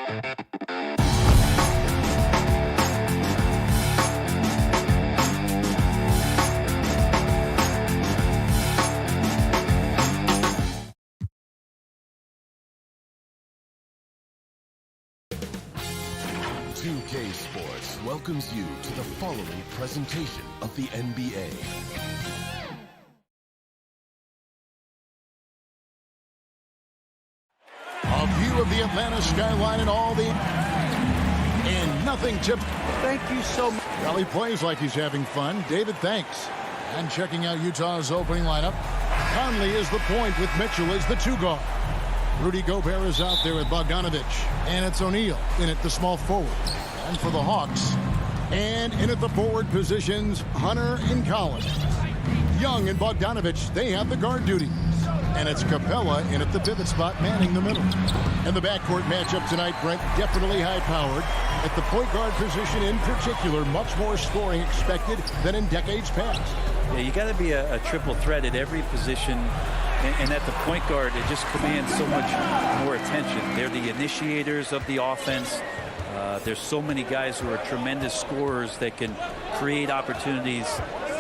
CLA Sports welcomes you to the following presentation of the NBA. A view of the Atlanta skyline and nothing to... Thank you so much. Well, he plays like he's having fun. David, thanks. And checking out Utah's opening lineup, Conley is the point with Mitchell as the two guard. Rudy Gobert is out there with Bogdanovich. And it's O'Neal in at the small forward. And for the Hawks, and in at the forward positions, Hunter and Collins. Young and Bogdanovich, they have the guard duties. And it's Capella in at the pivot spot, manning the middle. And the backcourt matchup tonight, Brent, definitely high-powered. At the point guard position in particular, much more scoring expected than in decades past. Yeah, you got to be a triple threat at every position. And at the point guard, it just commands so much more attention. They're the initiators of the offense. There's so many guys who are tremendous scorers that can create opportunities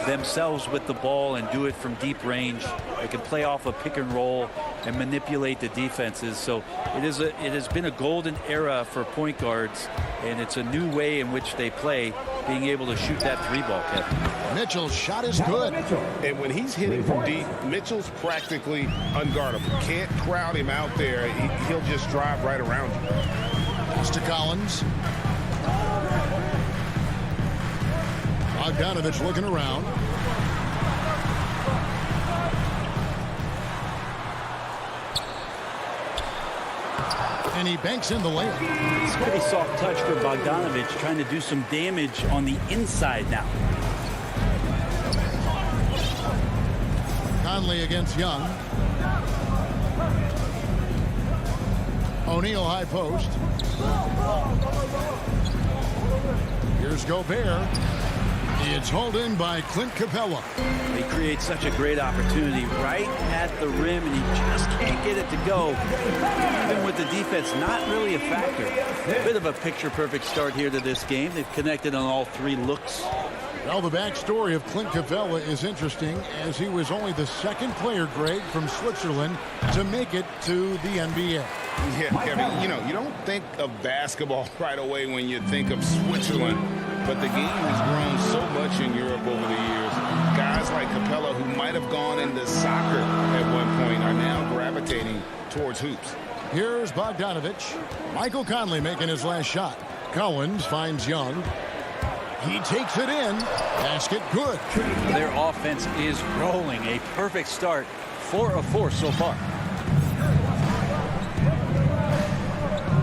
themselves with the ball and do it from deep range. They can play off a pick and roll and manipulate the defenses. So it has been a golden era for point guards, and it's a new way in which they play, being able to shoot that three ball, Kevin. Mitchell's shot is good. And when he's hitting from deep, Mitchell's practically unguardable. Can't crowd him out there. He'll just drive right around you. Pass to Collins. Bogdanovich looking around. And he banks in the layup. It's a pretty soft touch for Bogdanovich, trying to do some damage on the inside now. Conley against Young. O'Neal high post. Here's Gobert. It's hauled in by Clint Capella. He creates such a great opportunity right at the rim, and he just can't get it to go. Even with the defense not really a factor. A bit of a picture-perfect start here to this game. They've connected on all three looks. Well, the backstory of Clint Capella is interesting, as he was only the second player, Greg, from Switzerland to make it to the NBA. Yeah, Kevin, you don't think of basketball right away when you think of Switzerland, but the game has grown so much in Europe over the years. Guys like Capella, who might have gone into soccer at one point, are now gravitating towards hoops. Here's Bogdanovich. Michael Conley making his last shot. Collins finds Young. He takes it in. Basket good. Their offense is rolling. A perfect start. 4 of 4 so far.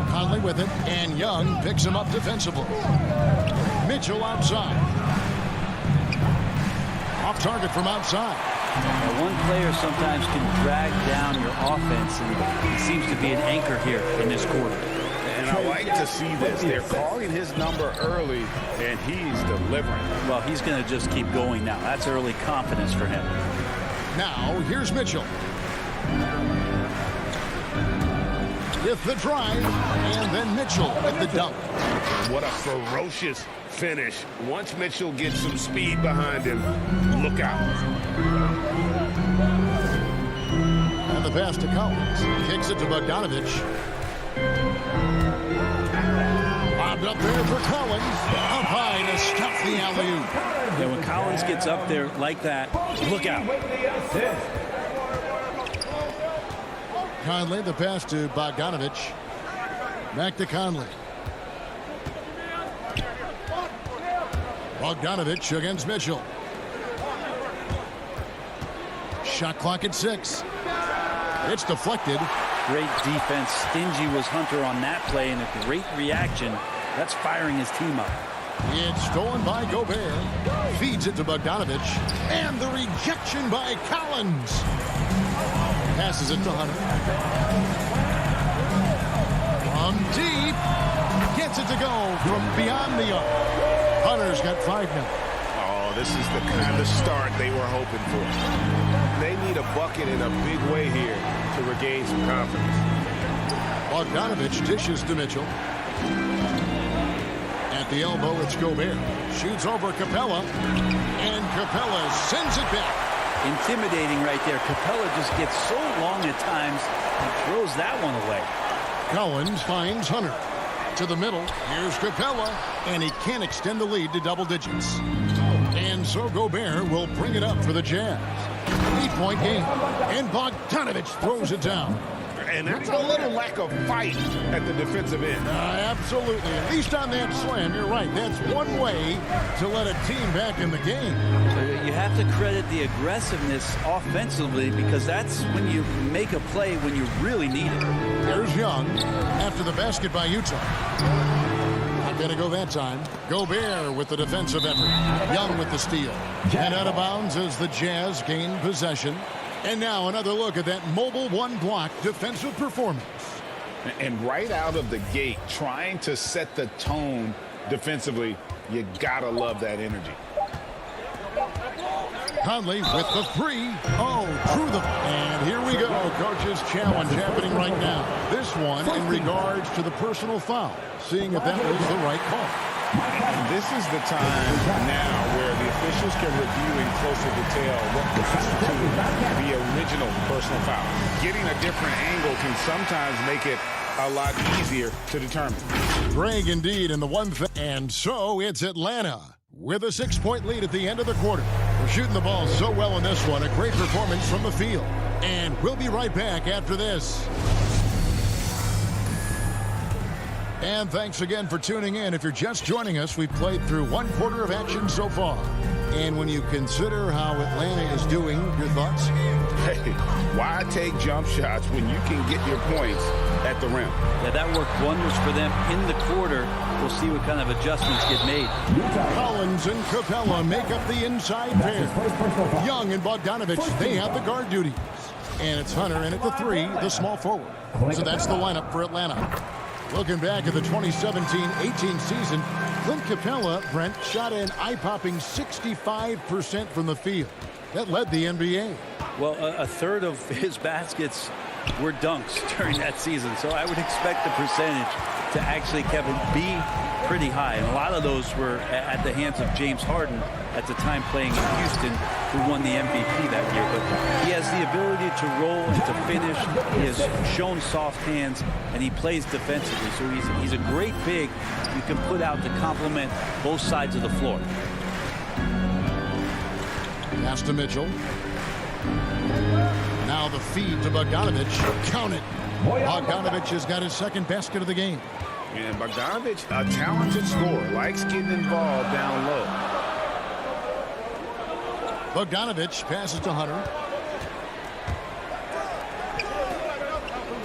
Conley with it, and Young picks him up defensively. Mitchell outside. Off target from outside. Now, one player sometimes can drag down your offense, and he seems to be an anchor here in this quarter. And I like to see this. They're calling his number early, and he's delivering. Well, he's going to just keep going now. That's early confidence for him. Now, here's Mitchell. With the drive, and then Mitchell with the dunk. What a ferocious finish. Once Mitchell gets some speed behind him, look out. And the pass to Collins. Kicks it to Bogdanovich. Lobbed up there for Collins. Up high to stop the alley-oop. Yeah, when Collins gets up there like that, look out. Conley, the pass to Bogdanovich. Back to Conley. Bogdanovich against Mitchell. Shot clock at 6. It's deflected. Great defense. Stingy was Hunter on that play, and a great reaction. That's firing his team up. It's stolen by Gobert. Feeds it to Bogdanovich. And the rejection by Collins. Passes it to Hunter. From deep. Gets it to go from beyond the arc. Hunter's got 5 now. Oh, this is the kind of start they were hoping for. They need a bucket in a big way here to regain some confidence. Bogdanovich dishes to Mitchell. the elbow, it's Gobert. Shoots over Capella. And Capella sends it back. Intimidating right there. Capella just gets so long at times and throws that one away. Collins finds Hunter. To the middle. Here's Capella. And he can't extend the lead to double digits. And so Gobert will bring it up for the Jazz. 8-point game. And Bogdanovich throws it down. And that's a little lack of fight at the defensive end. Absolutely. At least on that slam, you're right. That's one way to let a team back in the game. You have to credit the aggressiveness offensively because that's when you make a play when you really need it. There's Young after the basket by Utah. Not going to go that time. Gobert with the defensive effort. Young with the steal. And out of bounds as the Jazz gain possession. And now another look at that mobile one-block defensive performance. And right out of the gate, trying to set the tone defensively, you gotta love that energy. Conley with the three. Oh, through the... And here we go. Coach's challenge happening right now. This one in regards to the personal foul. Seeing if that was the right call. And this is the time now where the officials can review in closer detail what constitutes the original personal foul. Getting a different angle can sometimes make it a lot easier to determine. Greg indeed in the one thing. And so it's Atlanta with a 6-point lead at the end of the quarter. They're shooting the ball so well in this one. A great performance from the field. And we'll be right back after this. And thanks again for tuning in. If you're just joining us, we've played through one quarter of action so far. And when you consider how Atlanta is doing, your thoughts? Hey, why take jump shots when you can get your points at the rim? Yeah, that worked wonders for them in the quarter. We'll see what kind of adjustments get made. Collins and Capella make up the inside pair. Young and Bogdanovich, they have the guard duties. And it's Hunter in at the three, the small forward. So that's the lineup for Atlanta. Looking back at the 2017-18 season, Clint Capella, Brent, shot an eye-popping 65% from the field. That led the NBA. Well, a third of his baskets were dunks during that season, so I would expect the percentage to actually, Kevin, be pretty high. And a lot of those were at the hands of James Harden at the time playing in Houston, who won the MVP that year. But he has the ability to roll and to finish. He has shown soft hands, and he plays defensively. So he's a great big you can put out to complement both sides of the floor. Pass to Mitchell. Now the feed to Bogdanovich. Count it. Bogdanovich has got his second basket of the game. And Bogdanovich, a talented scorer, likes getting involved down low. Bogdanovich passes to Hunter.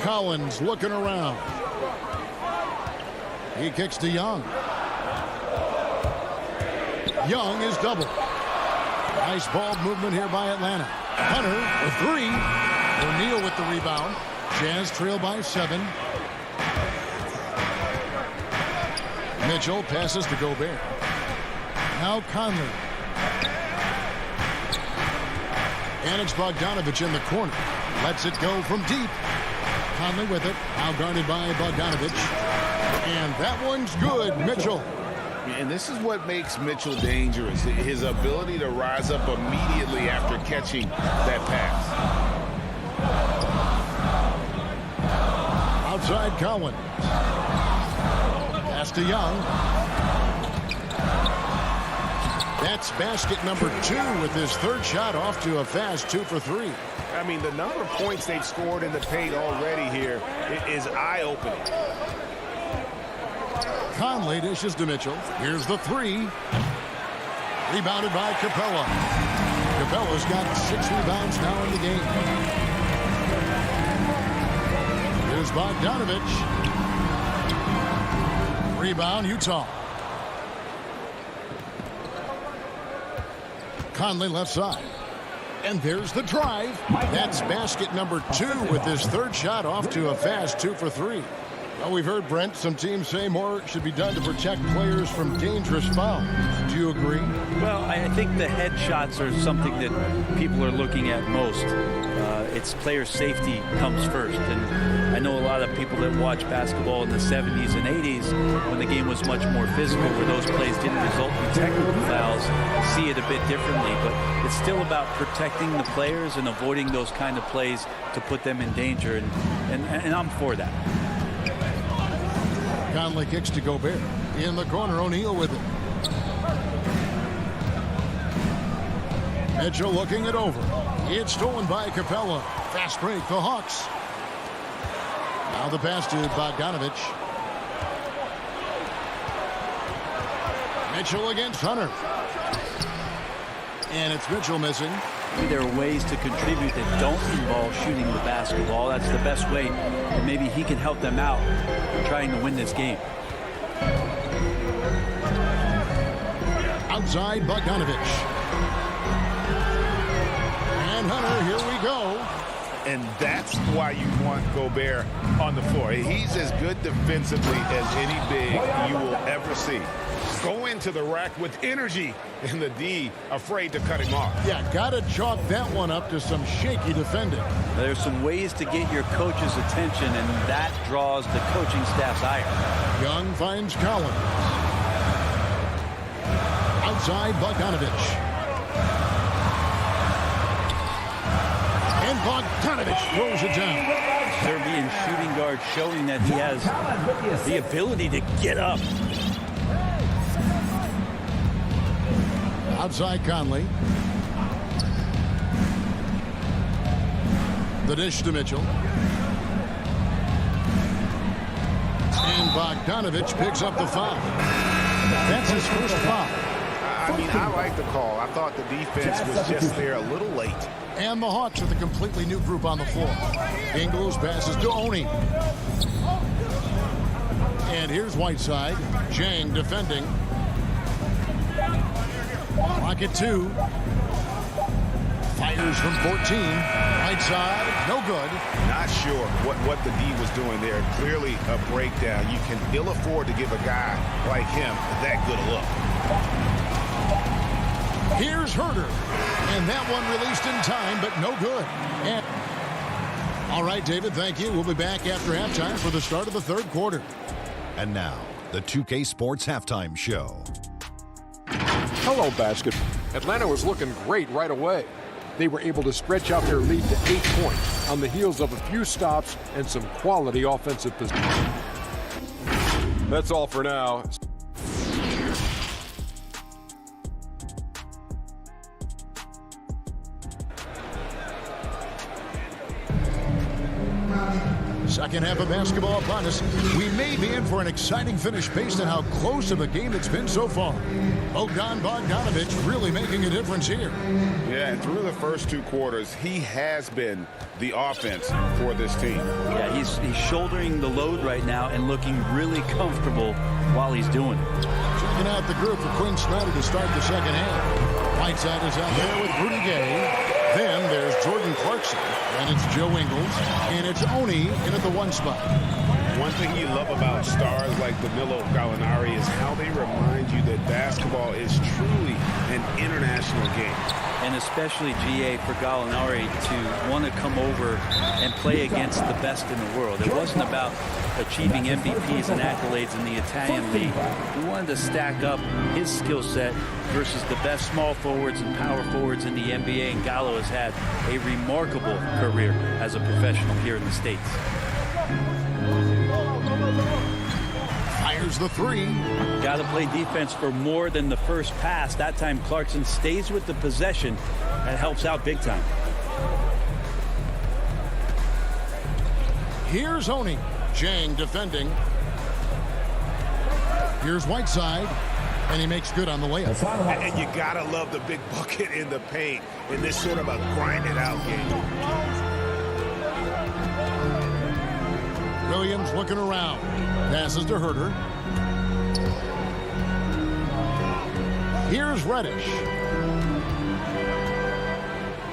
Collins looking around. He kicks to Young. Young is doubled. Nice ball movement here by Atlanta. Hunter, a three. O'Neal with the rebound. Jazz trail by 7. Mitchell passes to Gobert. Now Conley. And it's Bogdanovich in the corner. Lets it go from deep. Conley with it. Now guarded by Bogdanovich. And that one's good. Mitchell. And this is what makes Mitchell dangerous. His ability to rise up immediately after catching that pass. Outside Collins. Pass to Young. That's basket number 2 with his third shot off to a fast 2 for 3. I mean, the number of points they've scored in the paint already here is eye-opening. Conley dishes to Mitchell. Here's the 3. Rebounded by Capella. Capella's got 6 rebounds now in the game. Here's Bogdanovich. Rebound, Utah. Conley left side. And there's the drive. That's basket number 2 with his third shot off to a fast 2 for 3. Well, we've heard, Brent, some teams say more should be done to protect players from dangerous fouls. Do you agree? Well, I think the head shots are something that people are looking at most. it's player safety comes first. And I know a lot of people that watch basketball in the 70s and 80s when the game was much more physical, where those plays didn't result in technical fouls, see it a bit differently. But it's still about protecting the players and avoiding those kind of plays to put them in danger. And I'm for that. Conley kicks to Gobert. In the corner, O'Neal with it. Mitchell looking it over. It's stolen by Capella. Fast break, the Hawks. Now the pass to Bogdanovich. Mitchell against Hunter. And it's Mitchell missing. There are ways to contribute that don't involve shooting the basketball. That's the best way. And maybe he can help them out in trying to win this game. Outside Bogdanovich. And Hunter, here we go. And that's why you want Gobert on the floor. He's as good defensively as any big you will ever see. Go into the rack with energy, and the D afraid to cut him off. Yeah, got to chalk that one up to some shaky defending. There's some ways to get your coach's attention, and that draws the coaching staff's ire. Young finds Collins. Outside Bogdanovich. And Bogdanovich throws it down. Serbian shooting guard showing that he has the ability to get up. Outside Conley. The dish to Mitchell. And Bogdanovich picks up the foul. That's his first foul. I mean, I like the call. I thought the defense was just there a little late. And the Hawks with a completely new group on the floor. Ingles passes to Oni. And here's Whiteside. Jang defending. Rocket 2. Fires from 14. Right side, no good. Not sure what the D was doing there. Clearly a breakdown. You can ill afford to give a guy like him that good a look. Here's Herter. And that one released in time, but no good. And all right, David, thank you. We'll be back after halftime for the start of the third quarter. And now, the 2K Sports Halftime Show. Hello, basketball. Atlanta was looking great right away. They were able to stretch out their lead to 8 points on the heels of a few stops and some quality offensive position. That's all for now. Second half of basketball upon us. We may be in for an exciting finish based on how close of a game it's been so far. Bogdanovich really making a difference here. Yeah, and through the first 2 quarters, he has been the offense for this team. Yeah, he's shouldering the load right now and looking really comfortable while he's doing it. Checking out the group for Quinn Snyder to start the second half. Whiteside is out there with Rudy Gay. Then there's Jordan Clarkson, and it's Joe Ingles, and it's Oni in at the 1 spot. One thing you love about stars like Danilo Gallinari is how they remind you that basketball is truly an international game. And especially, GA, for Gallinari to want to come over and play against the best in the world. It wasn't about achieving MVPs and accolades in the Italian league. He wanted to stack up his skill set versus the best small forwards and power forwards in the NBA, and Gallo has had a remarkable career as a professional here in the States. Fires the 3. Got to play defense for more than the first pass. That time Clarkson stays with the possession. That helps out big time. Here's Oni. Jang defending. Here's Whiteside. And he makes good on the layup. And you gotta love the big bucket in the paint in this sort of a grinded out game. Williams looking around. Passes to Herter. Here's Reddish.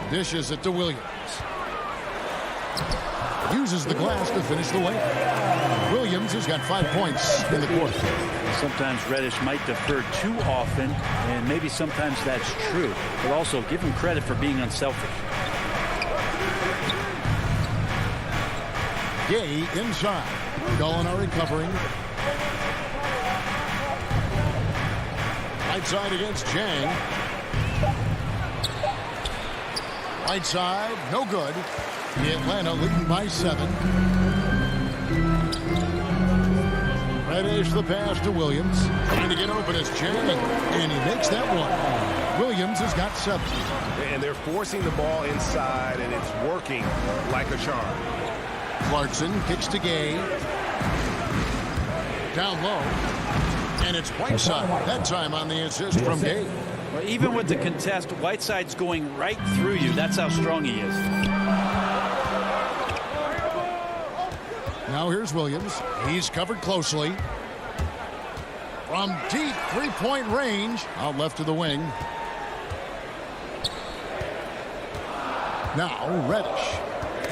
Dishes it to Williams. Uses the glass to finish the layup. Williams has got 5 points in the quarter. Sometimes Reddish might defer too often, and maybe sometimes that's true. But also give him credit for being unselfish. Gay inside. Gallinari covering. Right side against Jang. Right side, no good. The Atlanta leading by 7. Reddish the pass to Williams. Trying to get open as Jang. And he makes that one. Williams has got 7. And they're forcing the ball inside, and it's working like a charm. Clarkson kicks to Gay. Down low. And it's Whiteside. That time on the assist from Gay. Well, even with the contest, Whiteside's going right through you. That's how strong he is. Now here's Williams. He's covered closely. From deep three-point range. Out left to the wing. Now Reddish.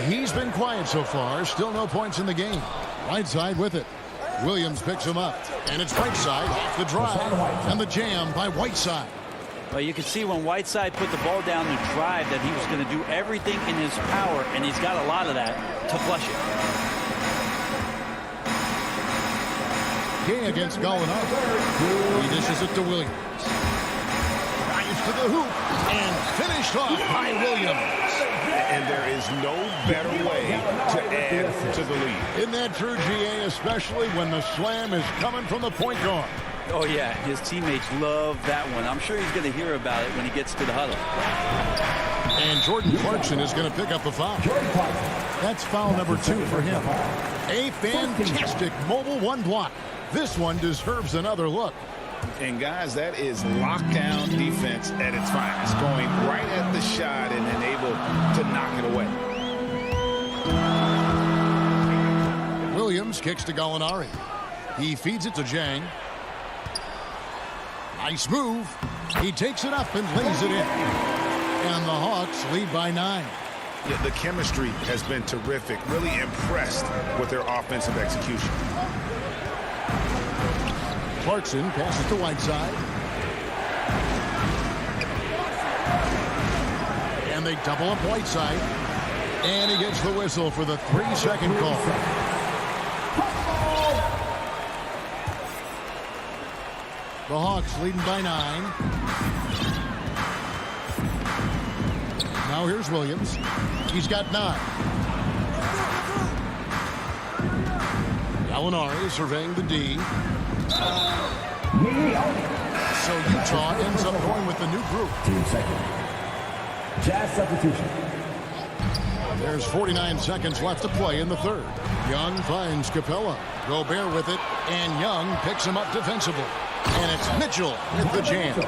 He's been quiet so far. Still no points in the game. Right side with it. Williams picks him up. And it's Whiteside off the drive. And the jam by Whiteside. Well, you can see when Whiteside put the ball down to drive that he was going to do everything in his power, and he's got a lot of that to flush it. Gay against Gallinari. He dishes it to Williams. Drives to the hoop and finished off by Williams. And there is no better way to add to the lead. Isn't that true, GA, especially when the slam is coming from the point guard? Oh, yeah, his teammates love that one. I'm sure he's going to hear about it when he gets to the huddle. And Jordan Clarkson is going to pick up the foul. That's foul number 2 for him. A fantastic mobile 1 block. This one deserves another look. And, guys, that is lockdown defense at its finest, going right at the shot and then able to knock it away. Williams kicks to Gallinari. He feeds it to Jang. Nice move. He takes it up and lays it in. And the Hawks lead by 9. Yeah, the chemistry has been terrific. Really impressed with their offensive execution. Clarkson passes to Whiteside. And they double up Whiteside. And he gets the whistle for the 3-second call. The Hawks leading by 9. Now here's Williams. He's got 9. Gallinari surveying the D. So Utah ends up going with the new group. Team second. Jazz substitution. There's 49 seconds left to play in the third. Young finds Capella. Gobert with it, and Young picks him up defensively. And it's Mitchell with the jam.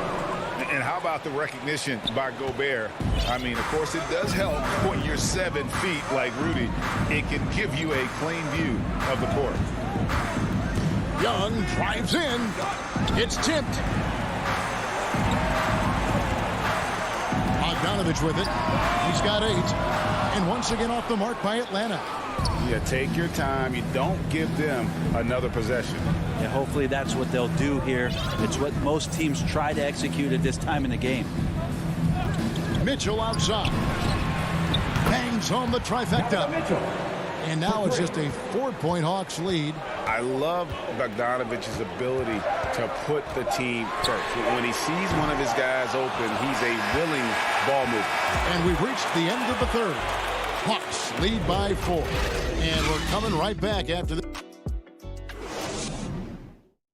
And how about the recognition by Gobert? I mean, of course, it does help when you're 7 feet like Rudy. It can give you a clean view of the court. Young drives in. It's tipped. Bogdanovich with it. He's got 8. And once again off the mark by Atlanta. Yeah, take your time. You don't give them another possession. Yeah, hopefully that's what they'll do here. It's what most teams try to execute at this time in the game. Mitchell outside. Bangs home the trifecta. And now it's just a 4-point Hawks lead. I love Bogdanovich's ability to put the team first. When he sees one of his guys open, he's a willing ball mover. And we've reached the end of the third. Hawks lead by 4. And we're coming right back after this.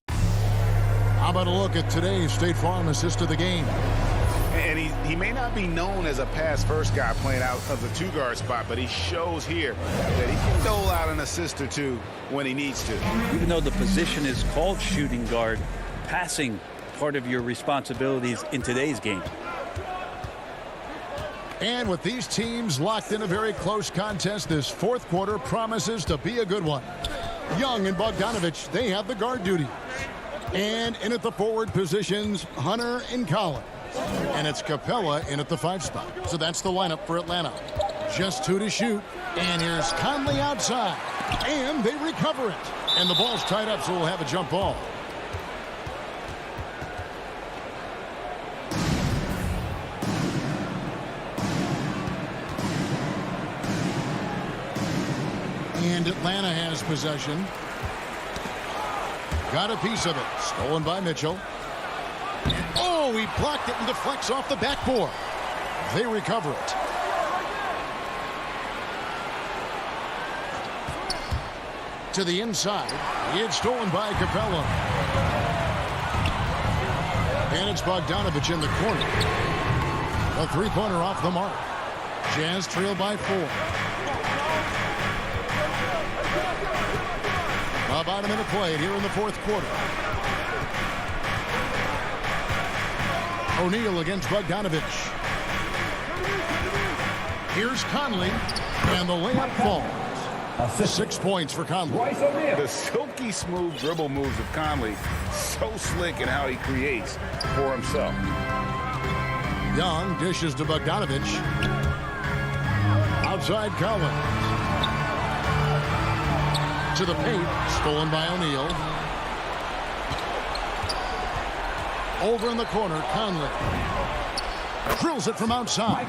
How about a look at today's State Farm assist of the game? And he may not be known as a pass-first guy playing out of the 2-guard spot, but he shows here that he can dole out an assist or 2 when he needs to. Even though the position is called shooting guard, passing part of your responsibilities in today's game. And with these teams locked in a very close contest, this fourth quarter promises to be a good one. Young and Bogdanovich, they have the guard duty. And in at the forward positions, Hunter and Collins. And it's Capella in at the 5 spot. So that's the lineup for Atlanta. Just 2 to shoot. And here's Conley outside. And they recover it. And the ball's tied up, so we'll have a jump ball. And Atlanta has possession. Got a piece of it. Stolen by Mitchell. Oh, he blocked it and deflects off the backboard. They recover it. To the inside. It's stolen by Capella. And it's Bogdanovich in the corner. A three-pointer off the mark. Jazz trail by 4. About a minute played here in the fourth quarter. O'Neal against Bogdanovich. Here's Conley, and the layup falls. 6 points for Conley. The silky smooth dribble moves of Conley, so slick in how he creates for himself. Young dishes to Bogdanovich. Outside Collins. To the paint, stolen by O'Neal. Over in the corner, Conley. Drills it from outside.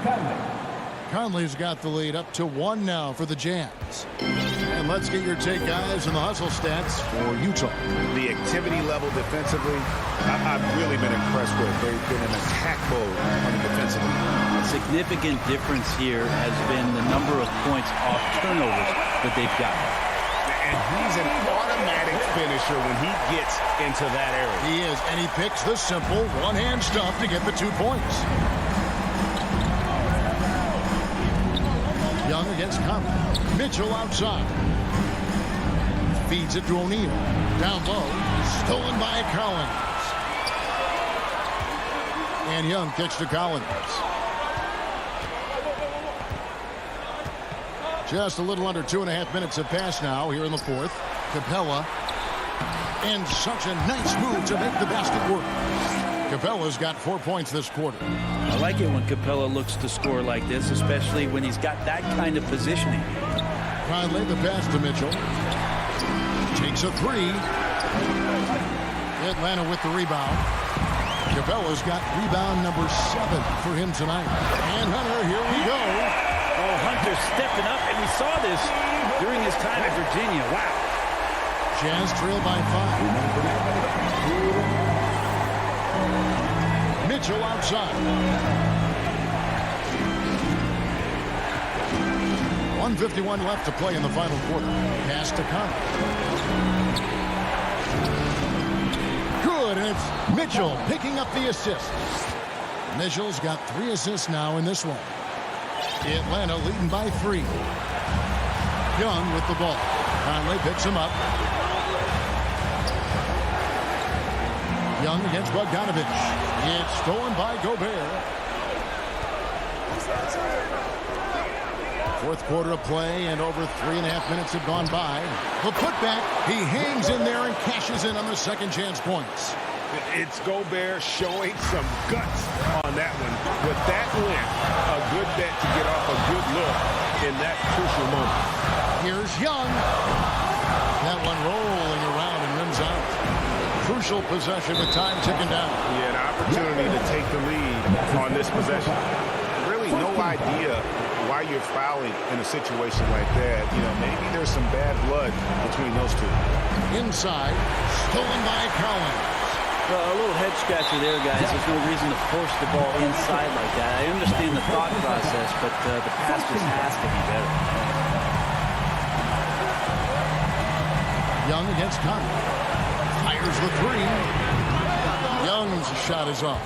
Conley's got the lead up to 1 now for the Jazz. And let's get your take, guys, on the hustle stats for Utah. The activity level defensively, I've really been impressed with. They've been in attack mode on the defensive end. A significant difference here has been the number of points off turnovers that they've gotten. And he's an automatic finisher when he gets into that area. He is, and he picks the simple one-hand stuff to get the 2 points. Young against Conley. Mitchell outside. Feeds it to O'Neal. Down low. Stolen by Collins. And Young kicks to Collins. Just a little under 2.5 minutes have passed now here in the fourth. Capella. And such a nice move to make the basket work. Capella's got 4 points this quarter. I like it when Capella looks to score like this, especially when he's got that kind of positioning. Conley, the pass to Mitchell. Takes a 3. Atlanta with the rebound. Capella's got rebound number 7 for him tonight. And Hunter, here we go. Oh, Hunter stepping up, and we saw this during his time at Virginia. Wow. Jazz trail by 5. Mitchell outside. 1:51 left to play in the final quarter. Pass to Conley. Good, and it's Mitchell picking up the assist. Mitchell's got 3 assists now in this one. Atlanta leading by 3. Young with the ball. Conley picks him up. Young against Bogdanovich. It's stolen by Gobert. Fourth quarter of play, and over 3.5 minutes have gone by. The putback, he hangs in there and cashes in on the second chance points. It's Gobert showing some guts on that one. With that length, a good bet to get off a good look in that crucial moment. Here's Young. That one rolling around and rims out. Crucial possession with time ticking down. Yeah, an opportunity to take the lead on this possession. Really no idea why you're fouling in a situation like that. You know, maybe there's some bad blood between those two. Inside, stolen by Collins. Well, a little head scratcher there, guys. There's no reason to force the ball inside like that. I understand the thought process, but the pass just has to be better. Young against Conley. Fires the 3. Young's shot is off.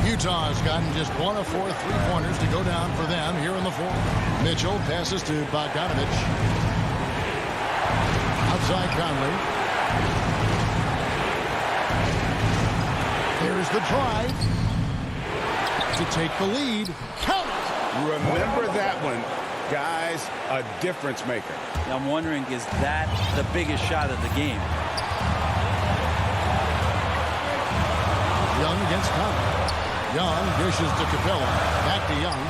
Utah has gotten just 1 of 4 3-pointers to go down for them here in the fourth. Mitchell passes to Bogdanovich. Outside Conley. Here's the drive to take the lead. Count it! Remember that one, guys, a difference maker. I'm wondering, is that the biggest shot of the game? Young against Conley. Young dishes to Capella. Back to Young.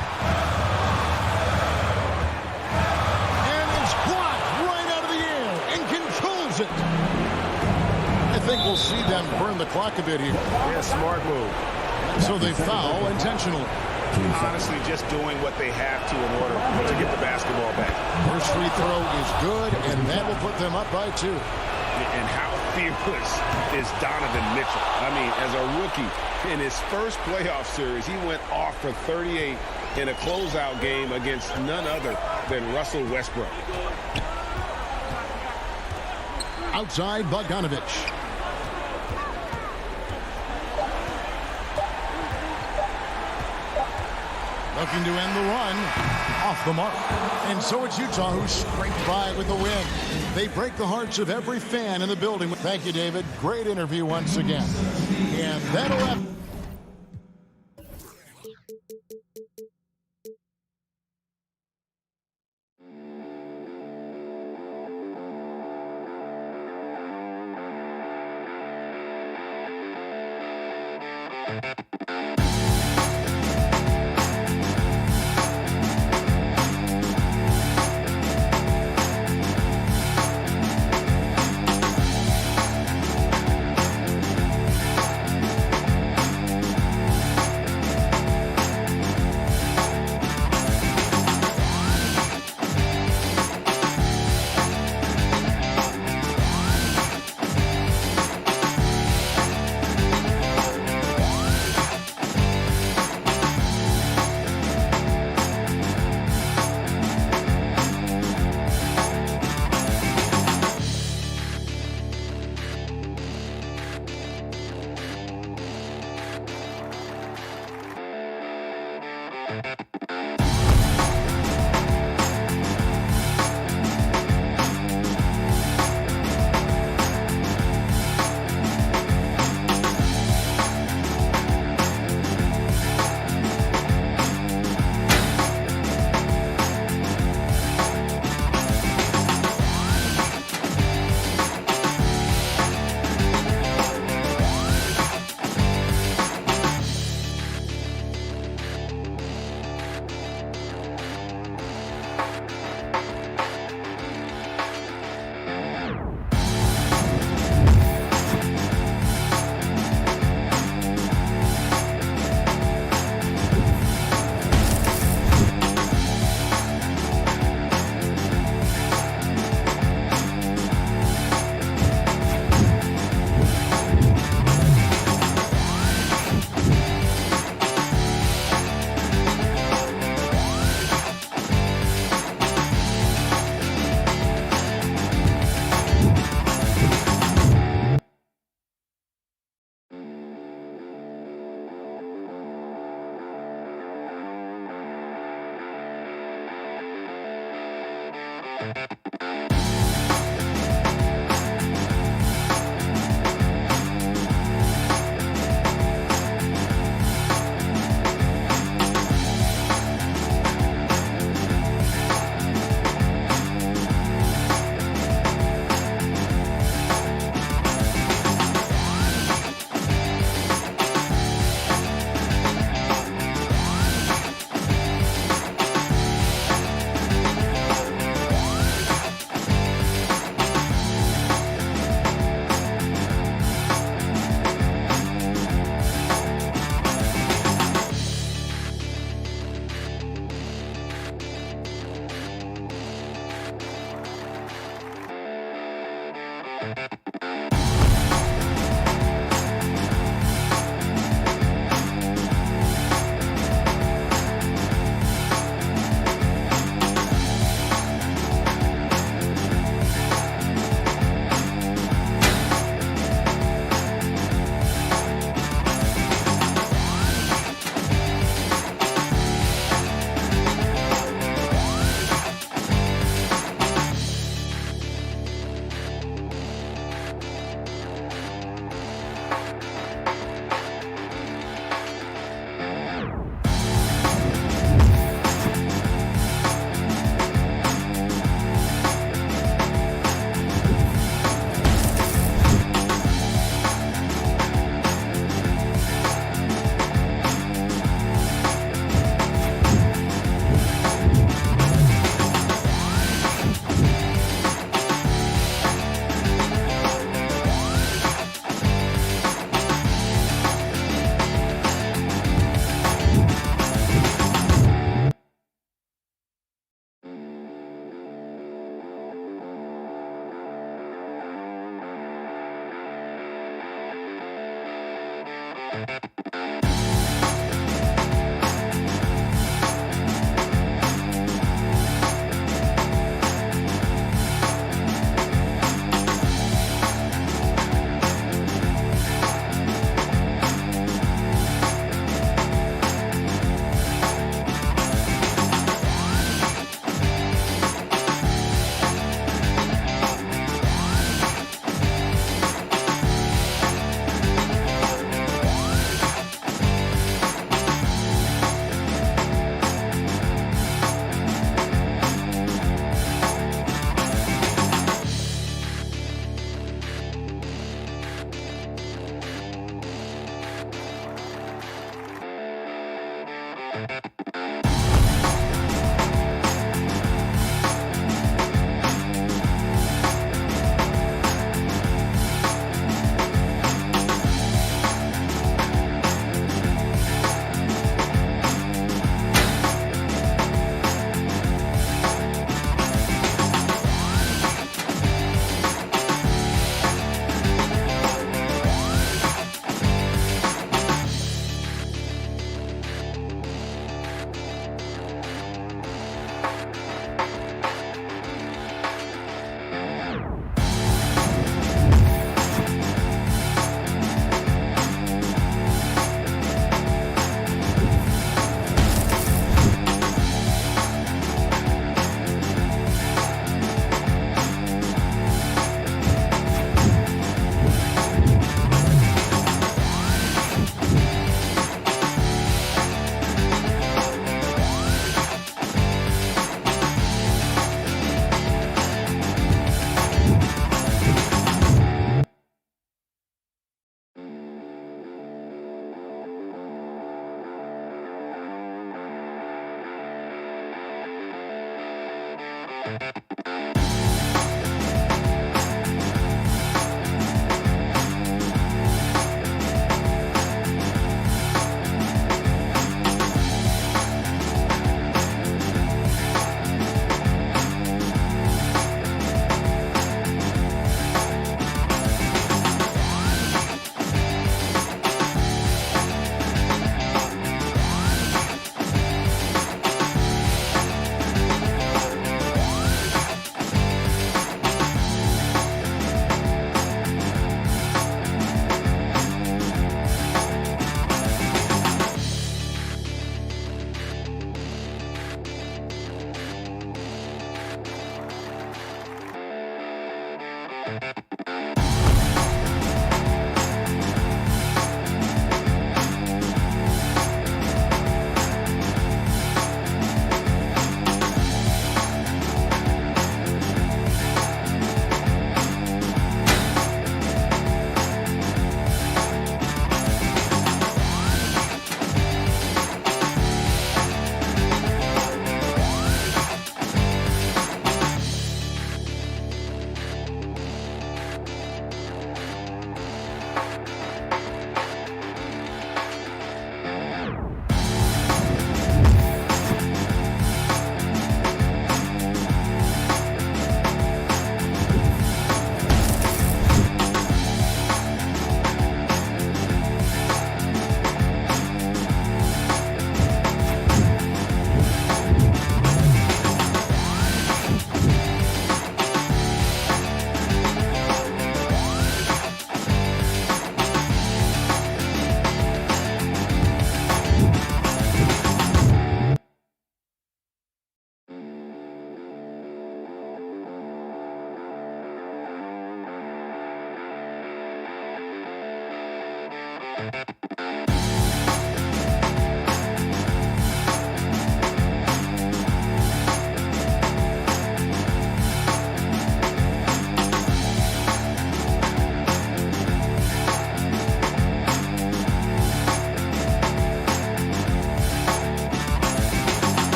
And it's blocked right out of the air and controls it. I think we'll see them burn the clock a bit here. Yeah, smart move. So they foul intentionally. Honestly, just doing what they have to in order to get the basketball back. First free Free throw is good, and that will put them up by 2. And how fearless is Donovan Mitchell? I mean, as a rookie, in his first playoff series, he went off for 38 in a closeout game against none other than Russell Westbrook. Outside, Bogdanovich. Looking to end the run. Off the mark. And so it's Utah who scraped by with the win. They break the hearts of every fan in the building. Thank you, David. Great interview once again. And that'll have...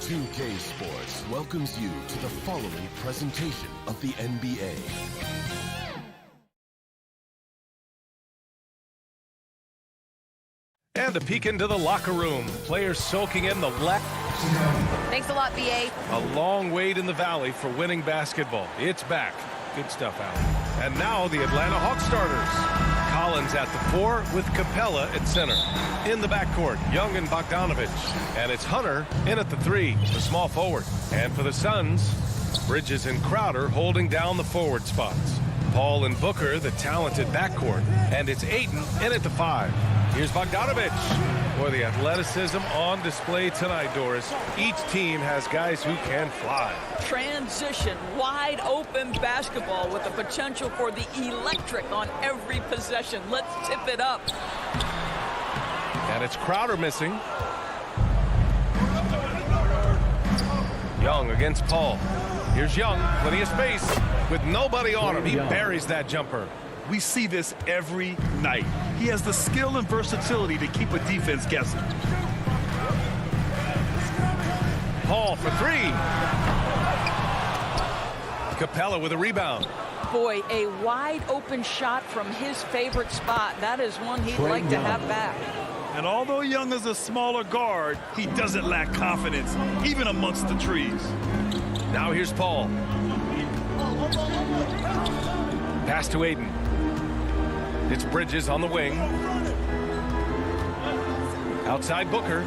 2K Sports welcomes you to the following presentation of the NBA. And a peek into the locker room. Players soaking in the Thanks a lot, BA. A long wait in the valley for winning basketball. It's back. Good stuff, Alan. And now the Atlanta Hawks starters. Collins at the 4 with Capella at center. In the backcourt, Young and Bogdanovich. And it's Hunter in at the 3, the small forward. And for the Suns, Bridges and Crowder holding down the forward spots. Paul and Booker, the talented backcourt. And it's Ayton in at the 5. Here's Bogdanovich. Boy, the athleticism on display tonight, Doris. Each team has guys who can fly. Transition, wide open basketball with the potential for the electric on every possession. Let's tip it up. And it's Crowder missing. Young against Paul. Here's Young, plenty of space. With nobody on him, he buries that jumper. We see this every night. He has the skill and versatility to keep a defense guessing. Paul for 3. Capella with a rebound. Boy, a wide open shot from his favorite spot. That is one he'd like to have back. And although Young is a smaller guard, he doesn't lack confidence, even amongst the trees. Now here's Paul. Pass to Ayton. It's Bridges on the wing. Outside Booker.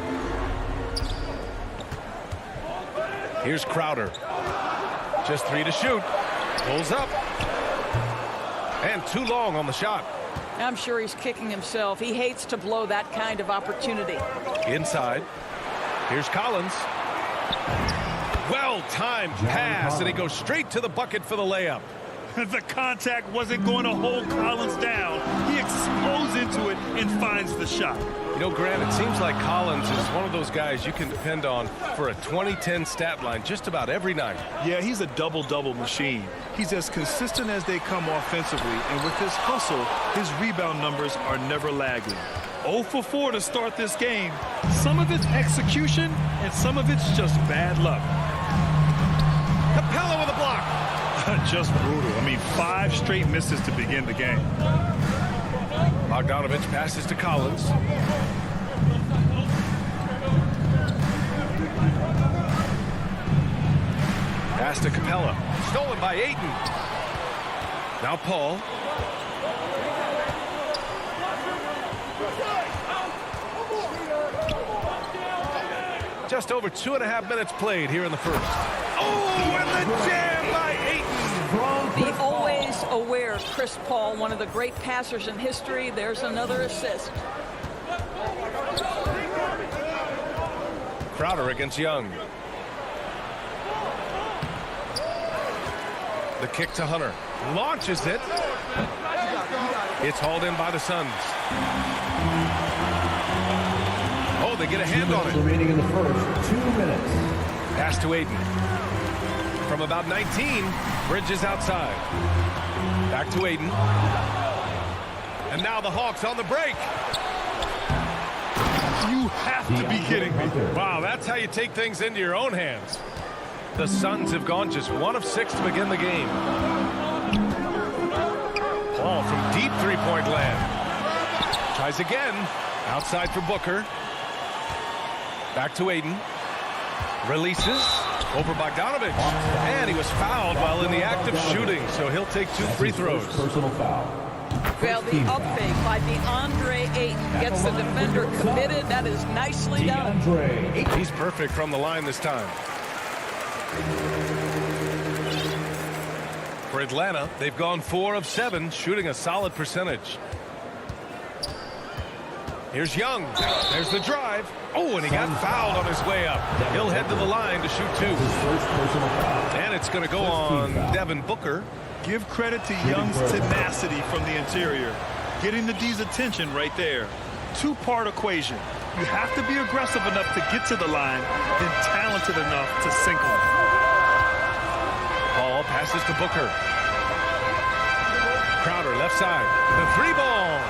Here's Crowder. Just 3 to shoot. Pulls up. And too long on the shot. I'm sure he's kicking himself. He hates to blow that kind of opportunity. Inside. Here's Collins. Well-timed pass, and he goes straight to the bucket for the layup. The contact wasn't going to hold Collins down. He explodes into it and finds the shot. You know, Grant, it seems like Collins is one of those guys you can depend on for a 2010 stat line just about every night. Yeah, he's a double-double machine. He's as consistent as they come offensively, and with his hustle, his rebound numbers are never lagging. 0 for 4 to start this game. Some of it's execution, and some of it's just bad luck. Capella with a block. Just brutal. I mean, 5 straight misses to begin the game. Bogdanovich passes to Collins. Pass to Capella. Stolen by Ayton. Now Paul. Just over 2.5 minutes played here in the first. Oh, and the jam by Ayton. The always aware Chris Paul, one of the great passers in history. There's another assist. Crowder against Young. The kick to Hunter. Launches it. It's hauled in by the Suns. Oh, they get a hand on it. Remaining in the first 2 minutes. Pass to Ayton. From about 19, Bridges outside. Back to Ayton. And now the Hawks on the break. You have to be kidding me. Wow, that's how you take things into your own hands. The Suns have gone just 1 of 6 to begin the game. Paul from deep three-point land. Tries again. Outside for Booker. Back to Ayton. Releases over Bogdanovich. And he was fouled while in the act of shooting, so he'll take 2 free throws. Personal foul. Well, the up fake by DeAndre Ayton gets the defender committed. That is nicely done. He's perfect from the line this time. For Atlanta, they've gone 4 of 7, shooting a solid percentage. Here's Young. There's the drive. Oh, and he got fouled on his way up. He'll head to the line to shoot 2. And it's going to go on Devin Booker. Give credit to Young's tenacity from the interior. Getting the D's attention right there. 2-part equation. You have to be aggressive enough to get to the line, then talented enough to sink them. Paul passes to Booker. Crowder left side. The 3 ball.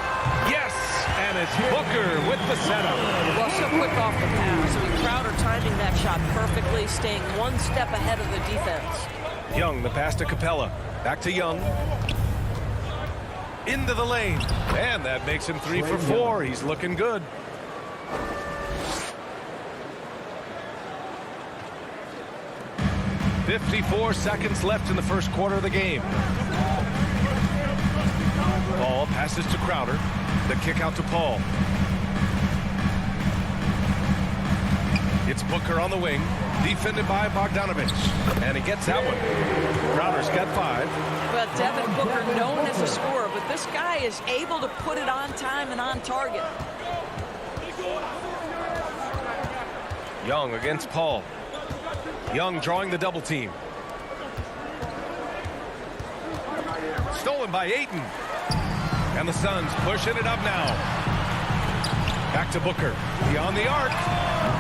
Yes! And it's Booker with the setup. Well, so quick off the pass. I mean, Crowder timing that shot perfectly, staying one step ahead of the defense. Young, the pass to Capella. Back to Young. Into the lane. And that makes him 3 for 4. He's looking good. "54 seconds left in the first quarter of the game. Ball passes to Crowder. The kick out to Paul. It's Booker on the wing. Defended by Bogdanovich. And he gets that one. Crowder's got 5. Well, Devin Booker known as a scorer, but this guy is able to put it on time and on target. Young against Paul. Young drawing the double team. Stolen by Ayton. And the Suns pushing it up now. Back to Booker. Beyond the arc.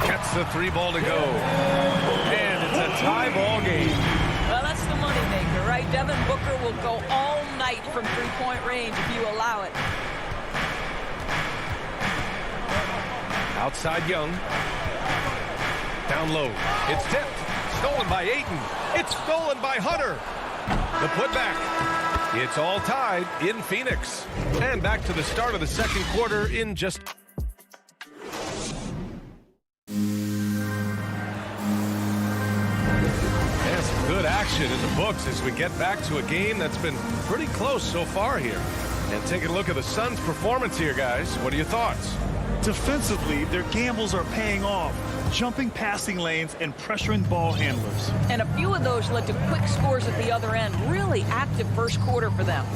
Gets the 3 ball to go. And it's a tie ball game. Well, that's the moneymaker, right? Devin Booker will go all night from three-point range if you allow it. Outside Young. Down low. It's tipped. Stolen by Ayton. It's stolen by Hunter. The putback. It's all tied in Phoenix. And back to the start of the second quarter in just... And some good action in the books as we get back to a game that's been pretty close so far here. And taking a look at the Suns' performance here, guys. What are your thoughts? Defensively, their gambles are paying off, jumping passing lanes and pressuring ball handlers. And a few of those led to quick scores at the other end. Really active first quarter for them.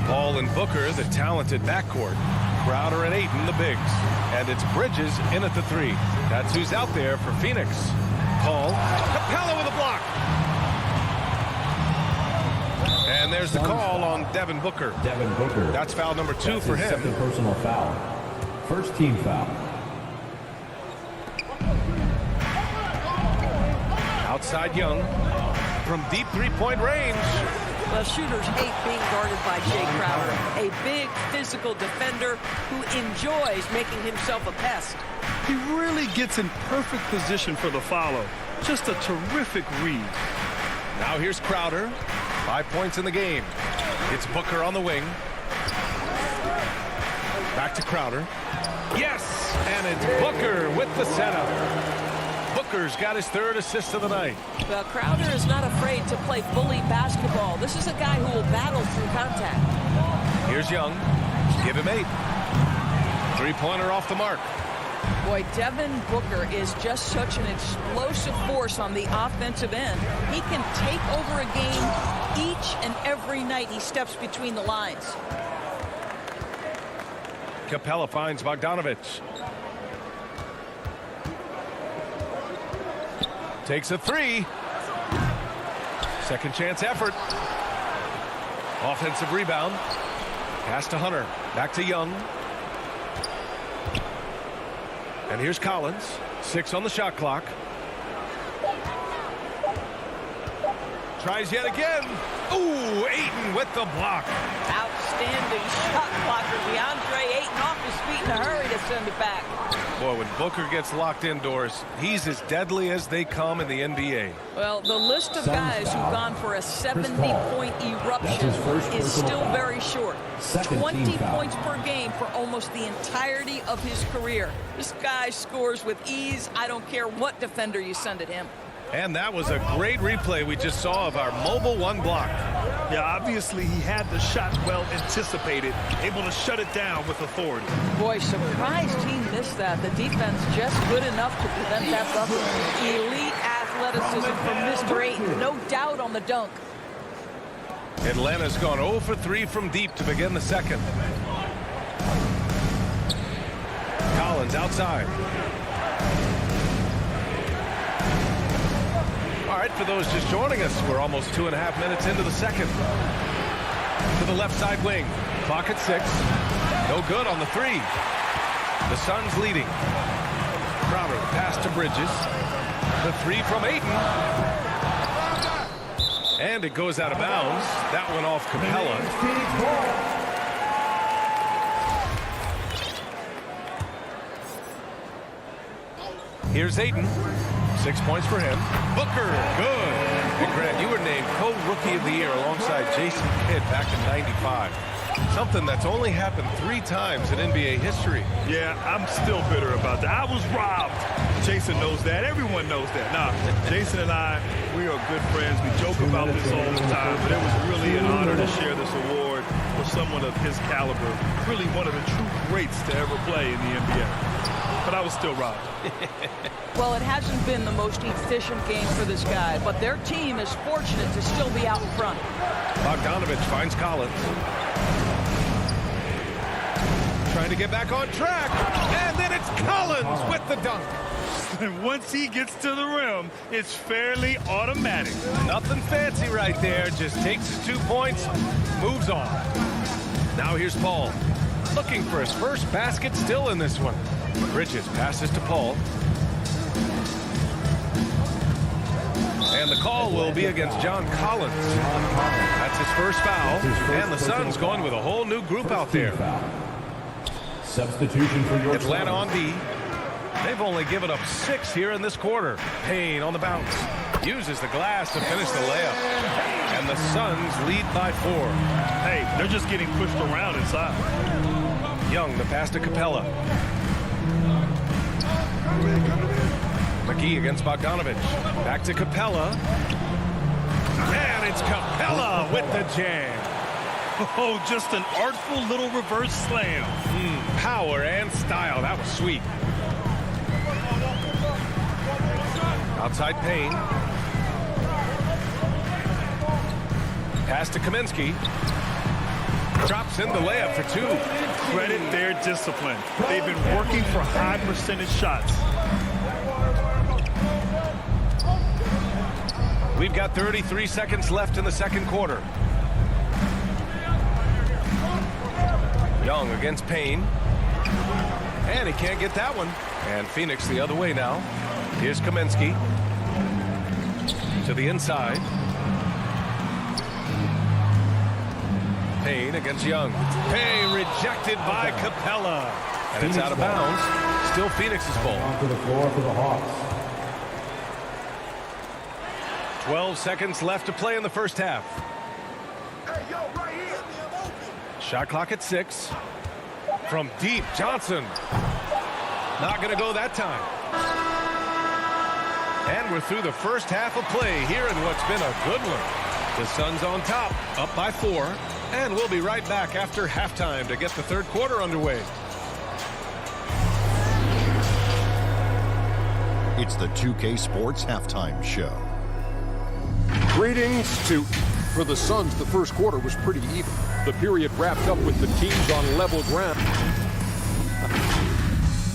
Paul and Booker, the talented backcourt. Crowder and Ayton, the bigs. And it's Bridges in at the 3. That's who's out there for Phoenix. Paul. Capella with a block. And there's the call on Devin Booker. Devin Booker. That's foul number 2 for him. Second personal foul. First team foul. Outside Young. From deep three-point range. Well, shooters hate being guarded by Jay Crowder. A big physical defender who enjoys making himself a pest. He really gets in perfect position for the follow. Just a terrific read. Now here's Crowder. 5 points in the game. It's Booker on the wing. Back to Crowder. Yes! And it's Booker with the setup. Booker's got his 3rd assist of the night. Well, Crowder is not afraid to play bully basketball. This is a guy who will battle through contact. Here's Young. Give him 8. 3-pointer off the mark. Boy, Devin Booker is just such an explosive force on the offensive end. He can take over a game each and every night he steps between the lines. Capella finds Bogdanovich. Takes a 3. Second chance effort. Offensive rebound. Pass to Hunter. Back to Young. And here's Collins. 6 on the shot clock. Tries yet again. Ooh, Ayton with the block. Outstanding shot blocker. DeAndre Ayton off his feet in a hurry to send it back. Boy, when Booker gets locked indoors, he's as deadly as they come in the NBA. Well, the list of guys who've gone for a 70-point eruption is still very short. 20 points per game for almost the entirety of his career. This guy scores with ease. I don't care what defender you send at him. And that was a great replay we just saw of our mobile 1 block. Yeah, obviously he had the shot well anticipated, able to shut it down with authority. Boy, surprised he missed that. The defense just good enough to prevent that bucket. Elite athleticism from Mr. Ayton, no doubt on the dunk. Atlanta's gone 0 for 3 from deep to begin the second. Collins outside. All right, for those just joining us, we're almost 2.5 minutes into the second. To the left side wing. Clock at 6. No good on the 3. The Suns leading. Crowder, pass to Bridges. The 3 from Ayton. And it goes out of bounds. That went off Capella. Here's Aiden. 6 points for him. Booker, good. And Grant, you were named co-rookie of the year alongside Jason Kidd back in '95. Something that's only happened 3 times in NBA history. Yeah, I'm still bitter about that. I was robbed. Jason knows that. Everyone knows that. Nah, Jason and I, we are good friends. We joke about this all the time, but it was really an honor to share this award for someone of his caliber. Really one of the true greats to ever play in the NBA. But I was still robbed. Well, it hasn't been the most efficient game for this guy, but their team is fortunate to still be out in front. Bogdanovich finds Collins. Trying to get back on track, and then it's Collins with the dunk. And once he gets to the rim, it's fairly automatic. Nothing fancy right there, just takes his 2 points, moves on. Now here's Paul, looking for his first basket still in this one. Bridges passes to Paul. And the call will be against John Collins. That's his first foul, and the Suns going with a whole new group out there. Substitution for your Atlanta on D. They've only given up 6 here in this quarter. Payne on the bounce. Uses the glass to finish the layup. And the Suns lead by 4. Hey, they're just getting pushed around inside. Young, the pass to Capella. McGee against Bogdanovich. Back to Capella. And it's Capella with the jam. Oh, just an artful little reverse slam. Power and style. That was sweet. Outside Payne. Pass to Kaminsky. Drops in the layup for 2. Credit their discipline. They've been working for high percentage shots. We've got 33 seconds left in the second quarter. Young against Payne. And he can't get that one. And Phoenix the other way now. Here's Kaminsky. To the inside. Payne against Young. Payne rejected by Capella. And it's out of bounds. Still Phoenix's ball. onto the floor for the Hawks. 12 seconds left to play in the first half. Shot clock at 6. From deep, Johnson. Not going to go that time. And we're through the first half of play here in what's been a good one. The Suns on top, up by 4. And we'll be right back after halftime to get the third quarter underway. It's the 2K Sports Halftime Show. Greetings to... For the Suns, the first quarter was pretty even. The period wrapped up with the teams on level ground.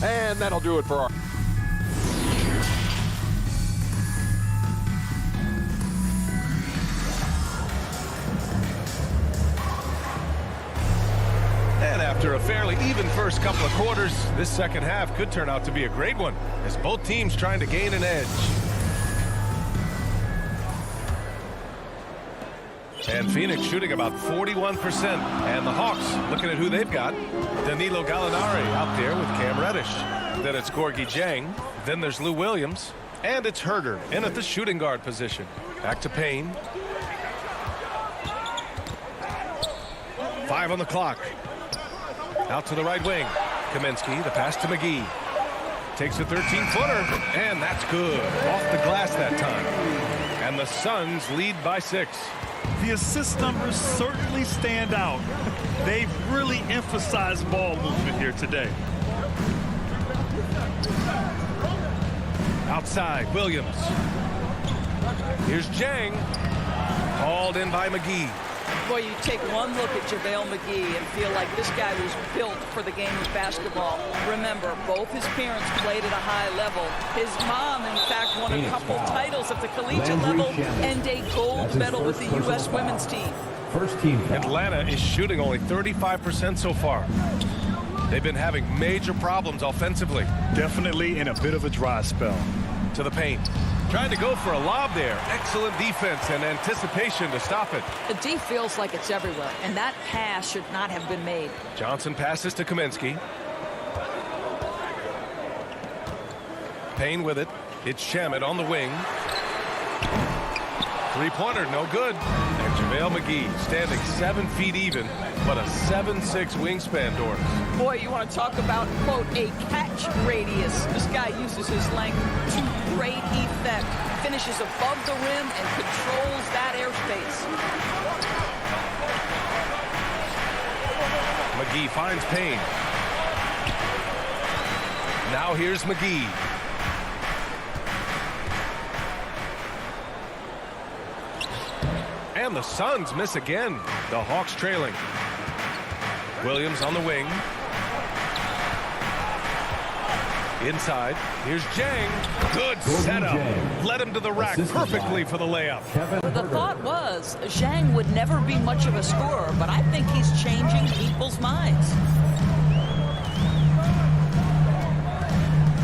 And that'll do it for our... And after a fairly even first couple of quarters, this second half could turn out to be a great one, as both teams trying to gain an edge. And Phoenix shooting about 41%. And the Hawks looking at who they've got. Danilo Gallinari out there with Cam Reddish. Then it's Gorgui Dieng. Then there's Lou Williams. And it's Herder in at the shooting guard position. Back to Payne. 5 on the clock. Out to the right wing. Kaminsky, the pass to McGee. Takes a 13-footer, and that's good. Off the glass that time. And the Suns lead by 6. The assist numbers certainly stand out. They've really emphasized ball movement here today. Outside, Williams. Here's Dieng. Hauled in by McGee. Boy, you take one look at JaVale McGee and feel like this guy was built for the game of basketball. Remember, both his parents played at a high level. His mom, in fact, won a couple titles at the collegiate level and a gold medal with the U.S. women's team. First team foul. Atlanta is shooting only 35% so far. They've been having major problems offensively. Definitely in a bit of a dry spell. To the paint. Trying to go for a lob there. Excellent defense and anticipation to stop it. The D feels like it's everywhere, and that pass should not have been made. Johnson passes to Kaminsky. Payne with it. It's Shamet on the wing. Three-pointer, no good. And JaVale McGee standing 7 feet even, but a 7'6" wingspan, Doris. Boy, you want to talk about, quote, a catch radius. This guy uses his length to great effect. Finishes above the rim and controls that airspace. McGee finds Payne. Now here's McGee. And the Suns miss again. The Hawks trailing. Williams on the wing. Inside. Here's Jang. Good setup. Led him to the rack perfectly for the layup. The thought was Zhang would never be much of a scorer, but I think he's changing people's minds.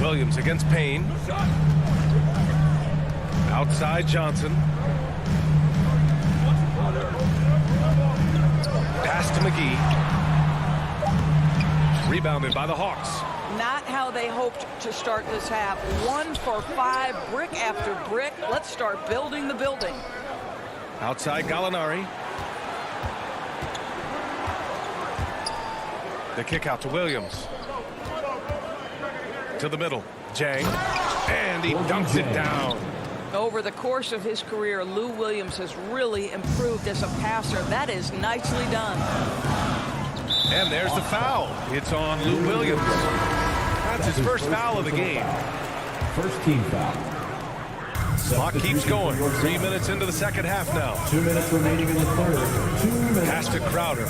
Williams against Payne. Outside Johnson. Pass to McGee. Rebounded by the Hawks. Not how they hoped to start this half. 1 for 5, brick after brick. Let's start building the building. Outside Gallinari. The kick out to Williams. To the middle. Jang. And he dunks it down. Over the course of his career, Lou Williams has really improved as a passer. That is nicely done. And there's the foul. It's on Lou Williams. That's his first foul of the game. First team foul. Clock keeps going. 3 minutes into the second half now. 2 minutes remaining in the third. 2 minutes. Pass to Crowder.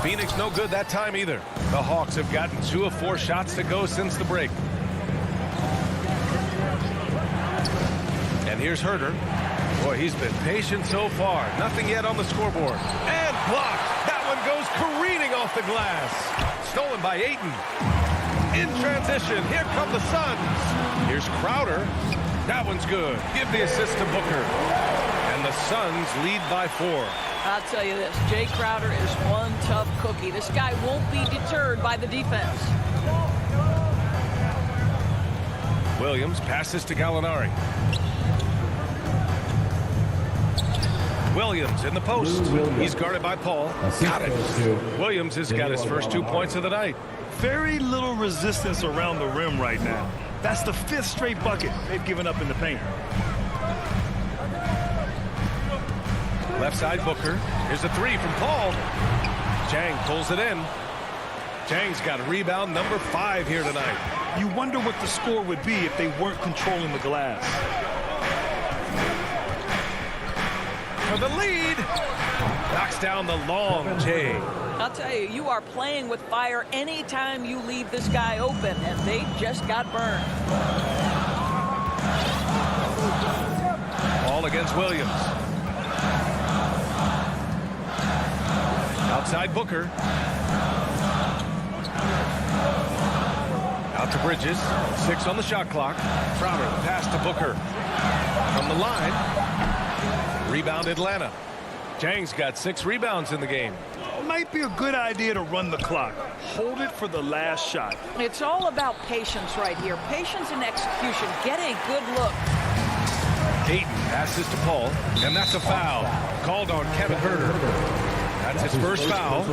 Phoenix no good that time either. The Hawks have gotten 2 of 4 shots to go since the break. And here's Herter. Boy, he's been patient so far. Nothing yet on the scoreboard. And blocked. That one goes careening off the glass. Stolen by Ayton. In transition, here come the Suns. Here's Crowder. That one's good. Give the assist to Booker. And the Suns lead by 4. I'll tell you this, Jay Crowder is one tough cookie. This guy won't be deterred by the defense. Williams passes to Gallinari. Williams in the post. He's guarded by Paul. Got it. Williams has got his first 2 points of the night. Very little resistance around the rim right now. That's the 5th straight bucket they've given up in the paint. Left side Booker. Here's a 3 from Paul. Jang pulls it in. Jang's got rebound number 5 here tonight. You wonder what the score would be if they weren't controlling the glass. For the lead. Knocks down the long J. I'll tell you, you are playing with fire anytime you leave this guy open, and they just got burned. Ball against Williams. Outside Booker. Out to Bridges. 6 on the shot clock. Crowder, pass to Booker. From the line. Rebound Atlanta. Jang's got 6 rebounds in the game. Might be a good idea to run the clock. Hold it for the last shot. It's all about patience right here. Patience and execution. Get a good look. Ayton passes to Paul, and that's a foul. Called on Kevin Herter. That's his first foul.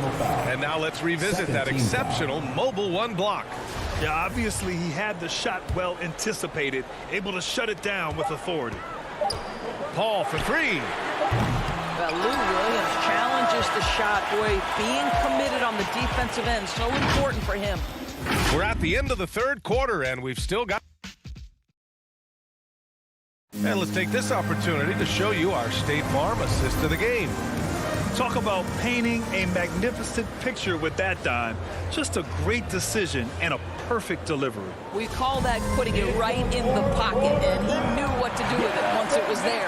And now let's revisit that exceptional mobile 1 block. Yeah, obviously he had the shot well anticipated, able to shut it down with authority. Paul for 3. Well, Lou Williams challenges the shot. Boy, being committed on the defensive end, so important for him. We're at the end of the third quarter, and we've still got... And let's take this opportunity to show you our State Farm assist of the game. Talk about painting a magnificent picture with that dime. Just a great decision and a perfect delivery. We call that putting it right in the pocket, and he knew what to do with it once it was there.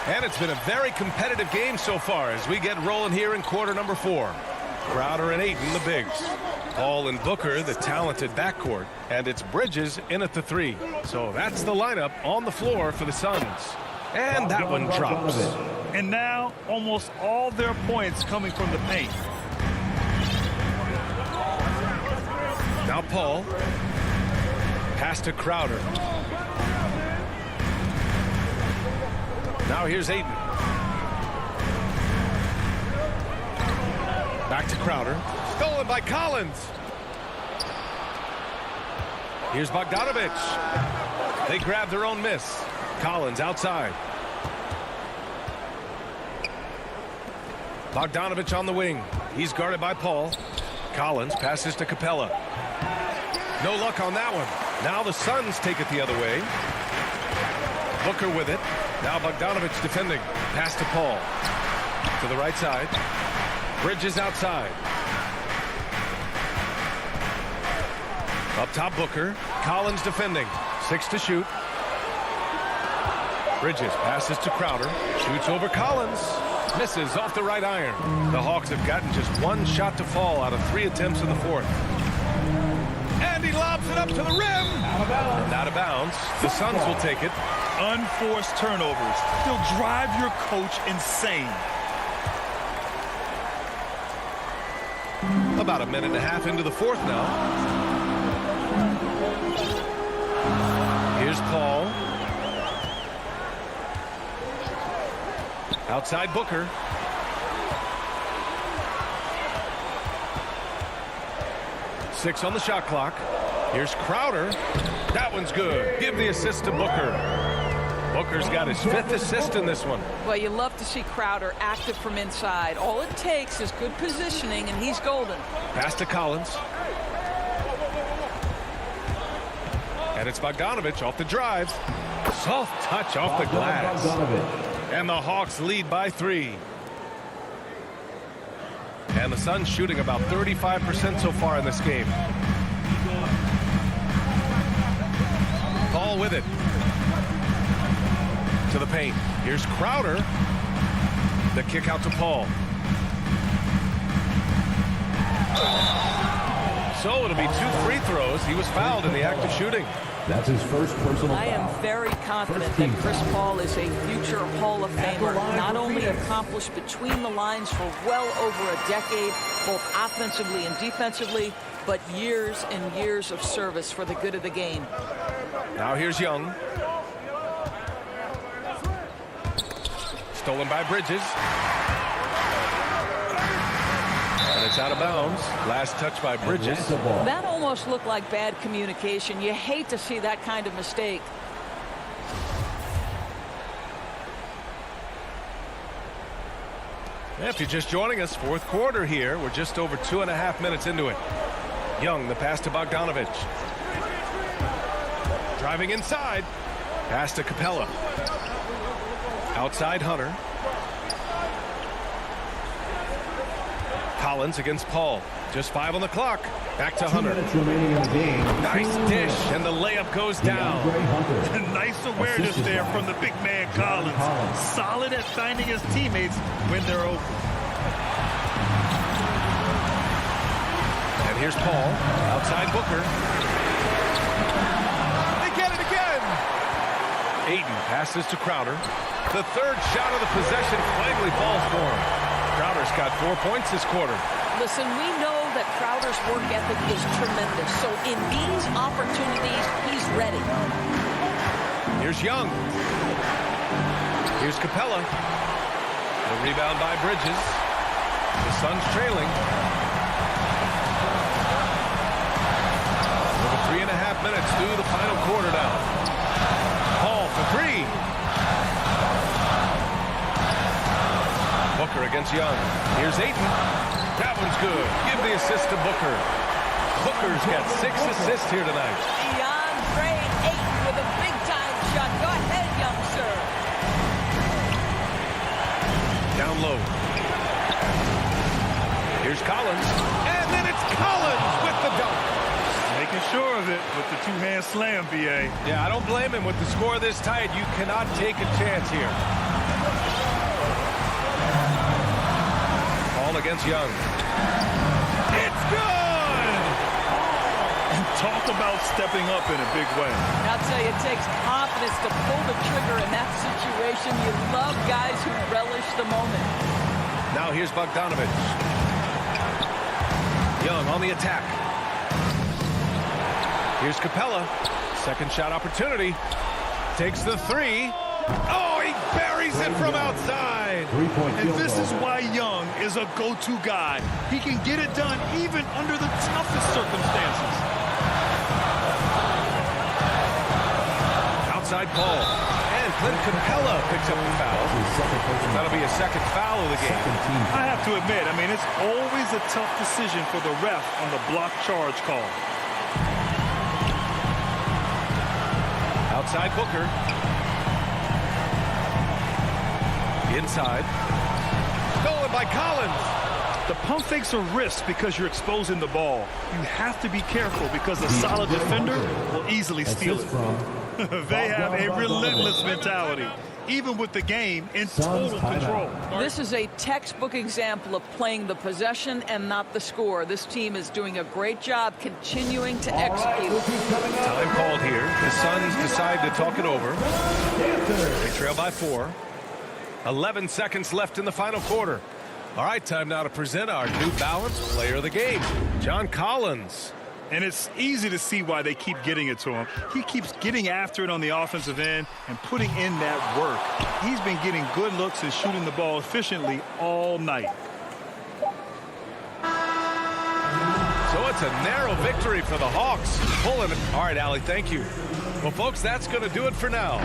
And it's been a very competitive game so far as we get rolling here in quarter number 4. Crowder and Ayton, the bigs. Paul and Booker, the talented backcourt. And it's Bridges in at the 3. So that's the lineup on the floor for the Suns. And that one drops. And now almost all their points coming from the paint. Now Paul. Pass to Crowder. Now here's Aiden. Back to Crowder. Stolen by Collins. Here's Bogdanovich. They grab their own miss. Collins outside. Bogdanovich on the wing. He's guarded by Paul. Collins passes to Capella. No luck on that one. Now the Suns take it the other way. Booker with it. Now Bogdanovich defending. Pass to Paul. To the right side. Bridges outside. Up top Booker. Collins defending. 6 to shoot. Bridges passes to Crowder. Shoots over Collins. Misses off the right iron. The Hawks have gotten just one shot to fall out of 3 attempts in the fourth. And he lobs it up to the rim. Out of bounds. The Suns will take it. Unforced turnovers. They'll drive your coach insane. About a minute and a half into the fourth now. Here's Paul. Outside Booker. Six on the shot clock. Here's Crowder. That one's good. Give the assist to Booker. Booker's got his 5th assist in this one. Well, you love to see Crowder active from inside. All it takes is good positioning, and he's golden. Pass to Collins. And it's Bogdanovich off the drive. Soft touch off the glass. And the Hawks lead by 3. And the Suns shooting about 35% so far in this game. Paul with it. To the paint. Here's Crowder. The kick out to Paul. So it'll be 2 free throws. He was fouled in the act of shooting. That's his first personal foul. I am very confident that Chris Paul is a future Hall of Famer. Not only accomplished between the lines for well over a decade, both offensively and defensively, but years and years of service for the good of the game. Now here's Young. Stolen by Bridges. And it's out of bounds. Last touch by Bridges. That almost looked like bad communication. You hate to see that kind of mistake. If you're just joining us, fourth quarter here. We're just over 2.5 minutes into it. Young, the pass to Bogdanovich. Driving inside. Pass to Capella. Outside Hunter. Collins against Paul. Just 5 on the clock. Back to Hunter. 2 minutes remaining in the game. Nice dish, and the layup goes down. Nice awareness there from the big man Collins. Solid at finding his teammates when they're open. And here's Paul. Outside Booker. They get it again. Aiden passes to Crowder. The third shot of the possession finally falls for him. Crowder's got 4 points this quarter. Listen, we know that Crowder's work ethic is tremendous. So in these opportunities, he's ready. Here's Young. Here's Capella. The rebound by Bridges. The Suns trailing. Over 3.5 minutes through the final quarter now. Paul for 3. Booker against Young. Here's Aiden. That one's good. Give the assist to Booker. Booker's got 6 assists here tonight. DeAndre Ayton with a big-time shot. Go ahead, young sir. Down low. Here's Collins. And then it's Collins with the dunk. Making sure of it with the two-hand slam, B.A. Yeah, I don't blame him. With the score this tight, you cannot take a chance here. Paul against Young. It's good! And talk about stepping up in a big way. I'll tell you, it takes confidence to pull the trigger in that situation. You love guys who relish the moment. Now here's Bogdanovich. Young on the attack. Here's Capella. Second shot opportunity. Takes the three. Oh, he buries it from outside. And this is why Young is a go-to guy. He can get it done even under the toughest circumstances. Outside ball. And Clint Capella picks up the foul. That'll be a second foul of the game. I have to admit, I mean, it's always a tough decision for the ref on the block charge call. Outside Booker. Inside. Stolen by Collins. The pump fakes a risk because you're exposing the ball. You have to be careful because a solid defender will easily steal it. They have a relentless mentality, even with the game in total control. This is a textbook example of playing the possession and not the score. This team is doing a great job continuing to execute. Time called here. The Suns decide to talk it over. They trail by 4. 11 seconds left in the final quarter. All right, time now to present our New Balance Player of the Game, John Collins. And it's easy to see why they keep getting it to him. He keeps getting after it on the offensive end and putting in that work. He's been getting good looks and shooting the ball efficiently all night. So it's a narrow victory for the Hawks. Pulling it. All right, Allie, thank you. Well, folks, that's going to do it for now.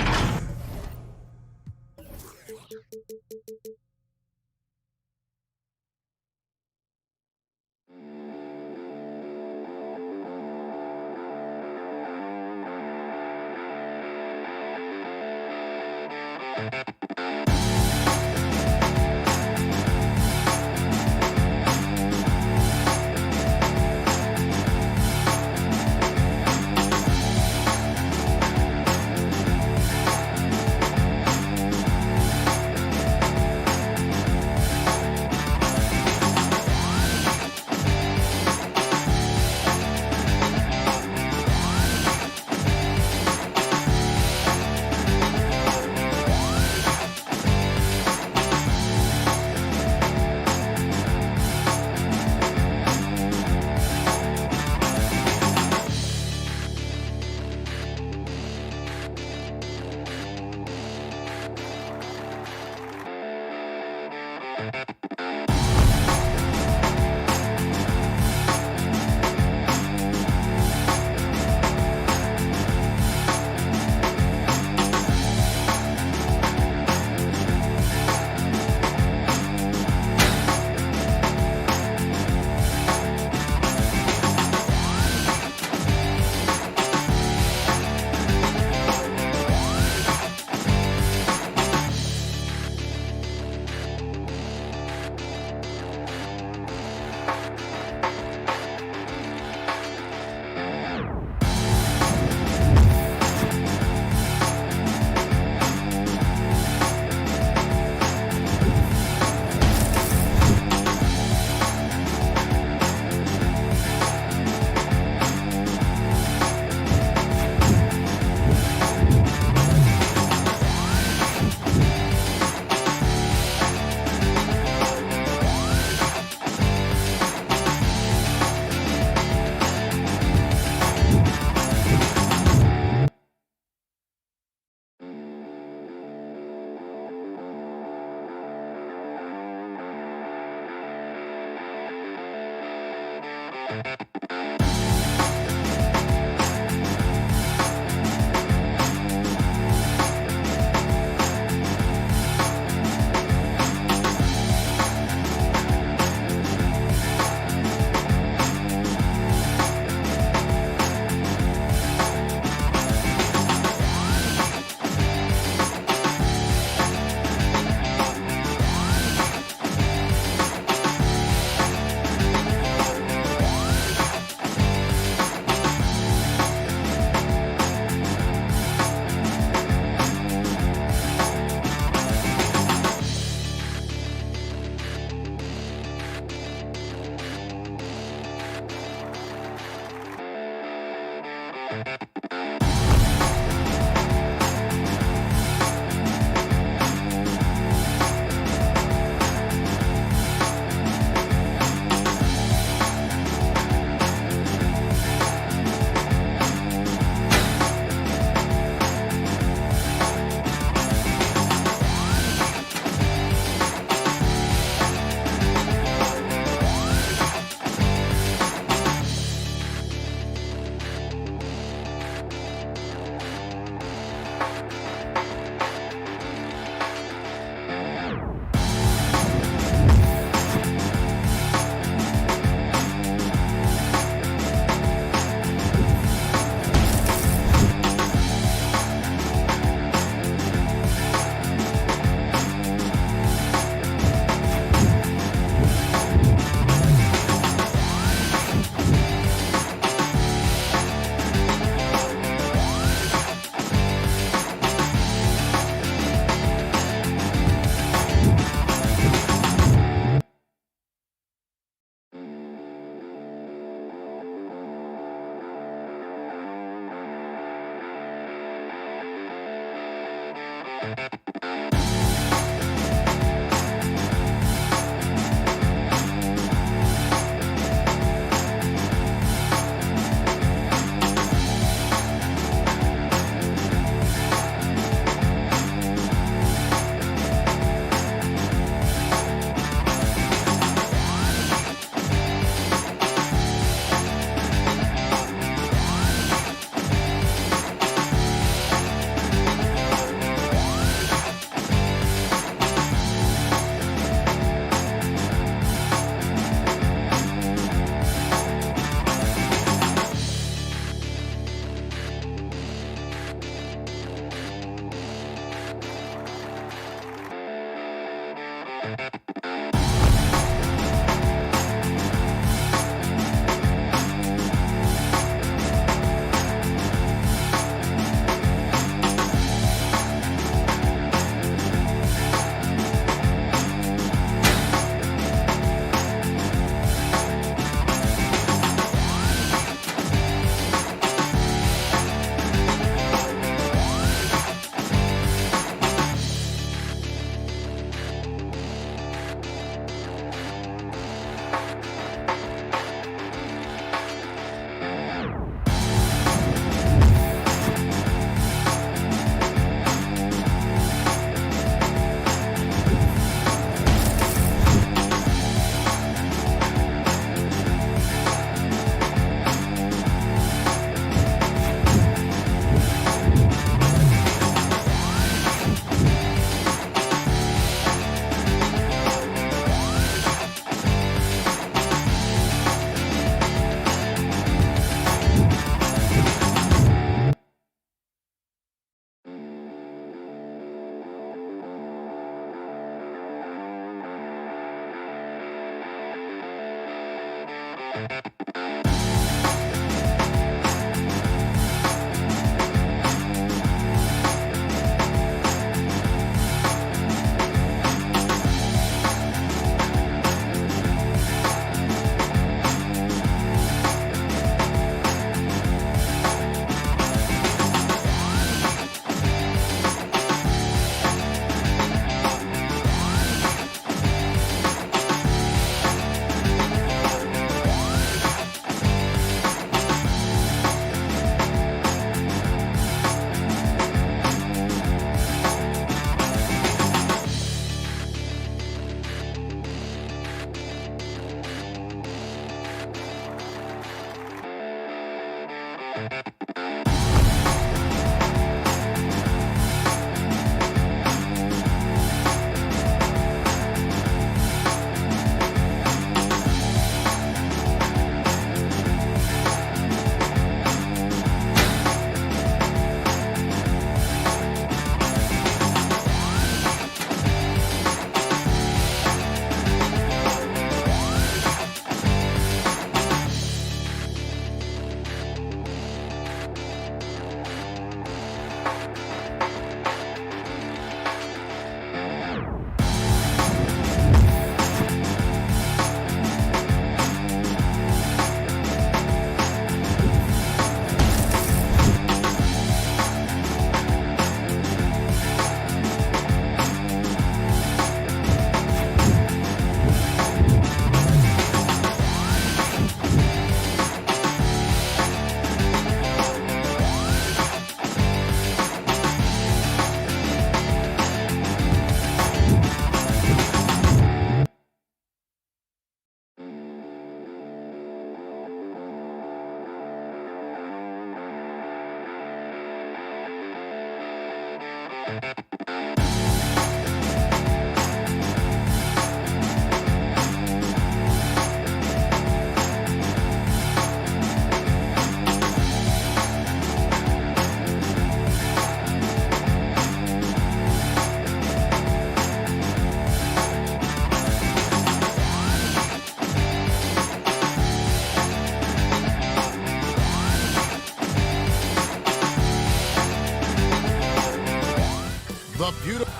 The beautiful.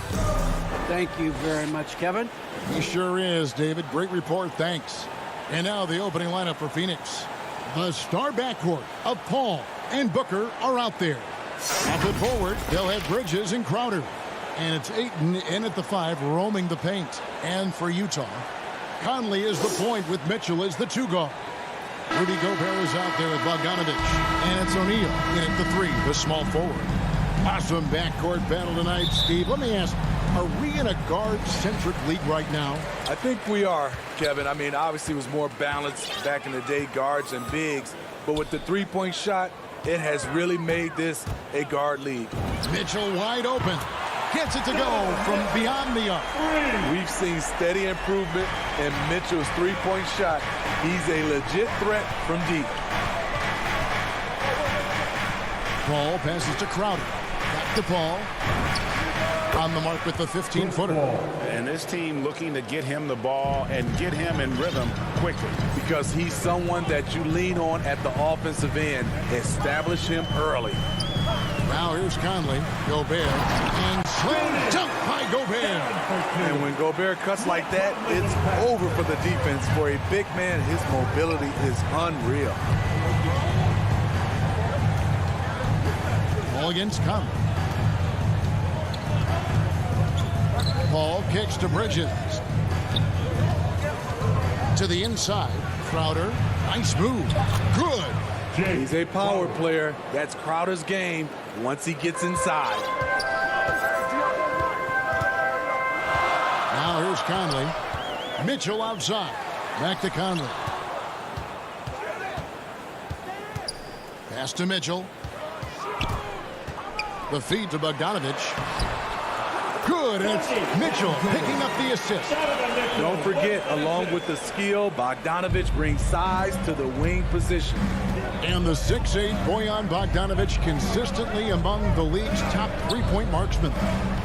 Thank you very much, Kevin. He sure is, David. Great report. Thanks. And now the opening lineup for Phoenix. The star backcourt of Paul and Booker are out there. At the forward, they'll have Bridges and Crowder. And it's Ayton in at the 5, roaming the paint. And for Utah, Conley is the point with Mitchell as the 2 guard. Rudy Gobert is out there with Bogdanovich. And it's O'Neal in at the 3, the small forward. Awesome backcourt battle tonight, Steve. Let me ask, are we in a guard-centric league right now? I think we are, Kevin. I mean, obviously it was more balanced back in the day, guards and bigs. But with the three-point shot, it has really made this a guard league. Mitchell wide open. Gets it to go from beyond the arc. We've seen steady improvement in Mitchell's three-point shot. He's a legit threat from deep. Paul passes to Crowder. Back to Paul. On the mark with the 15-footer. And this team looking to get him the ball and get him in rhythm quickly. Because he's someone that you lean on at the offensive end. Establish him early. Now here's Conley. Gobert. And slam dunk by Gobert. And when Gobert cuts like that, it's over for the defense. For a big man, his mobility is unreal. Ball against Conley. Paul kicks to Bridges. To the inside. Crowder. Nice move. Good. He's a power player. That's Crowder's game once he gets inside. Now here's Conley. Mitchell outside. Back to Conley. Pass to Mitchell. The feed to Bogdanovich. Good, and it's Mitchell picking up the assist. Don't forget, along with the skill, Bogdanovich brings size to the wing position. And the 6'8" Bojan Bogdanovich consistently among the league's top three-point marksmen.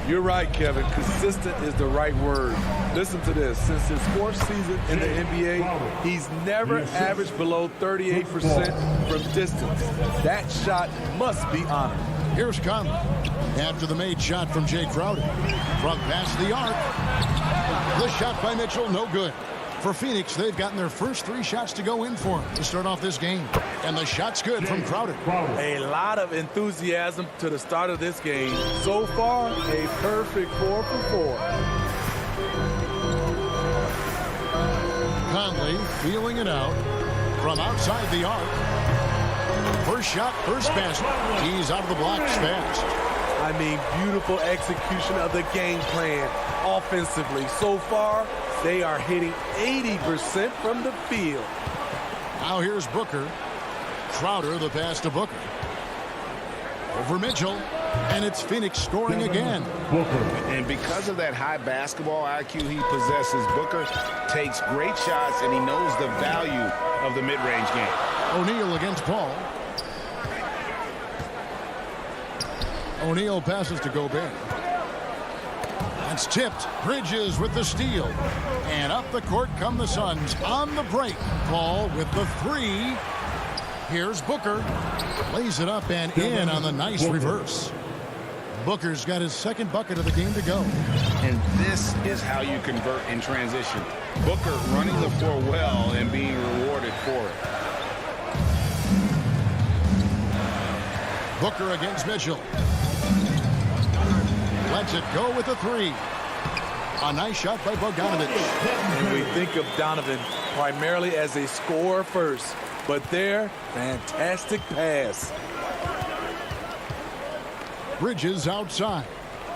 You're right, Kevin. Consistent is the right word. Listen to this. Since his 4th season in the NBA, he's never averaged below 38% from distance. That shot must be honored. Here's Conley. After the made shot from Jay Crowder. From past the arc. The shot by Mitchell, no good. For Phoenix, they've gotten their first 3 shots to go in for him to start off this game. And the shot's good from Crowder. A lot of enthusiasm to the start of this game. So far, a perfect 4 for 4. Conley feeling it out from outside the arc. First shot, first basket. He's out of the blocks fast. I mean, beautiful execution of the game plan offensively. So far, they are hitting 80% from the field. Now here's Booker. Crowder, the pass to Booker. Over Mitchell. And it's Phoenix scoring again. And because of that high basketball IQ he possesses, Booker takes great shots, and he knows the value of the mid-range game. O'Neal against Paul. O'Neal passes to Gobert. That's tipped. Bridges with the steal. And up the court come the Suns on the break. Paul with the 3. Here's Booker. Lays it up and in on the nice reverse. Booker's got his 2nd bucket of the game to go. And this is how you convert in transition. Booker running the floor well and being rewarded for it. Booker against Mitchell. Lets it go with the 3. A nice shot by Bogdanovich. And we think of Donovan primarily as a scorer first. But there, fantastic pass. Bridges outside.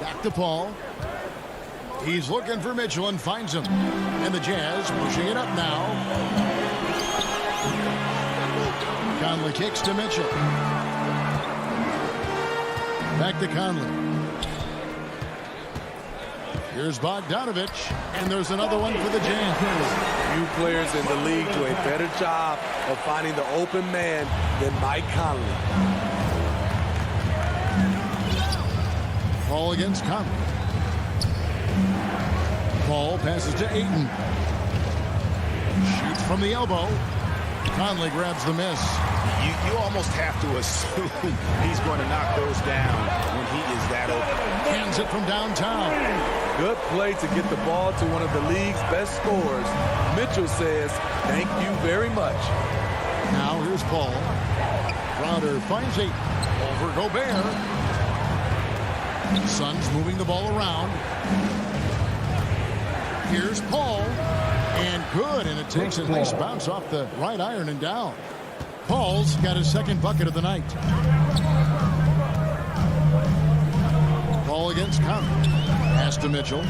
Back to Paul. He's looking for Mitchell and finds him. And the Jazz pushing it up now. Conley kicks to Mitchell. Back to Conley. Here's Bogdanovich. And there's another one for the Jazz. Few players in the league do a better job of finding the open man than Mike Conley. Paul against Conley. Paul passes to Ayton. Shoots from the elbow. Conley grabs the miss. You almost have to assume he's going to knock those down when he is that open. Hands it from downtown. Good play to get the ball to one of the league's best scorers. Mitchell says, thank you very much. Now here's Paul. Crowder finds Ayton. Over Gobert. Suns moving the ball around. Here's Paul. And good, and it takes a nice bounce off the right iron and down. Paul's got his second bucket of the night. Ball against Conley. Pass to Mitchell.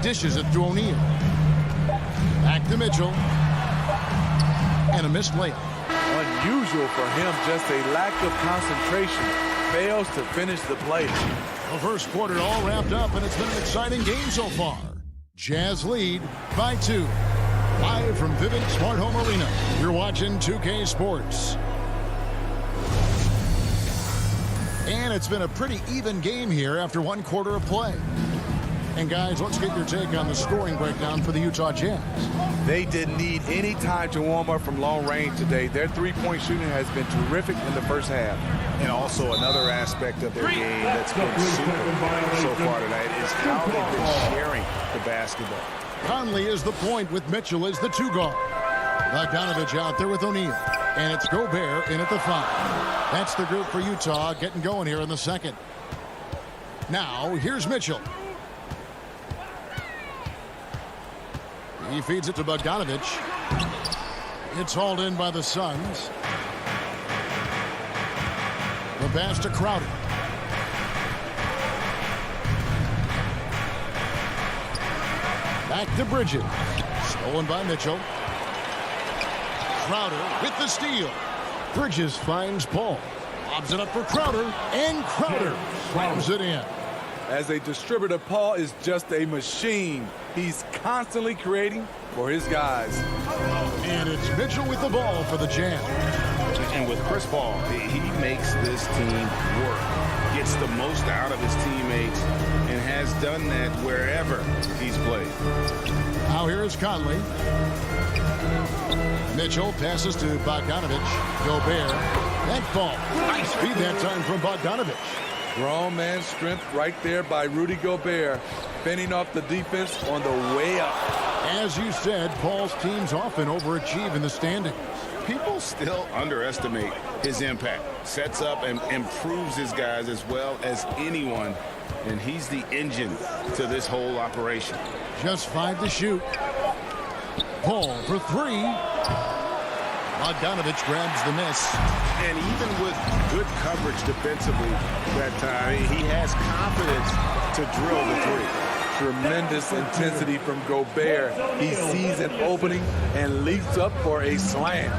Dishes it to O'Neal. Back to Mitchell. And a missed layup. Unusual for him, just a lack of concentration. Fails to finish the play. The first quarter all wrapped up, and it's been an exciting game so far. Jazz lead by 2. Live from Vivint Smart Home Arena, you're watching 2K Sports. And it's been a pretty even game here after one quarter of play. And guys, let's get your take on the scoring breakdown for the Utah Jazz. They didn't need any time to warm up from long range today. Their three-point shooting has been terrific in the first half. And also another aspect of their game that's been super so far tonight is how they've been sharing the basketball. Conley is the point with Mitchell as the 2 guard. Bogdanovich out there with O'Neal. And it's Gobert in at the 5. That's the group for Utah getting going here in the second. Now, here's Mitchell. He feeds it to Bogdanovich. It's hauled in by the Suns. The pass to Crowder. Back to Bridges. Stolen by Mitchell. Crowder with the steal. Bridges finds Paul. Lobs it up for Crowder. And Crowder slams it in. As a distributor, Paul is just a machine. He's constantly creating for his guys. And it's Mitchell with the ball for the Jazz. And with Chris Paul, he makes this team work. Gets the most out of his teammates and has done that wherever he's played. Now here is Conley. Mitchell passes to Bogdanovich. Gobert. And Paul. Nice feed that time from Bogdanovich. Grown man strength right there by Rudy Gobert, fending off the defense on the way up. As you said, Paul's teams often overachieve in the standings. People still underestimate his impact. Sets up and improves his guys as well as anyone, and he's the engine to this whole operation. Just 5 to shoot. Paul for 3. Bogdanovich grabs the miss. And even with good coverage defensively that time, he has confidence to drill the 3. Tremendous intensity from Gobert. He sees an opening and leaps up for a slam.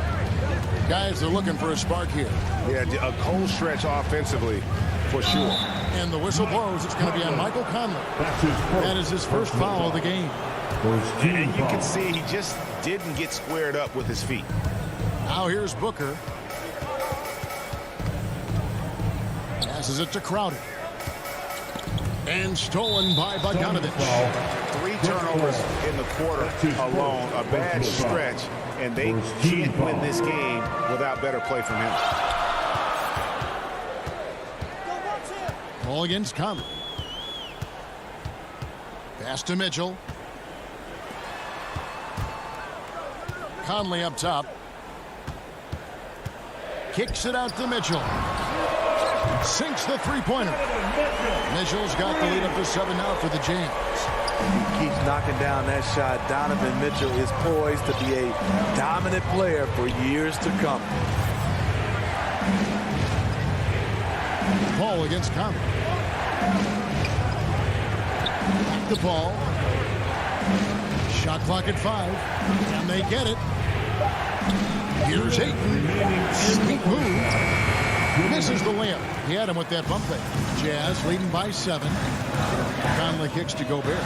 Guys are looking for a spark here. Yeah, a cold stretch offensively for sure. And the whistle blows. It's going to be on Michael Conley. That is his first foul of the game. And you can see he just didn't get squared up with his feet. Now here's Booker. Passes it to Crowder. And stolen by Bogdanovich. 3 turnovers in the quarter alone. A bad stretch, and they can't win this game without better play from him. Ball against Conley. Pass to Mitchell. Conley up top. Kicks it out to Mitchell. Sinks the three-pointer. Mitchell's got the lead up to 7 now for the Jazz. He keeps knocking down that shot. Donovan Mitchell is poised to be a dominant player for years to come. Paul against Conley. Back to Paul. Shot clock at 5. And they get it. Here's Ayton. Sneak move. Misses the layup. He had him with that bump fake. Jazz leading by 7. Conley kicks to Gobert.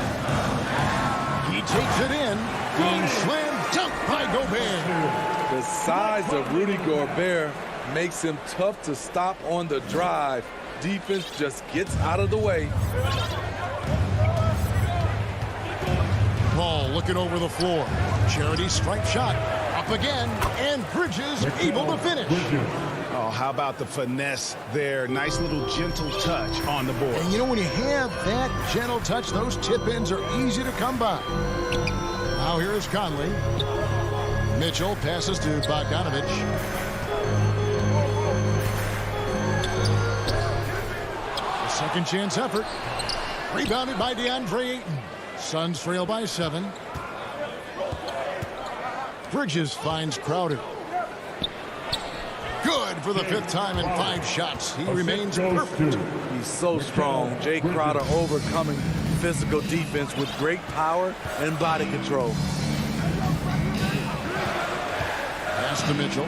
He takes it in. Being slammed dunk by Gobert. The size of Rudy Gobert makes him tough to stop on the drive. Defense just gets out of the way. Paul looking over the floor. Charity strike shot. Up again. And Bridges able to finish. Oh, how about the finesse there? Nice little gentle touch on the board. And you know, when you have that gentle touch, those tip-ins are easy to come by. Now here's Conley. Mitchell passes to Bogdanovich. A second chance effort. Rebounded by DeAndre Ayton. Suns trail by 7. Bridges finds Crowder. Good for the 5th time in 5 shots. He remains perfect. He's so strong. Jay Crowder overcoming physical defense with great power and body control. Pass to Mitchell.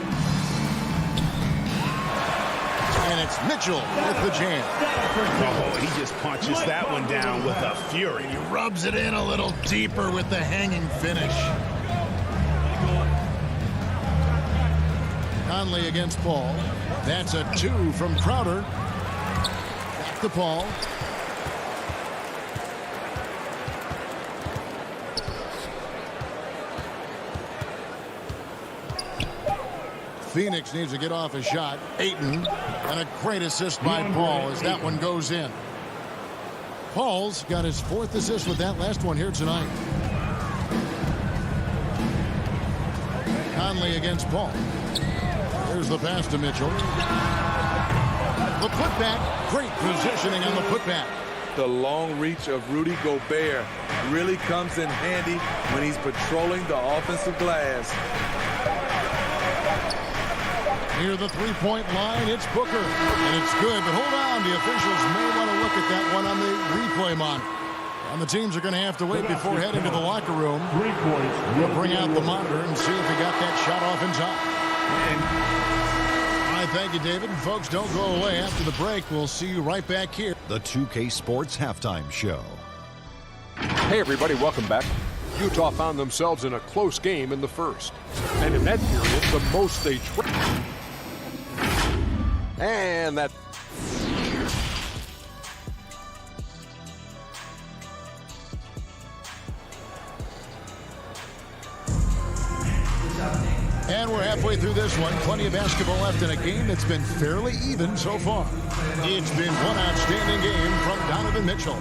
And it's Mitchell with the jam. Oh, he just punches that one down with a fury. He rubs it in a little deeper with the hanging finish. Conley against Paul. That's a 2 from Crowder. Back to Paul. Phoenix needs to get off a shot. Ayton, and a great assist by Paul as that one goes in. Paul's got his 4th assist with that last one here tonight. Conley against Paul. Here's the pass to Mitchell. The putback. Great positioning on the putback. The long reach of Rudy Gobert really comes in handy when he's patrolling the offensive glass. Near the three-point line, it's Booker. And it's good, but hold on. The officials may want to look at that one on the replay monitor. And the teams are going to have to wait before heading to the locker room. We'll bring out the monitor and see if he got that shot off in time. All right, thank you, David. And folks, don't go away. After the break, we'll see you right back here. The 2K Sports Halftime Show. Hey, everybody, welcome back. Utah found themselves in a close game in the first. And in that period, the most they tried. And that... And we're halfway through this one. Plenty of basketball left in a game that's been fairly even so far. It's been one outstanding game from Donovan Mitchell.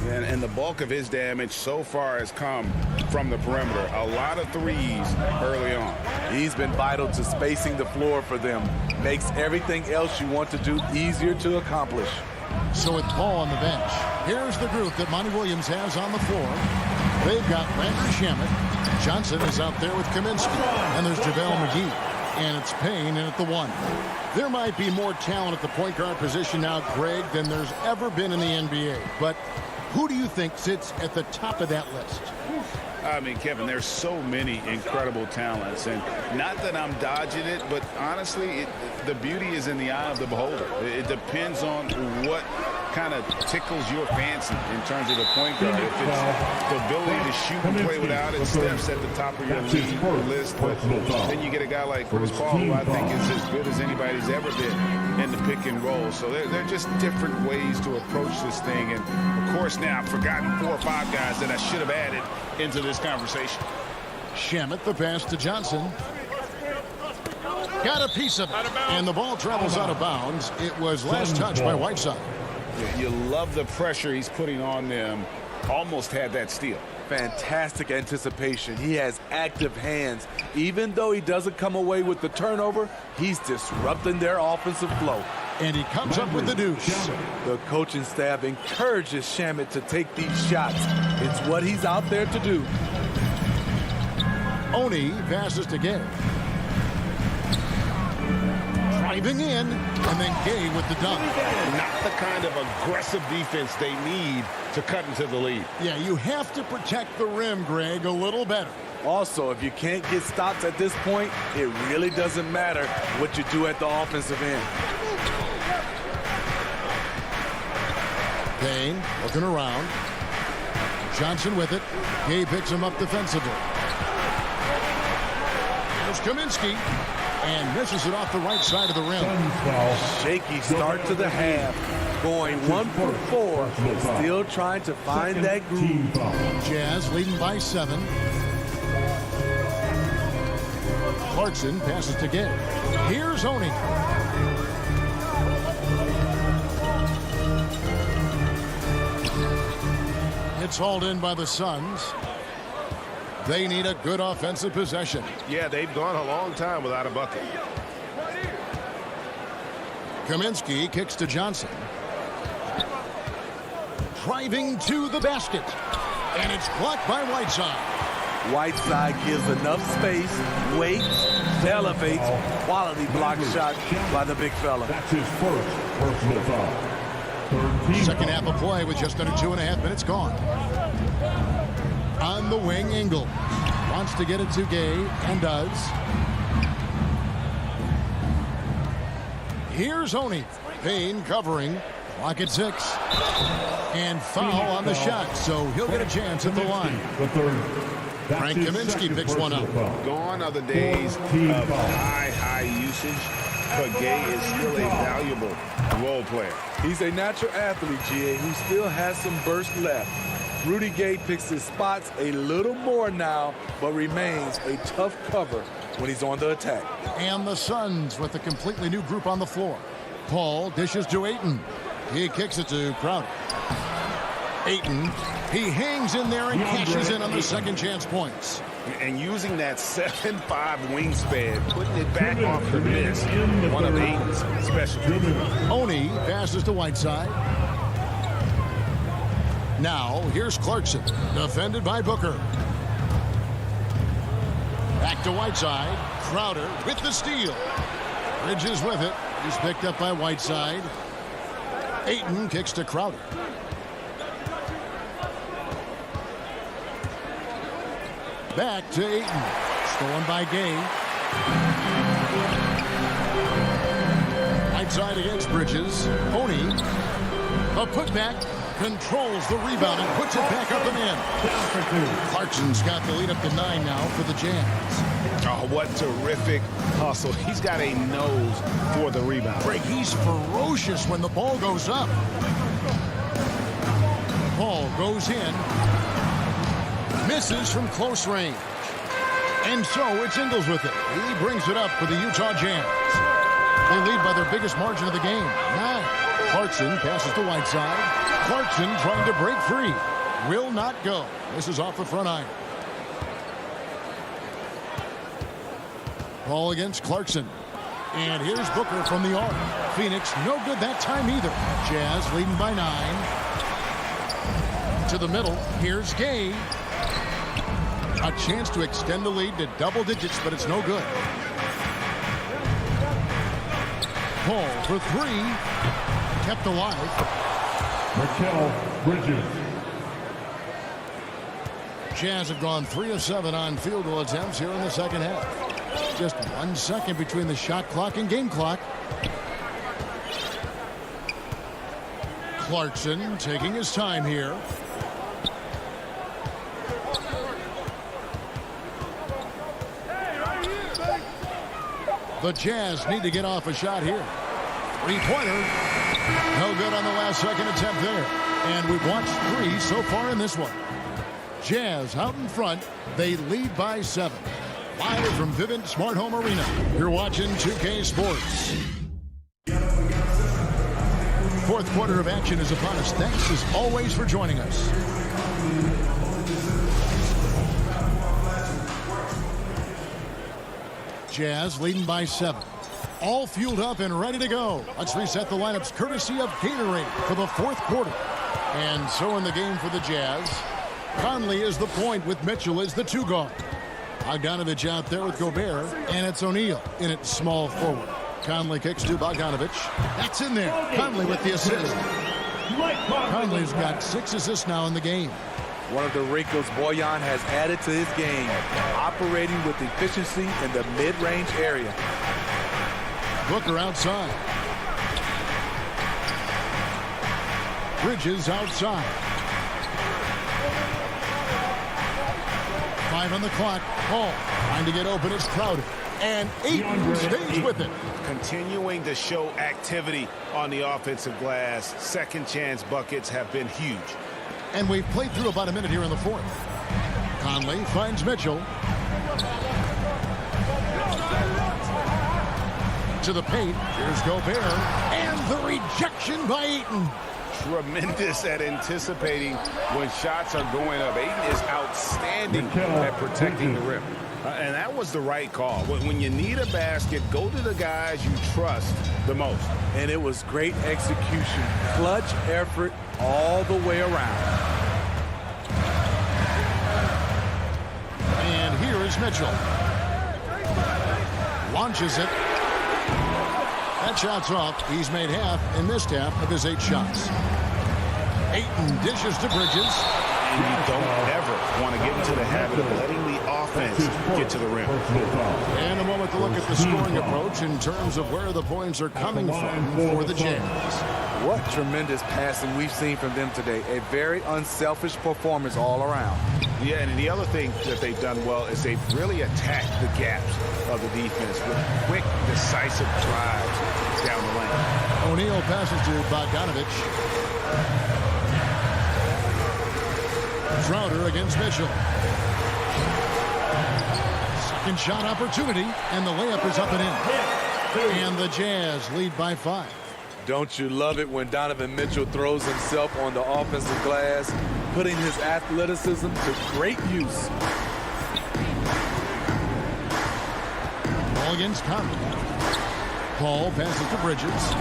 And the bulk of his damage so far has come from the perimeter. A lot of threes early on. He's been vital to spacing the floor for them. Makes everything else you want to do easier to accomplish. So with Paul on the bench, here's the group that Monty Williams has on the floor. They've got Landry Shamet. Johnson is out there with Kaminsky. And there's JaVale McGee. And it's Payne in at the 1. There might be more talent at the point guard position now, Greg, than there's ever been in the NBA. But who do you think sits at the top of that list? I mean, Kevin, there's so many incredible talents. And not that I'm dodging it, but honestly, the beauty is in the eye of the beholder. It depends on what kind of tickles your fancy in terms of the point guard. If it's the ability to shoot and play without it, Steph's at the top of your list. But then you get a guy like Chris Paul, who I think is as good as anybody's ever been in the pick and roll. So they're just different ways to approach this thing. And, of course, now I've forgotten 4 or 5 guys that I should have added into this conversation. Shamet, the pass to Johnson. Got a piece of it. And the ball travels out of bounds. It was last touched by Whiteside. You love the pressure he's putting on them. Almost had that steal. Fantastic anticipation. He has active hands. Even though he doesn't come away with the turnover, he's disrupting their offensive flow. And he comes up with the deuce. The coaching staff encourages Shamet to take these shots. It's what he's out there to do. Oni passes to Gay. Driving in, and then Gay with the dunk. Not the kind of aggressive defense they need to cut into the lead. Yeah, you have to protect the rim, Greg, a little better. Also, if you can't get stops at this point, it really doesn't matter what you do at the offensive end. Payne looking around. Johnson with it. Gay picks him up defensively. There's Kaminsky. And misses it off the right side of the rim. Shaky start to the half. Going 1 for 4. Still trying to find that groove. Jazz leading by 7. Clarkson passes to Gay. Here's Oni. It's hauled in by the Suns. They need a good offensive possession. Yeah, they've gone a long time without a bucket. Kaminsky kicks to Johnson. Driving to the basket. And it's blocked by Whiteside. Whiteside gives enough space, waits, elevates, quality block shot by the big fella. That's his first personal foul. Second half of play with just under 2.5 minutes gone. On the wing, Ingles wants to get it to Gay and does. Here's Oni. Payne covering. Clock at 6. And foul on the shot, so he'll get a chance at the line. Frank Kaminsky picks one up. Gone are the days of high usage, but Gay is still a valuable role player. He's a natural athlete, GA, who still has some burst left. Rudy Gay picks his spots a little more now, but remains a tough cover when he's on the attack. And the Suns with a completely new group on the floor. Paul dishes to Ayton. He kicks it to Crowder. Ayton, he hangs in there and cashes in on the second chance points. And using that 7'5" wingspan, putting it back off the miss, one of Ayton's specialties. Oni passes to Whiteside. Now, here's Clarkson, defended by Booker. Back to Whiteside. Crowder with the steal. Bridges with it. He's picked up by Whiteside. Ayton kicks to Crowder. Back to Ayton. Stolen by Gay. Whiteside against Bridges. Oni. A putback. Controls the rebound and puts it back up and in. Clarkson's got the lead up to 9 now for the Jazz. Oh, what terrific hustle. He's got a nose for the rebound. Greg, he's ferocious when the ball goes up. Ball goes in. Misses from close range. And so it's Ingles with it. He brings it up for the Utah Jazz. They lead by their biggest margin of the game, 9. Clarkson passes to Whiteside. Clarkson trying to break free. Will not go. This is off the front iron. Ball against Clarkson. And here's Booker from the arc. Phoenix no good that time either. Jazz leading by 9. To the middle. Here's Gay. A chance to extend the lead to double digits, but it's no good. Paul for 3. Kept alive. Mikal Bridges. Jazz have gone 3 of 7 on field goal attempts here in the second half. Just 1 second between the shot clock and game clock. Clarkson taking his time here. The Jazz need to get off a shot here. Three-pointer. No good on the last second attempt there. And we've watched 3 so far in this one. Jazz out in front. They lead by 7. Live from Vivint Smart Home Arena. You're watching 2K Sports. Fourth quarter of action is upon us. Thanks as always for joining us. Jazz leading by 7. All fueled up and ready to go. Let's reset the lineups courtesy of Gatorade for the fourth quarter. And so in the game for the Jazz, Conley is the point with Mitchell as the 2 guard. Bogdanovich out there with Gobert, and it's O'Neal in at small forward. Conley kicks to Bogdanovich. That's in there. Conley with the assist. Conley's got 6 assists now in the game. One of the wrinkles Bojan has added to his game, operating with efficiency in the mid-range area. Booker outside. Bridges outside. 5 on the clock. Paul trying to get open. It's Crowder. And Ayton stays with it. Continuing to show activity on the offensive glass. Second chance buckets have been huge. And we've played through about a minute here in the fourth. Conley finds Mitchell. To the paint. Here's Gobert. And the rejection by Ayton. tremendous at anticipating when shots are going up. Ayton is outstanding at protecting the rim. And that was the right call. When you need a basket, go to the guys you trust the most. And it was great execution. Clutch effort all the way around. And here is Mitchell. Launches it. That shot's off. He's made half and missed half of his 8 shots. Ayton dishes to Bridges. And you don't ever want to get into the habit of letting the offense get to the rim. And a moment to look at the scoring approach in terms of where the points are coming from for the Jazz. What tremendous passing we've seen from them today. A very unselfish performance all around. Yeah, and the other thing that they've done well is they've really attacked the gaps of the defense with quick, decisive drives down the lane. O'Neal passes to Bogdanovich. Crowder against Mitchell. Second shot opportunity, and the layup is up and in. And the Jazz lead by 5. Don't you love it when Donovan Mitchell throws himself on the offensive glass, putting his athleticism to great use. Ball against Conley. Paul passes to Bridges.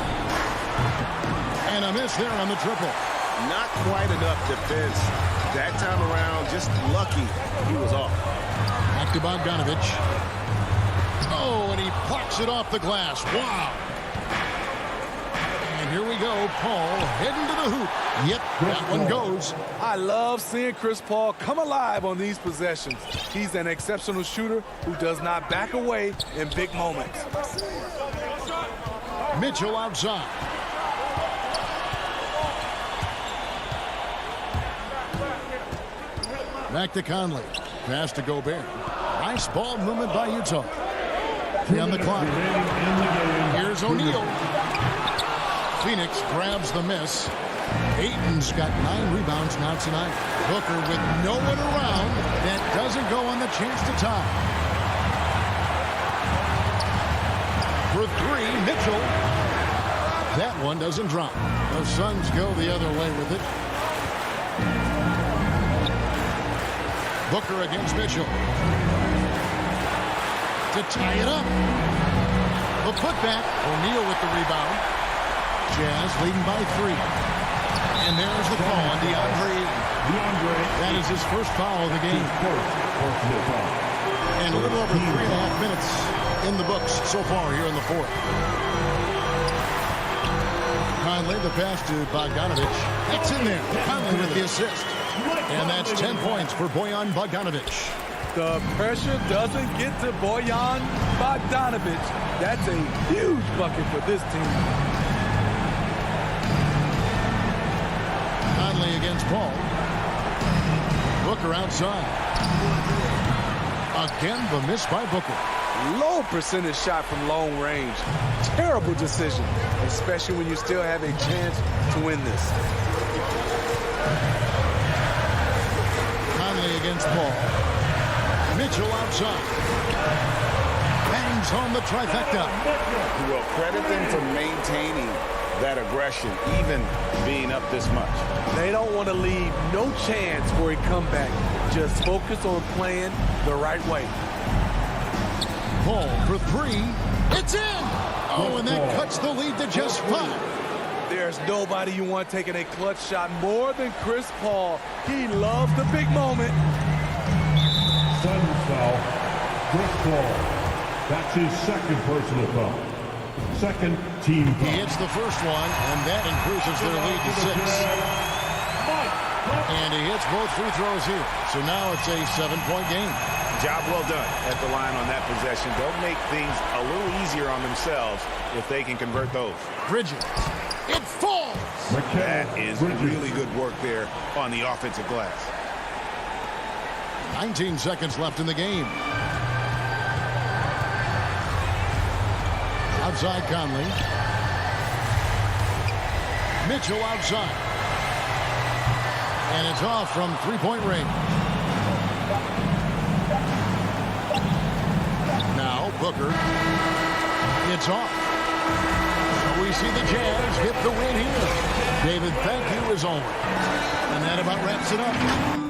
And a miss there on the triple. Not quite enough defense that time around. Just lucky he was off. Back to Bogdanovich. Oh, and he plucks it off the glass. Wow. And here we go. Paul heading to the hoop. Yep, that one goes. I love seeing Chris Paul come alive on these possessions. He's an exceptional shooter who does not back away in big moments. Mitchell outside. Back to Conley. Pass to Gobert. Nice ball movement by Utah. On the clock. Here's O'Neal. Phoenix grabs the miss. Ayton's got 9 rebounds now tonight. Booker with no one around. That doesn't go on the chance to tie. For 3, Mitchell. That one doesn't drop. The Suns go the other way with it. Booker against Mitchell. To tie it up. A putback. O'Neal with the rebound. Jazz leading by 3. And there's the call on DeAndre. That is his first foul of the game. And a little over 3.5 minutes in the books so far here in the 4th. Conley, the pass to Bogdanovich. It's in there. Conley with the assist. And that's 10 points for Bojan Bogdanovich. The pressure doesn't get to Bojan Bogdanovich. That's a huge bucket for this team. Conley against Paul. Booker outside. Again, the miss by Booker. Low percentage shot from long range. Terrible decision, especially when you still have a chance to win this. Conley against Paul. Mitchell outside. Bangs home the trifecta. Well, credit them for maintaining that aggression, even being up this much. They don't want to leave no chance for a comeback. Just focus on playing the right way. Paul for 3. It's in! Oh, and that cuts the lead to just 5. There's nobody you want taking a clutch shot more than Chris Paul. He loves the big moment. Suns foul. Chris Paul. That's his second personal foul. Second team foul. He hits the first one, and that increases their lead to 6. And he hits both free throws here. So now it's a 7-point game. Job well done at the line on that possession. They'll make things a little easier on themselves if they can convert those. Bridges. It falls. That is really good work there on the offensive glass. 19 seconds left in the game. Outside Conley. Mitchell outside. And it's off from 3-point range. Now Booker. It's off. So we see the Jazz get the win here. David, thank you as always. And that about wraps it up.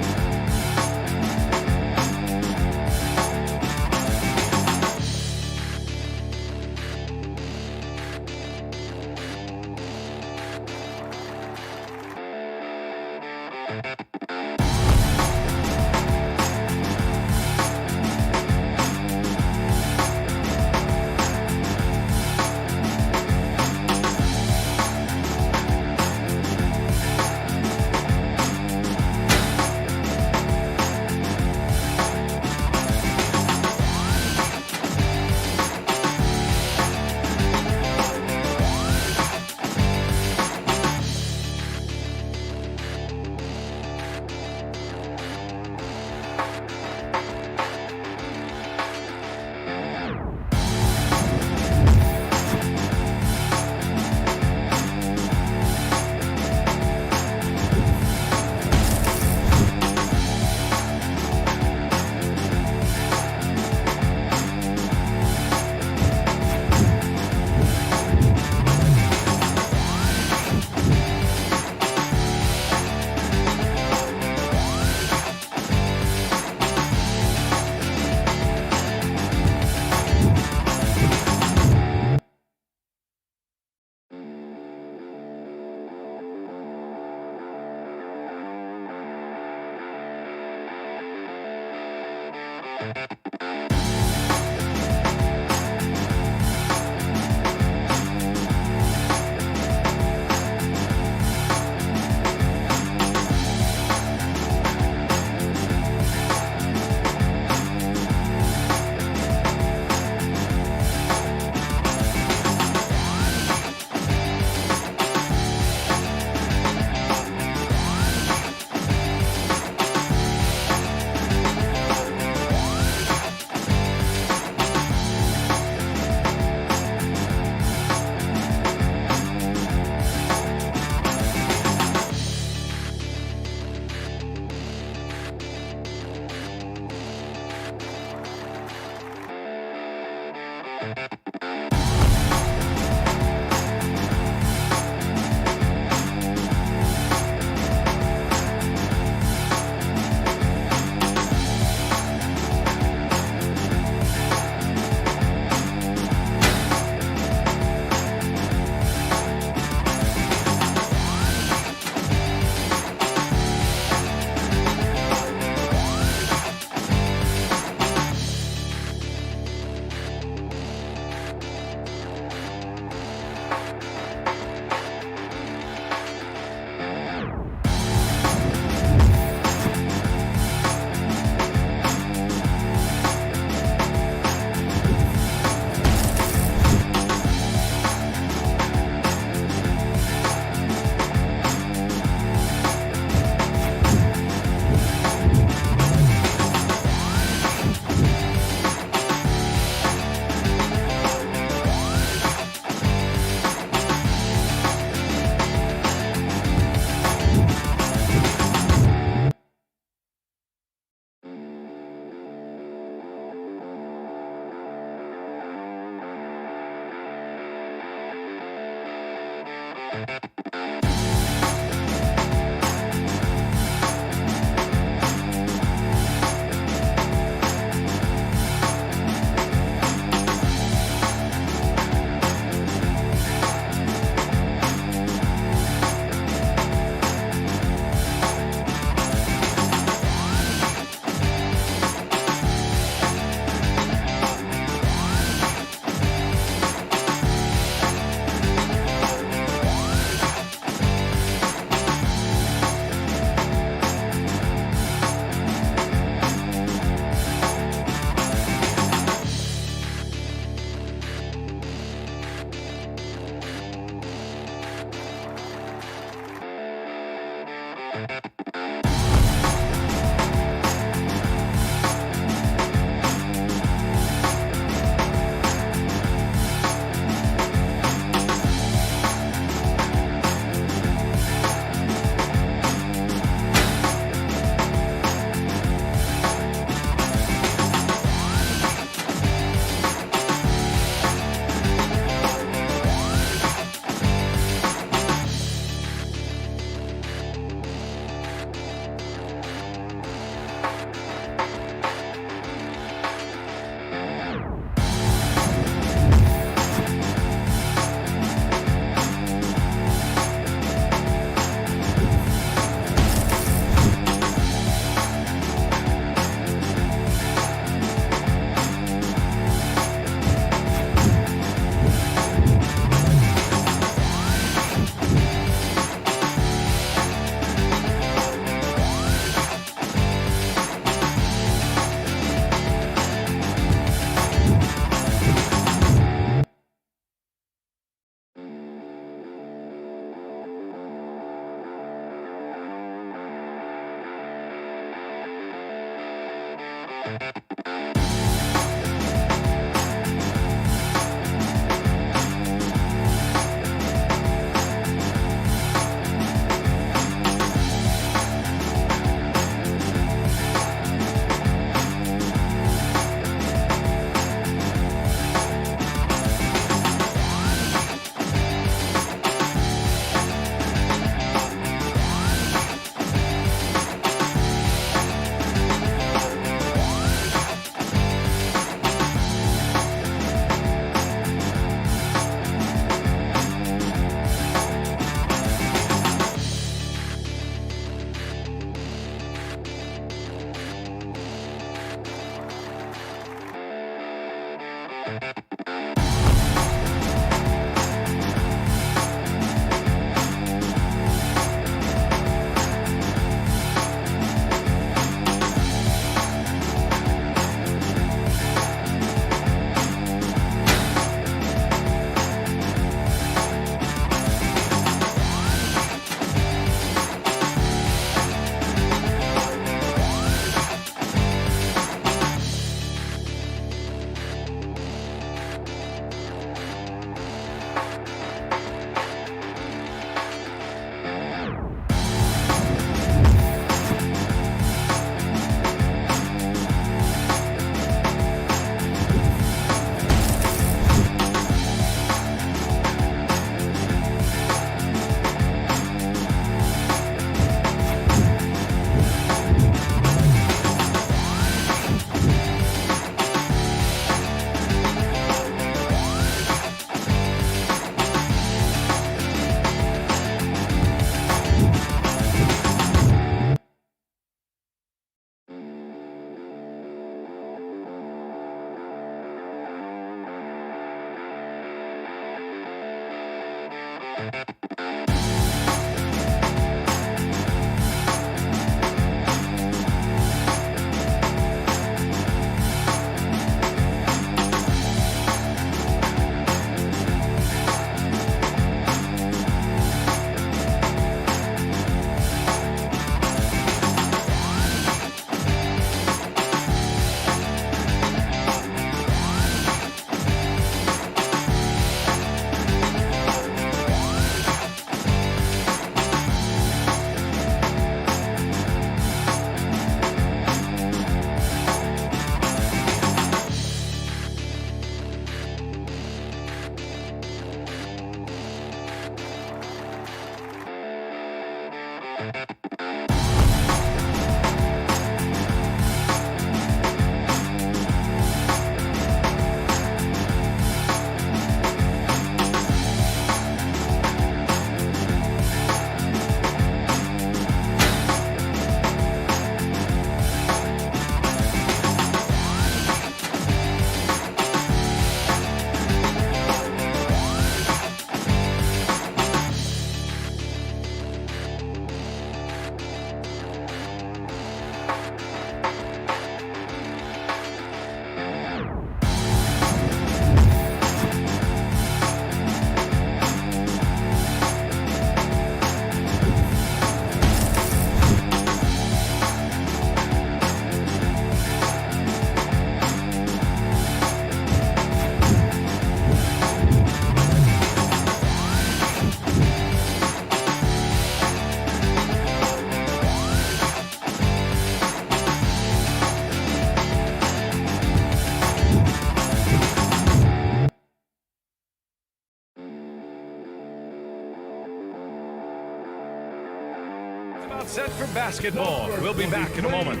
Timeout set for basketball. We'll be back in a moment.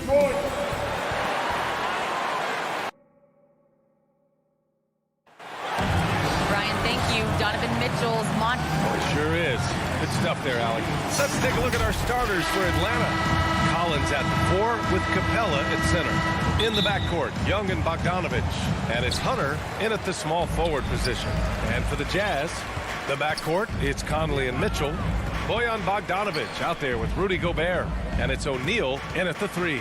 Brian, thank you. Donovan Mitchell's It sure is. Good stuff there, Alec. Let's take a look at our starters for Atlanta. Collins at the 4 with Capella at center. In the backcourt, Young and Bogdanovich. And it's Hunter in at the small forward position. And for the Jazz, the backcourt, it's Conley and Mitchell. Bojan Bogdanovich out there with Rudy Gobert. And it's O'Neal in at the 3.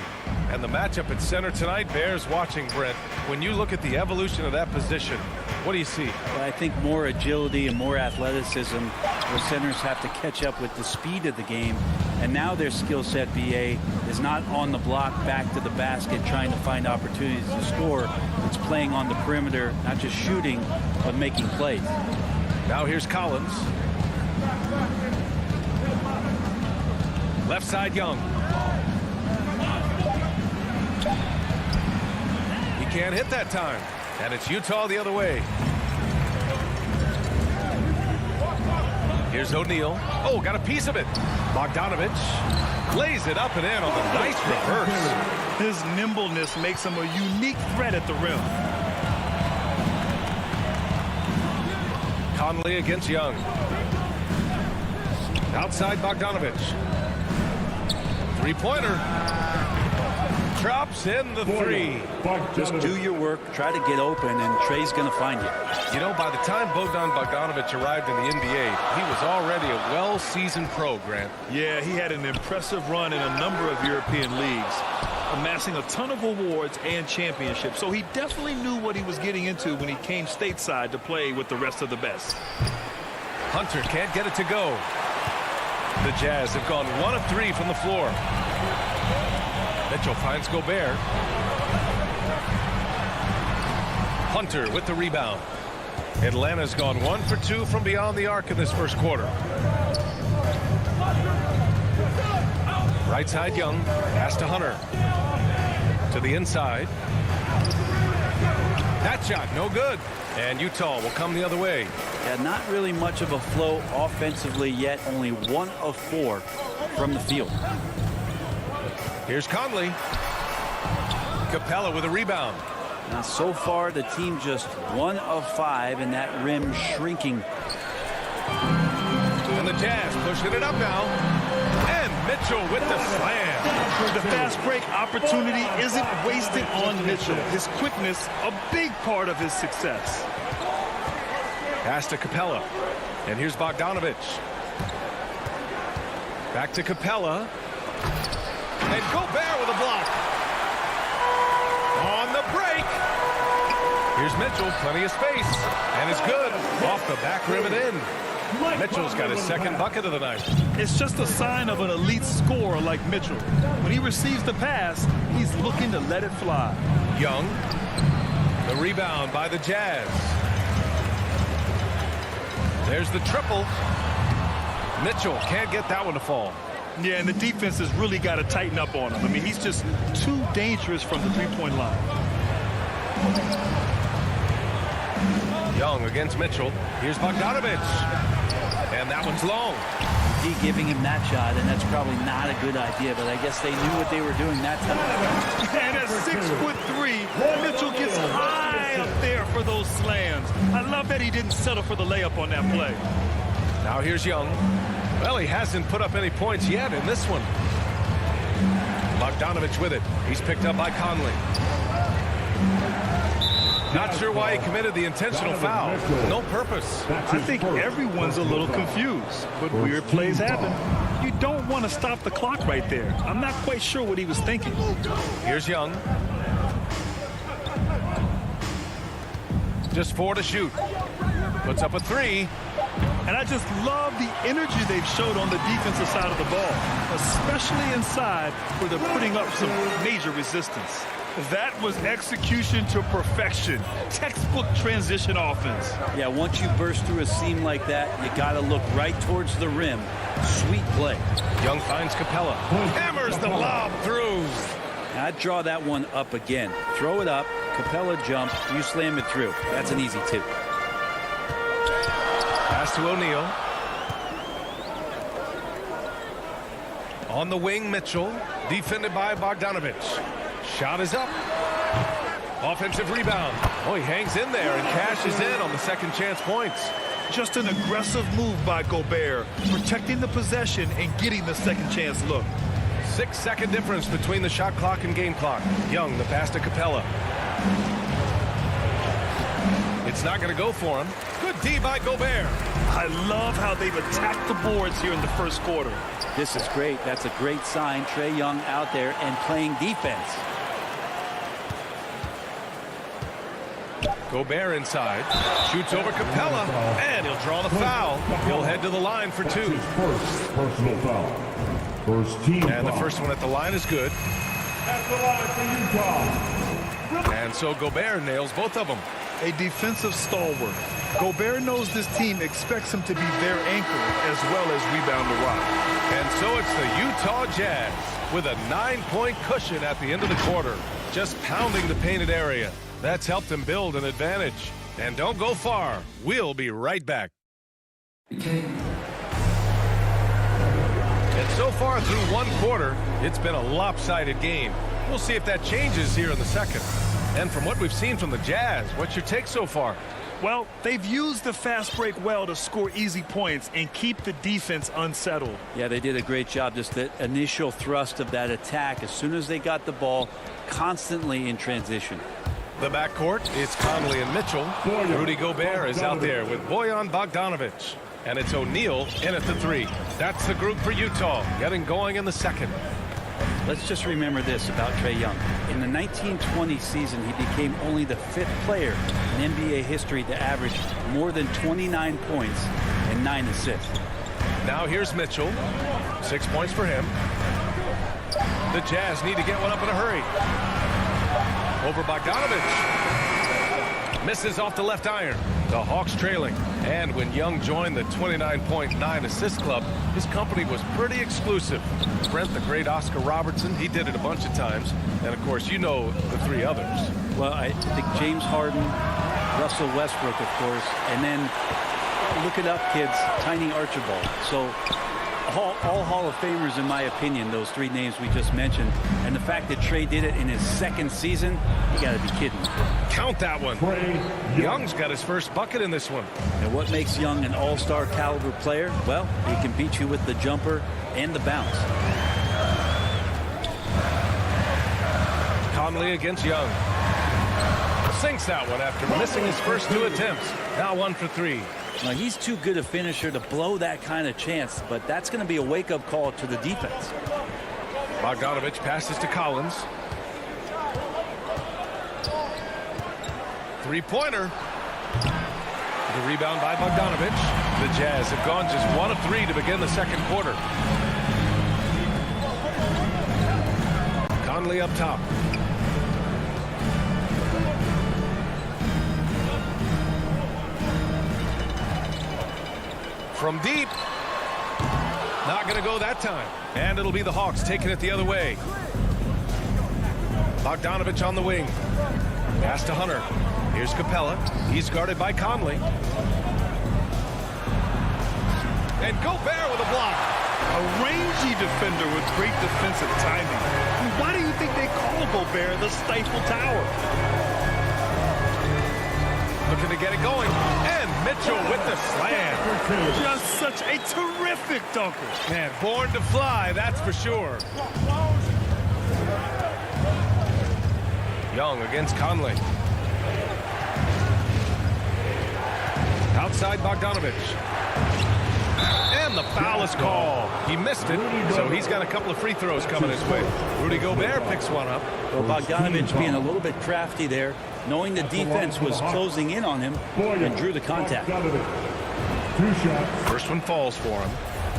And the matchup at center tonight bears watching, Brent. When you look at the evolution of that position, what do you see? Well, I think more agility and more athleticism. The centers have to catch up with the speed of the game. And now their skill set, BA, is not on the block back to the basket trying to find opportunities to score. It's playing on the perimeter, not just shooting, but making plays. Now here's Collins. Left side, Young. He can't hit that time. And it's Utah the other way. Here's O'Neal. Oh, got a piece of it. Bogdanovich lays it up and in on the nice reverse. His nimbleness makes him a unique threat at the rim. Conley against Young. Outside Bogdanovich. Three-pointer. Drops in the 3. Just do your work, try to get open, and Trey's going to find you. You know, by the time Bojan Bogdanovich arrived in the NBA, he was already a well-seasoned pro, Grant. Yeah, he had an impressive run in a number of European leagues, amassing a ton of awards and championships. So he definitely knew what he was getting into when he came stateside to play with the rest of the best. Hunter can't get it to go. The Jazz have gone 1 of 3 from the floor. Mitchell finds Gobert. Hunter with the rebound. Atlanta's gone 1 for 2 from beyond the arc in this first quarter. Right side, Young. Pass to Hunter. To the inside. That shot, no good. And Utah will come the other way. Yeah, not really much of a flow offensively yet. Only 1 of 4 from the field. Here's Conley. Capella with a rebound. Now, so far, the team just 1 of 5, and that rim shrinking. And the Jazz pushing it up now. And Mitchell with the slam. The fast break opportunity isn't wasted on Mitchell. His quickness, a big part of his success. Pass to Capella. And here's Bogdanovich. Back to Capella. And Gobert with a block. On the break. Here's Mitchell, plenty of space. And it's good. Off the back rim and in. Mitchell's got his second bucket of the night. It's just a sign of an elite scorer like Mitchell. When he receives the pass, he's looking to let it fly. Young. The rebound by the Jazz. There's the triple. Mitchell can't get that one to fall. Yeah, and the defense has really got to tighten up on him. I mean, he's just too dangerous from the three-point line. Young against Mitchell. Here's Bogdanovich. And that one's long. He giving him that shot, and that's probably not a good idea, but I guess they knew what they were doing that time. And at 6'3", Mitchell gets high up there for those slams. I love that he didn't settle for the layup on that play. Now here's Young. Well, he hasn't put up any points yet in this one. Bogdanovich with it. He's picked up by Conley. Not sure why he committed the intentional foul. No purpose. I think everyone's a little confused, but weird plays happen. You don't want to stop the clock right there. I'm not quite sure what he was thinking. Here's Young. Just 4 to shoot. Puts up a 3. And I just love the energy they've showed on the defensive side of the ball, especially inside where they're putting up some major resistance. That was execution to perfection. Textbook transition offense. Yeah, once you burst through a seam like that, you got to look right towards the rim. Sweet play. Young finds Capella. Hammers the lob through. I'd draw that one up again. Throw it up, Capella jump, you slam it through. That's an easy 2. Pass to O'Neal. On the wing, Mitchell, defended by Bogdanovich. Shot is up. Offensive rebound. Oh, he hangs in there and cashes in on the second chance points. Just an aggressive move by Gobert, protecting the possession and getting the second chance look. 6-second difference between the shot clock and game clock. Young, the pass to Capella. It's not going to go for him. Good D by Gobert. I love how they've attacked the boards here in the first quarter. This is great. That's a great sign. Trae Young out there and playing defense. Gobert inside. Shoots over Capella. And he'll draw the foul. He'll head to the line for two. First personal foul. First team foul. And the first one at the line is good. At the line for Utah. And so Gobert nails both of them. A defensive stalwart. Gobert knows this team expects him to be their anchor as well as rebound the rock. And so it's the Utah Jazz with a 9-point cushion at the end of the quarter. Just pounding the painted area. That's helped them build an advantage. And don't go far. We'll be right back. And so far through one quarter, it's been a lopsided game. We'll see if that changes here in the second. And from what we've seen from the Jazz, what's your take so far? Well, they've used the fast break well to score easy points and keep the defense unsettled. Yeah, they did a great job. Just the initial thrust of that attack as soon as they got the ball, constantly in transition. The backcourt, it's Conley and Mitchell. Rudy Gobert is out there with Bojan Bogdanovich. And it's O'Neal in at the three. That's the group for Utah, getting going in the second. Let's just remember this about Trae Young. In the 1920 season, he became only the 5th player in NBA history to average more than 29 points and 9 assists. Now here's Mitchell. 6 points for him. The Jazz need to get one up in a hurry. Over Bogdanovich. Misses off the left iron. The Hawks trailing. And when Young joined the 29.9 assist club, his company was pretty exclusive. Brent, the great Oscar Robertson, he did it a bunch of times. And, of course, you know the three others. Well, I think James Harden, Russell Westbrook, of course, and then look it up, kids, Tiny Archibald. So all Hall of Famers, in my opinion, those three names we just mentioned. And the fact that Trae did it in his second season, you got to be kidding. Count that one. Young's got his first bucket in this one. And what makes Young an all-star caliber player? Well, he can beat you with the jumper and the bounce. Conley against Young. Sinks that one after missing his first 2 attempts. Now 1 for 3. Now, he's too good a finisher to blow that kind of chance, but that's going to be a wake-up call to the defense. Bogdanovich passes to Collins. 3-pointer. The rebound by Bogdanovich. The Jazz have gone just 1 of 3 to begin the second quarter. Conley up top. From deep. Not going to go that time. And it'll be the Hawks taking it the other way. Bogdanovich on the wing. Pass to Hunter. Here's Capella. He's guarded by Conley. And Gobert with a block. A rangy defender with great defensive timing. Why do you think they call Gobert the Stifle Tower? Looking to get it going. And Mitchell with the slam. Just such a terrific dunker. Man, born to fly, that's for sure. Young against Conley. Outside Bogdanovich. And the foul is called. He missed it, so he's got a couple of free throws coming his way. Rudy Gobert picks one up. Well, Bogdanovich being a little bit crafty there, knowing the defense was closing in on him, and drew the contact. 2 shots. First one falls for him.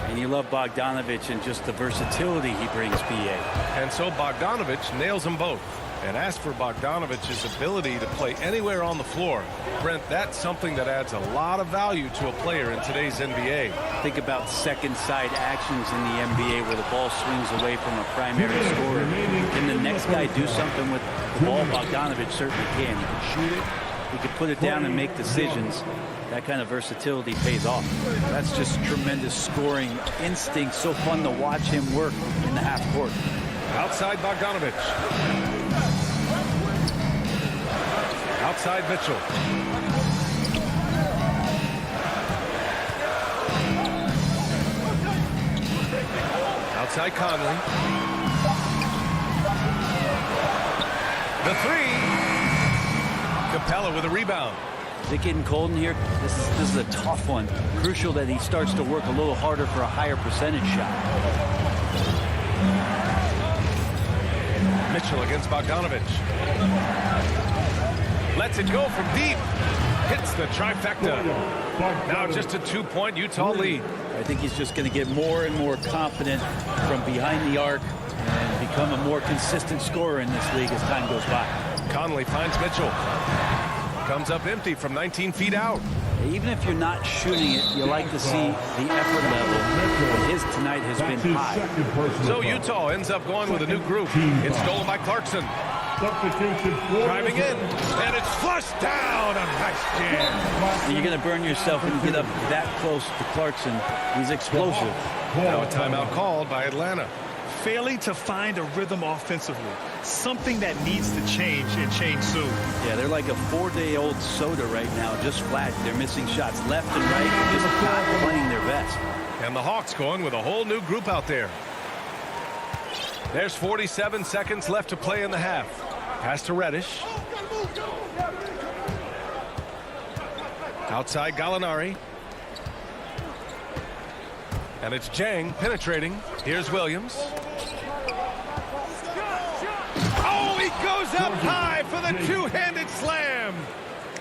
And you love Bogdanovich and just the versatility he brings, BA. And so Bogdanovich nails them both. And as for Bogdanovich's ability to play anywhere on the floor, Brent, that's something that adds a lot of value to a player in today's NBA. Think about second side actions in the NBA where the ball swings away from a primary scorer. Can the next guy do something with the ball? Bogdanovich certainly can. He can shoot it, He could put it down and make decisions. That kind of versatility pays off. That's just tremendous scoring instinct. So fun to watch him work in the half court. Outside Bogdanovich. Outside Mitchell. Outside Conley. The three. Capella with a rebound. Is it getting cold in here? This is a tough one. Crucial that he starts to work a little harder for a higher percentage shot. Mitchell against Bogdanovich. Lets it go from deep. Hits the trifecta. Now just a 2-point Utah lead. I think he's just going to get more and more confident from behind the arc and become a more consistent scorer in this league as time goes by. Conley finds Mitchell. Comes up empty from 19 feet out. Even if you're not shooting it, you like to see the effort level. But his tonight has been high. So Utah ends up going with a new group. It's stolen by Clarkson. Driving in, and it's flushed down. A nice jam. You're going to burn yourself when you get up that close to Clarkson. He's explosive. Now a timeout called by Atlanta. Failing to find a rhythm offensively. Something that needs to change and change soon. Yeah, they're like a 4-day-old soda right now, just flat. They're missing shots left and right, just not playing their best. And the Hawks going with a whole new group out there. There's 47 seconds left to play in the half. Pass to Reddish. Outside Gallinari. And it's Jang penetrating. Here's Williams. Oh, he goes up high for the two-handed slam.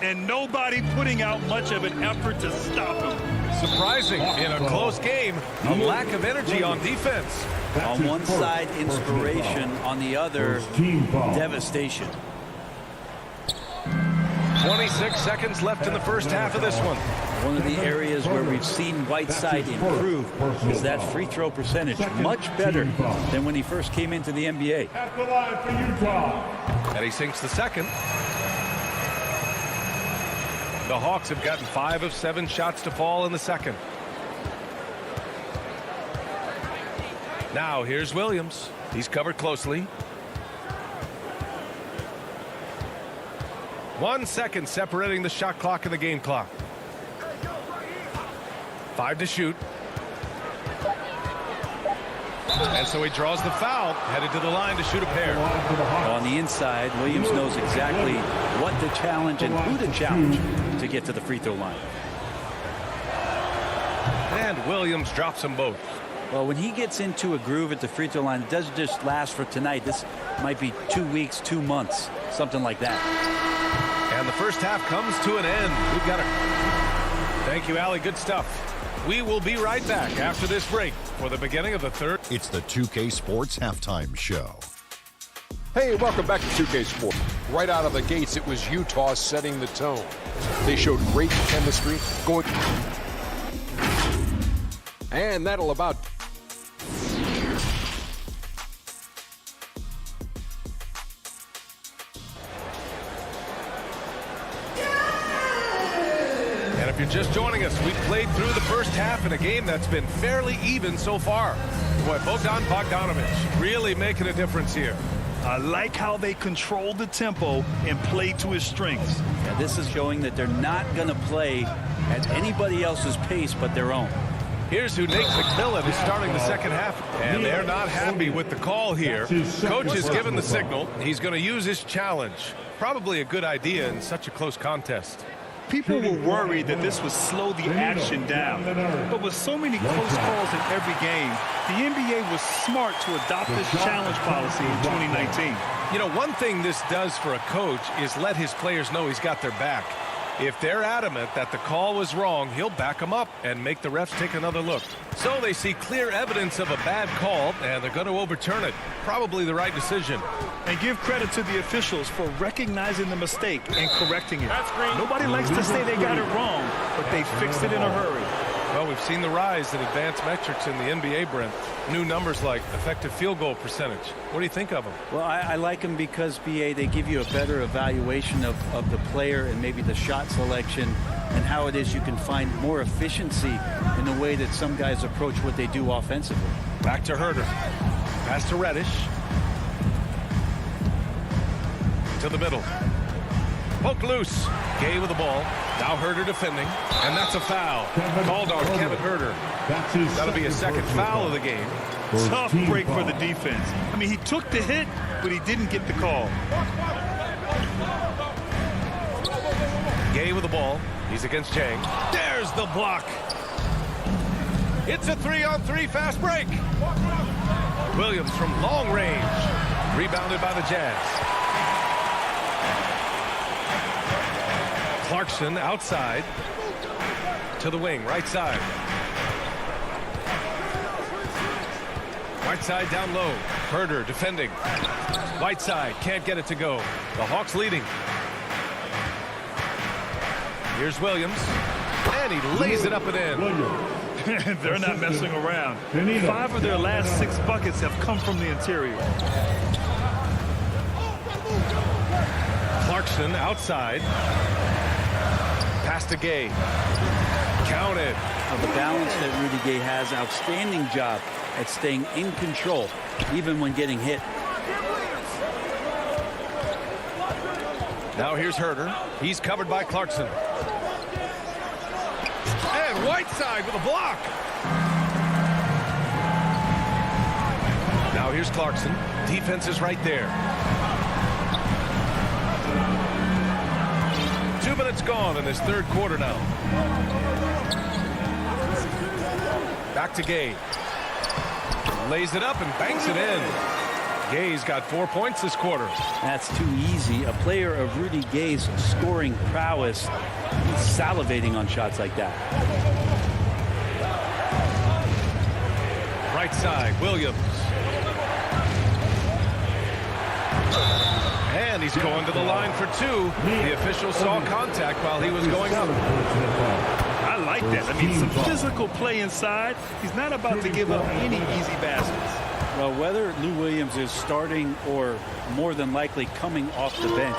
And nobody putting out much of an effort to stop him. Surprising in a close game, a lack of energy on defense. On one side, inspiration. On the other, devastation. 26 seconds left in the first half of this one. One of the areas where we've seen Whiteside improve is that free throw percentage. Much better than when he first came into the NBA. And he sinks the second. The Hawks have gotten 5 of 7 shots to fall in the second. Now here's Williams. He's covered closely. 1 second separating the shot clock and the game clock. 5 to shoot. And so he draws the foul, headed to the line to shoot a pair. On the inside, Williams knows exactly what to challenge and who to challenge to get to the free throw line. And Williams drops them both. Well, when he gets into a groove at the free throw line, it doesn't just last for tonight. This might be 2 weeks, 2 months, something like that. And the first half comes to an end. We've got a... Thank you, Allie. Good stuff. We will be right back after this break for the beginning of the third. It's the 2K Sports Halftime Show. Hey, welcome back to 2K Sports. Right out of the gates, it was Utah setting the tone. They showed great chemistry going. And that'll about... If you're just joining us, we've played through the first half in a game that's been fairly even so far. Boy, Bogdanovich really making a difference here. I like how they controlled the tempo and played to his strengths. Yeah, this is showing that they're not going to play at anybody else's pace but their own. Here's who Nate McMillan is starting the second half. And they're not happy with the call here. Coach has given the signal. He's going to use his challenge. Probably a good idea in such a close contest. People were worried that this would slow the action down. But with so many close calls in every game, the NBA was smart to adopt this challenge policy in 2019. You know, one thing this does for a coach is let his players know he's got their back. If they're adamant that the call was wrong, he'll back them up and make the refs take another look. So they see clear evidence of a bad call, and they're going to overturn it. Probably the right decision. And give credit to the officials for recognizing the mistake and correcting it. Nobody likes to say they got it wrong, but they fixed it in a hurry. Well, we've seen the rise in advanced metrics in the NBA, Brent. New numbers like effective field goal percentage. What do you think of them? Well, I like them because, BA, they give you a better evaluation of the player and maybe the shot selection and how it is you can find more efficiency in the way that some guys approach what they do offensively. Back to Herder. Pass to Reddish. To the middle. Poke loose. Gay with the ball. Now Herder defending. And that's a foul. Called on Kevin Herder. That'll be a second foul of the game. Tough break for the defense. I mean, he took the hit, but he didn't get the call. Gay with the ball. He's against Jang. There's the block. It's a 3-on-3 fast break. Williams from long range. Rebounded by the Jazz. Clarkson outside. To the wing, right side. Whiteside down low. Herder defending. Whiteside can't get it to go. The Hawks leading. Here's Williams. And he lays it up and in. They're not messing around. 5 of their last 6 buckets have come from the interior. Clarkson outside. Pass to Gay. Counted. The balance that Rudy Gay has, outstanding job at staying in control, even when getting hit. Now here's Herder. He's covered by Clarkson. And Whiteside with a block. Now here's Clarkson. Defense is right there. 2 minutes gone in this third quarter now. Back to Gay. Lays it up and banks it in. Gay's got 4 points this quarter. That's too easy. A player of Rudy Gay's scoring prowess is salivating on shots like that. Right side, Williams. And he's going to the line for 2. The official saw contact while he was going up. I like that. I mean, some physical play inside. He's not about to give up any easy baskets. Well, whether Lou Williams is starting or more than likely coming off the bench,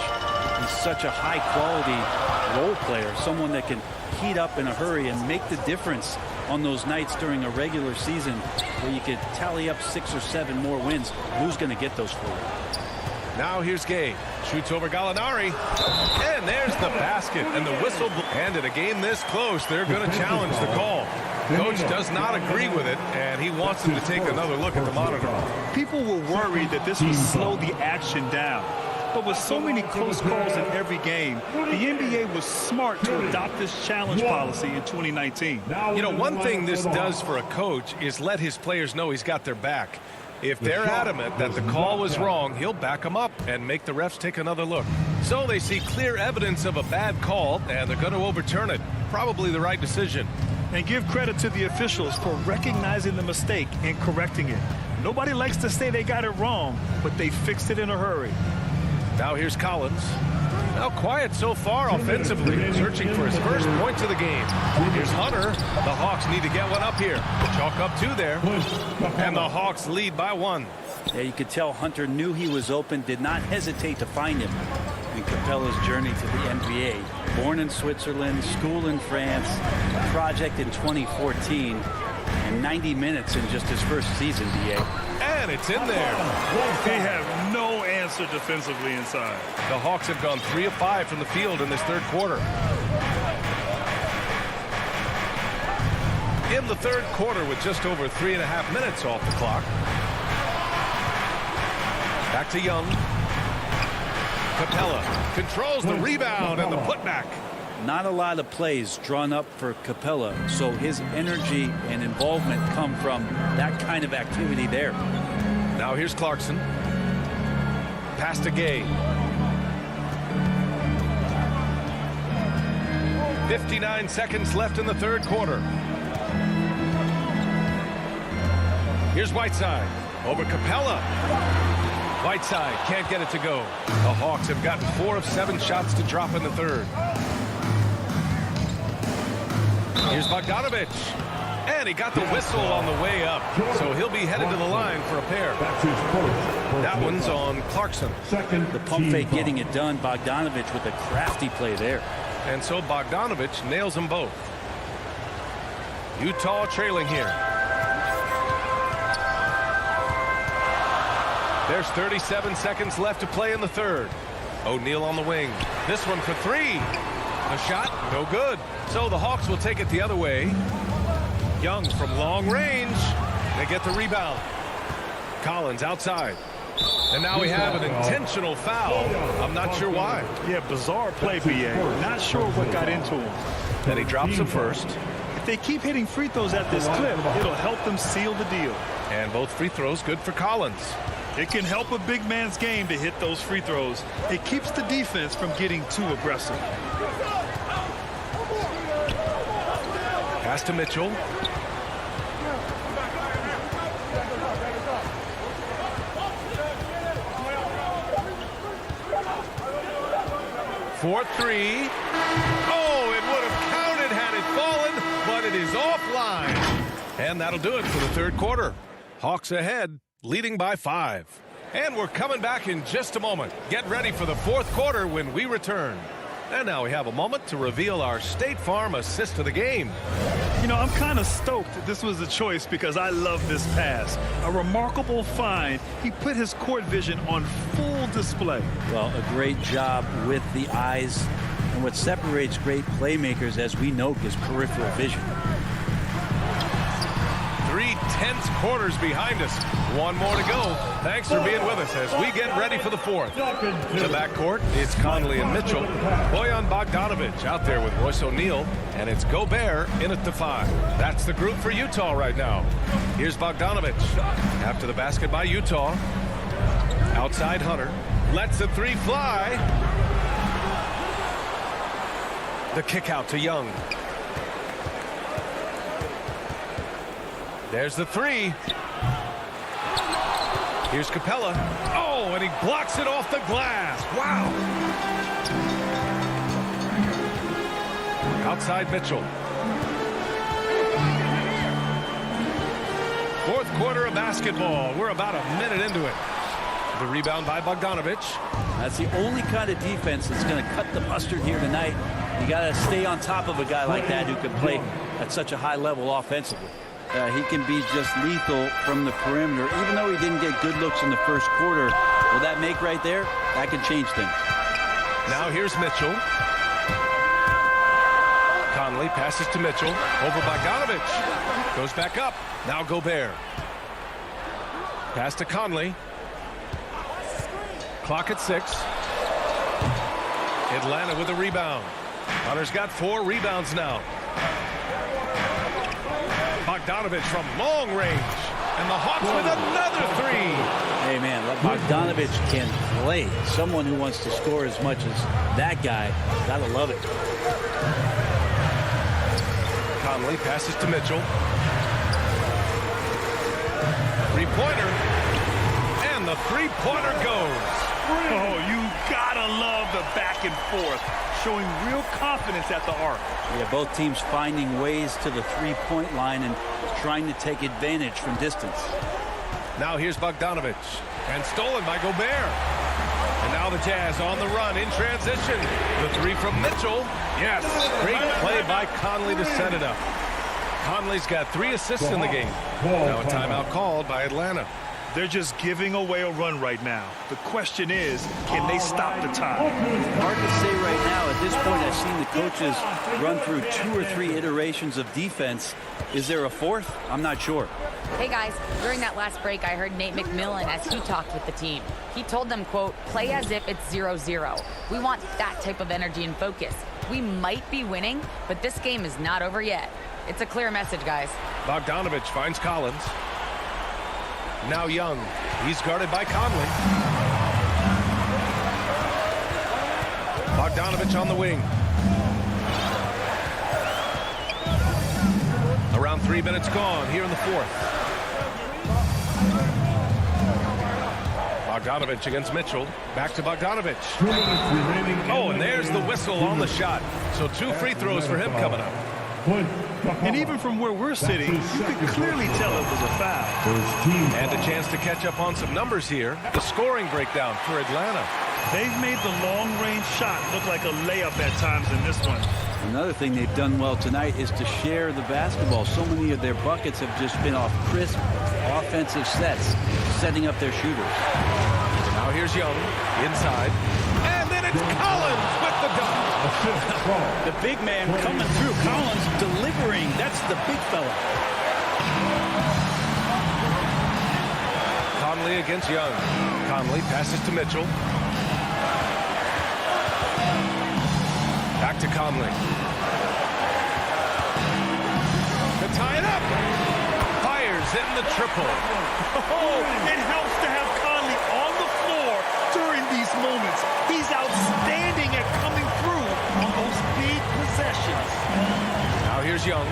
he's such a high-quality role player, someone that can heat up in a hurry and make the difference on those nights during a regular season where you could tally up 6 or 7 more wins. Lou's going to get those for you. Now here's Gay. Shoots over Gallinari. And there's the basket and the whistle. And in a game this close, they're going to challenge the call. Coach does not agree with it, and he wants him to take another look at the monitor. People were worried that this would slow the action down. But with so many close calls in every game, the NBA was smart to adopt this challenge policy in 2019. You know, one thing this does for a coach is let his players know he's got their back. If they're adamant that the call was wrong, he'll back them up and make the refs take another look. So they see clear evidence of a bad call, and they're going to overturn it. Probably the right decision. And give credit to the officials for recognizing the mistake and correcting it. Nobody likes to say they got it wrong, but they fixed it in a hurry. Now here's Collins. Now quiet so far offensively, searching for his first points of the game. Here's Hunter. The Hawks need to get one up here. Chalk up 2 there. And the Hawks lead by 1. Yeah, you could tell Hunter knew he was open, did not hesitate to find him. In Capella's journey to the NBA. Born in Switzerland, school in France, a project in 2014, and 90 minutes in just his first season, DA. And it's in there. They have no answer defensively inside. The Hawks have gone 3 of 5 from the field in this third quarter. In the third quarter with just over 3.5 minutes off the clock. Back to Young. Capella controls the rebound and the putback. Not a lot of plays drawn up for Capella, so his energy and involvement come from that kind of activity there. Now here's Clarkson. Pass to Gay. 59 seconds left in the third quarter. Here's Whiteside over Capella. Whiteside can't get it to go. The Hawks have gotten 4 of 7 shots to drop in the third. Here's Bogdanovich. And he got the whistle on the way up. So he'll be headed to the line for a pair. That one's on Clarkson. The pump fake getting it done. Bogdanovich with a crafty play there. And so Bogdanovich nails them both. Utah trailing here. There's 37 seconds left to play in the third. O'Neal on the wing. This one for three. The shot, no good. So the Hawks will take it the other way. Young from long range. They get the rebound. Collins outside. And now we have an intentional foul. I'm not sure why. Yeah, bizarre play, BA. Not sure what got into him. Then he drops the first. If they keep hitting free throws at this clip, it'll help them seal the deal. And both free throws good for Collins. It can help a big man's game to hit those free throws. It keeps the defense from getting too aggressive. Pass to Mitchell. For three. Oh, it would have counted had it fallen, but it is offline. And that'll do it for the third quarter. Hawks ahead, leading by 5. And we're coming back in just a moment. Get ready for the fourth quarter when we return. And now we have a moment to reveal our State Farm assist of the game. You know, I'm kind of stoked that this was a choice because I love this pass. A remarkable find. He put his court vision on full display. Well, a great job with the eyes. And what separates great playmakers, as we know, is peripheral vision. 3 tense quarters behind us. One more to go. Thanks for being with us as we get ready for the fourth. The backcourt, it's Conley and Mitchell. Bojan Bogdanovich out there with Royce O'Neal. And it's Gobert in at the 5. That's the group for Utah right now. Here's Bogdanovich. After the basket by Utah. Outside Hunter. Lets the 3 fly. The kick out to Young. There's the 3. Here's Capella. Oh, and he blocks it off the glass. Wow. Outside Mitchell. Fourth quarter of basketball. We're about a minute into it. The rebound by Bogdanovich. That's the only kind of defense that's going to cut the mustard here tonight. You got to stay on top of a guy like that who can play at such a high level offensively. He can be just lethal from the perimeter. Even though he didn't get good looks in the first quarter, will that make right there? That can change things. Now here's Mitchell. Conley passes to Mitchell. Over Bogdanovich. Goes back up. Now Gobert. Pass to Conley. Clock at 6. Atlanta with a rebound. Hunter's got 4 rebounds now. Bogdanovich from long range. And the Hawks with another 3. Hey, man, Bogdanovich can play. Someone who wants to score as much as that guy, gotta love it. Conley passes to Mitchell. 3-pointer. And the 3-pointer goes. Oh, you gotta love the back and forth. Showing real confidence at the arc. Yeah, both teams finding ways to the 3-point line and trying to take advantage from distance. Now here's Bogdanovich. And stolen by Gobert. And now the Jazz on the run in transition. The 3 from Mitchell. Yes, great play by Conley to set it up. Conley's got 3 assists in the game. Now a timeout called by Atlanta. They're just giving away a run right now. The question is, can they stop the time? Hard to say right now. At this point, I've seen the coaches run through 2 or 3 iterations of defense. Is there a 4th? I'm not sure. Hey, guys. During that last break, I heard Nate McMillan as he talked with the team. He told them, quote, play as if it's 0-0. We want that type of energy and focus. We might be winning, but this game is not over yet. It's a clear message, guys. Bogdanovich finds Collins. Now Young. He's guarded by Conley. Bogdanovich on the wing. Around 3 minutes gone here in the fourth. Bogdanovich against Mitchell. Back to Bogdanovich. Oh, and there's the whistle on the shot. So 2 free throws for him coming up. And even from where we're sitting, you could clearly tell it was a foul. And a chance to catch up on some numbers here. The scoring breakdown for Atlanta. They've made the long-range shot look like a layup at times in this one. Another thing they've done well tonight is to share the basketball. So many of their buckets have just been off crisp offensive sets, setting up their shooters. Now here's Young inside. And then it's Collins with the dunk. The big man coming through. Collins delivering. That's the big fella. Conley against Young. Conley passes to Mitchell. Back to Conley. To tie it up. Fires in the triple. Oh, it helps to have Conley on the floor during these moments. He's outstanding at coming through on those big possessions. Now here's Young.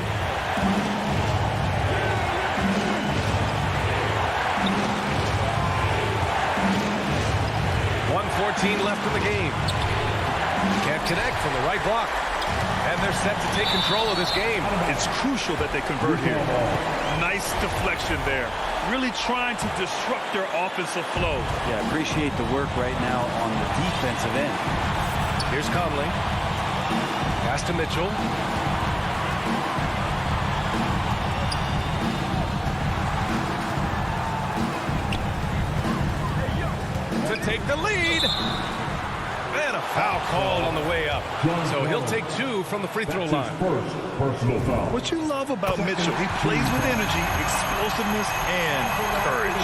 1:14 left in the game. Can't connect from the right block. And they're set to take control of this game. It's crucial that they convert here. Nice deflection there. Really trying to disrupt their offensive flow. Yeah, appreciate the work right now on the defensive end. Here's Conley. Pass to Mitchell. To take the lead. And a foul called on the way up. So he'll take 2 from the free throw line. What you love about Mitchell, he plays with energy, explosiveness, and courage.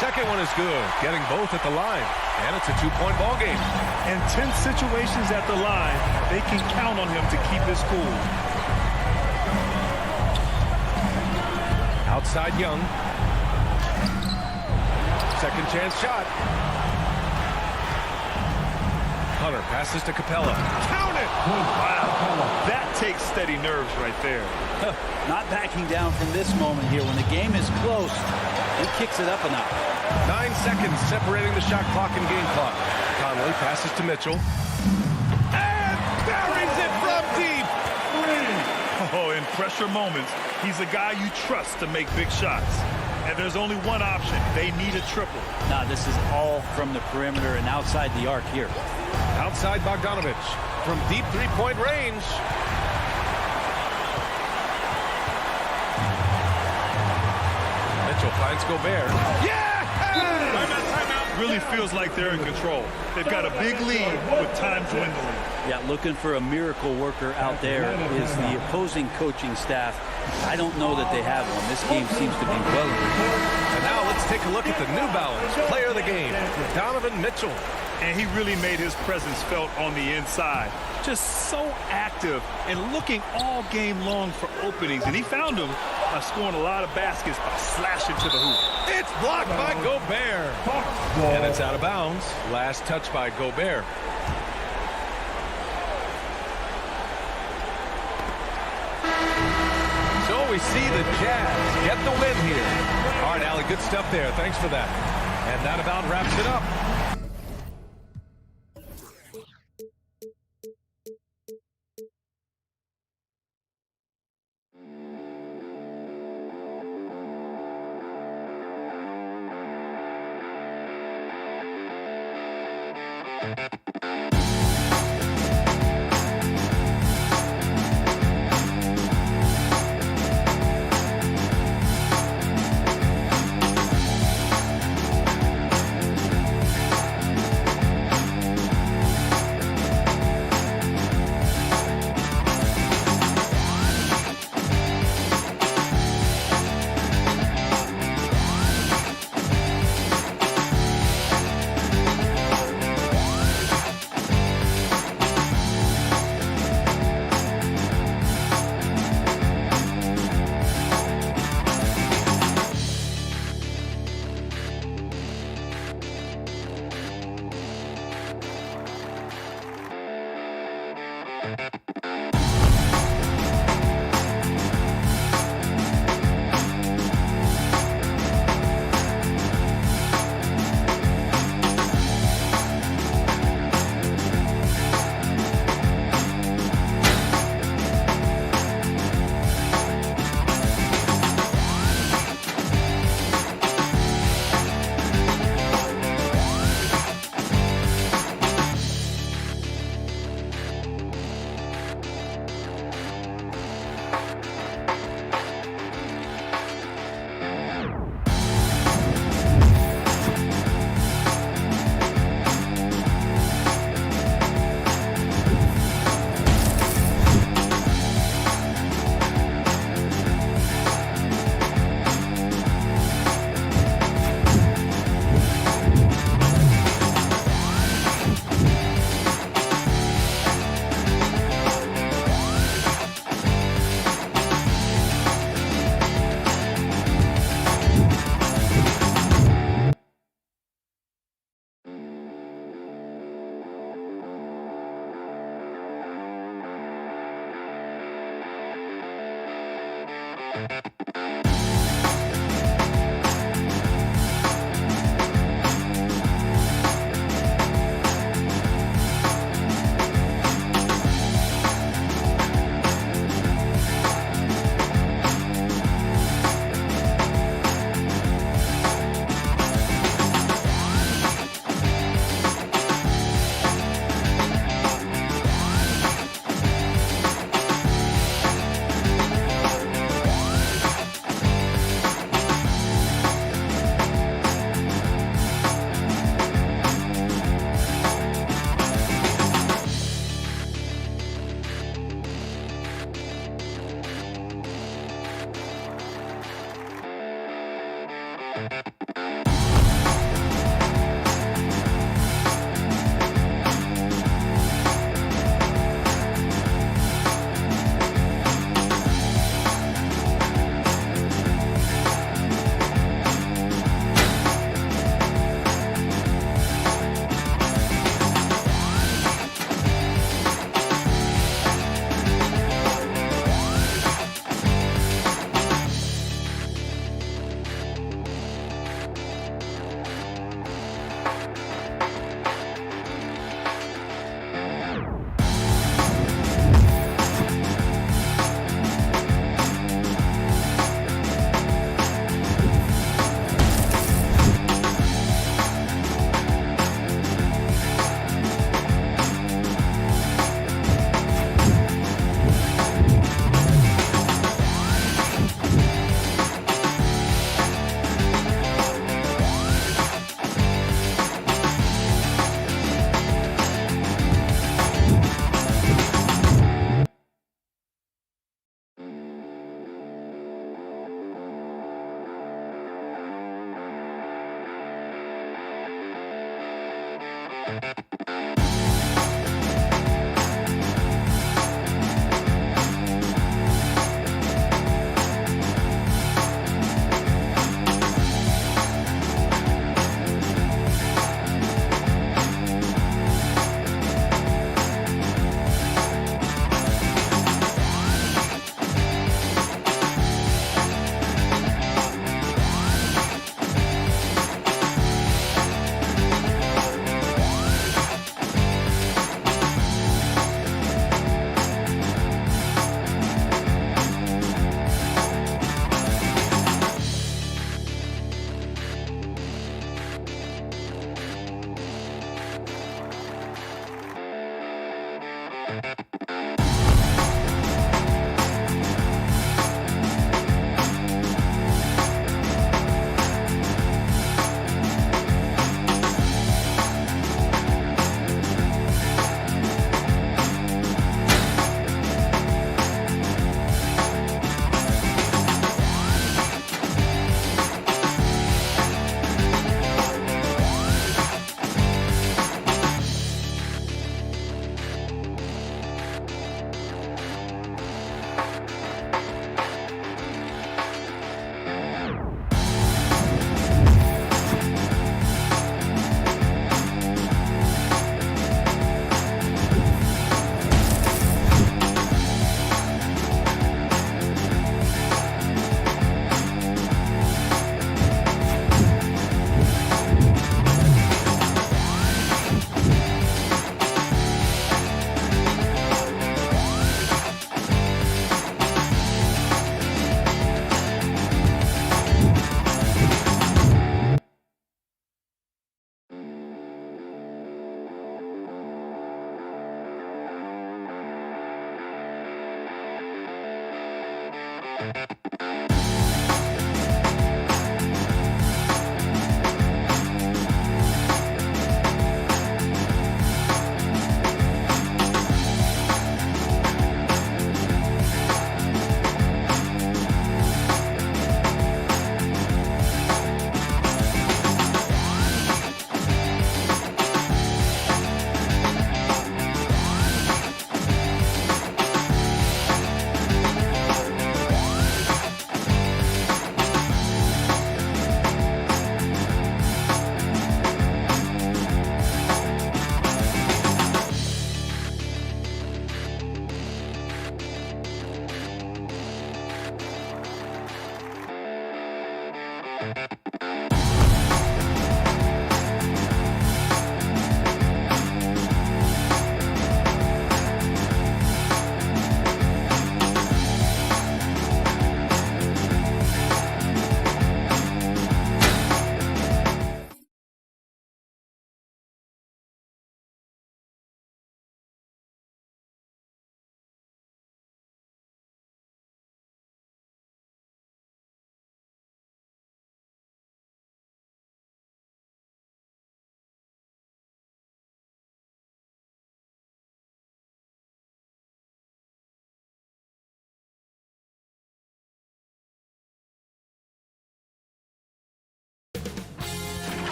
Second one is good, getting both at the line. And it's a 2-point ball game. In tense situations at the line, they can count on him to keep his cool. Outside Young. Second chance shot. Hunter passes to Capella. Count it! Wow, that takes steady nerves right there. Not backing down from this moment here. When the game is close, he kicks it up a notch. 9 seconds separating the shot clock and game clock. Conley passes to Mitchell. And buries it from deep. Oh, in pressure moments, he's a guy you trust to make big shots. And there's only one option. They need a triple. Nah, this is all from the perimeter and outside the arc here. Outside Bogdanovich from deep 3-point range. Mitchell finds Gobert. Yeah! Timeout. Really feels like they're in control. They've got a big lead with time dwindling. Yeah, looking for a miracle worker out there is the opposing coaching staff. I don't know that they have one. This game seems to be well in control. And now let's take a look at the New Balance player of the game, Donovan Mitchell. And he really made his presence felt on the inside. Just so active and looking all game long for openings. And he found them by scoring a lot of baskets by slashing to the hoop. It's blocked by Gobert. And it's out of bounds. Last touch by Gobert. So we see the Jazz get the win here. All right, Allie, good stuff there. Thanks for that. And that about wraps it up.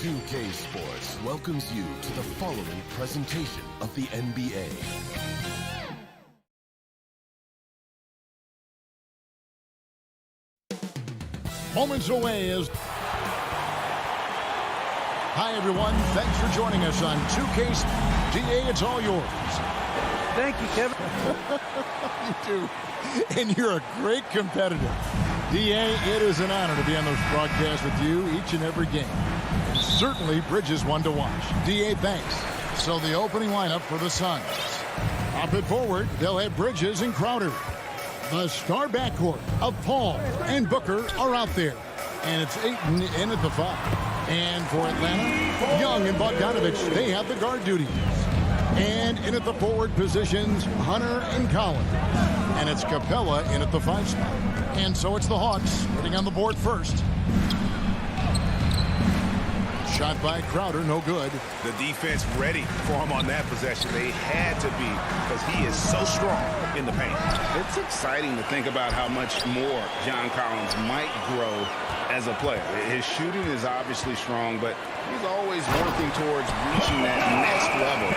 2K Sports welcomes you to the following presentation of the NBA. Moments away is... Hi, everyone. Thanks for joining us on 2K. DA, it's all yours. Thank you, Kevin. You do. And you're a great competitor. DA, it is an honor to be on this broadcast with you each and every game. And certainly, Bridges one to watch. DA, thanks. So the opening lineup for the Suns. Up it forward, they'll have Bridges and Crowder. The star backcourt of Paul and Booker are out there. And it's Ayton in at the 5. And for Atlanta, Young and Bogdanovich, they have the guard duties. And in at the forward positions, Hunter and Collins. And it's Capella in at the 5 spot. And so it's the Hawks getting on the board first. Shot by Crowder, no good. The defense ready for him on that possession. They had to be, because he is so strong in the paint. It's exciting to think about how much more John Collins might grow as a player. His shooting is obviously strong, but he's always working towards reaching that next level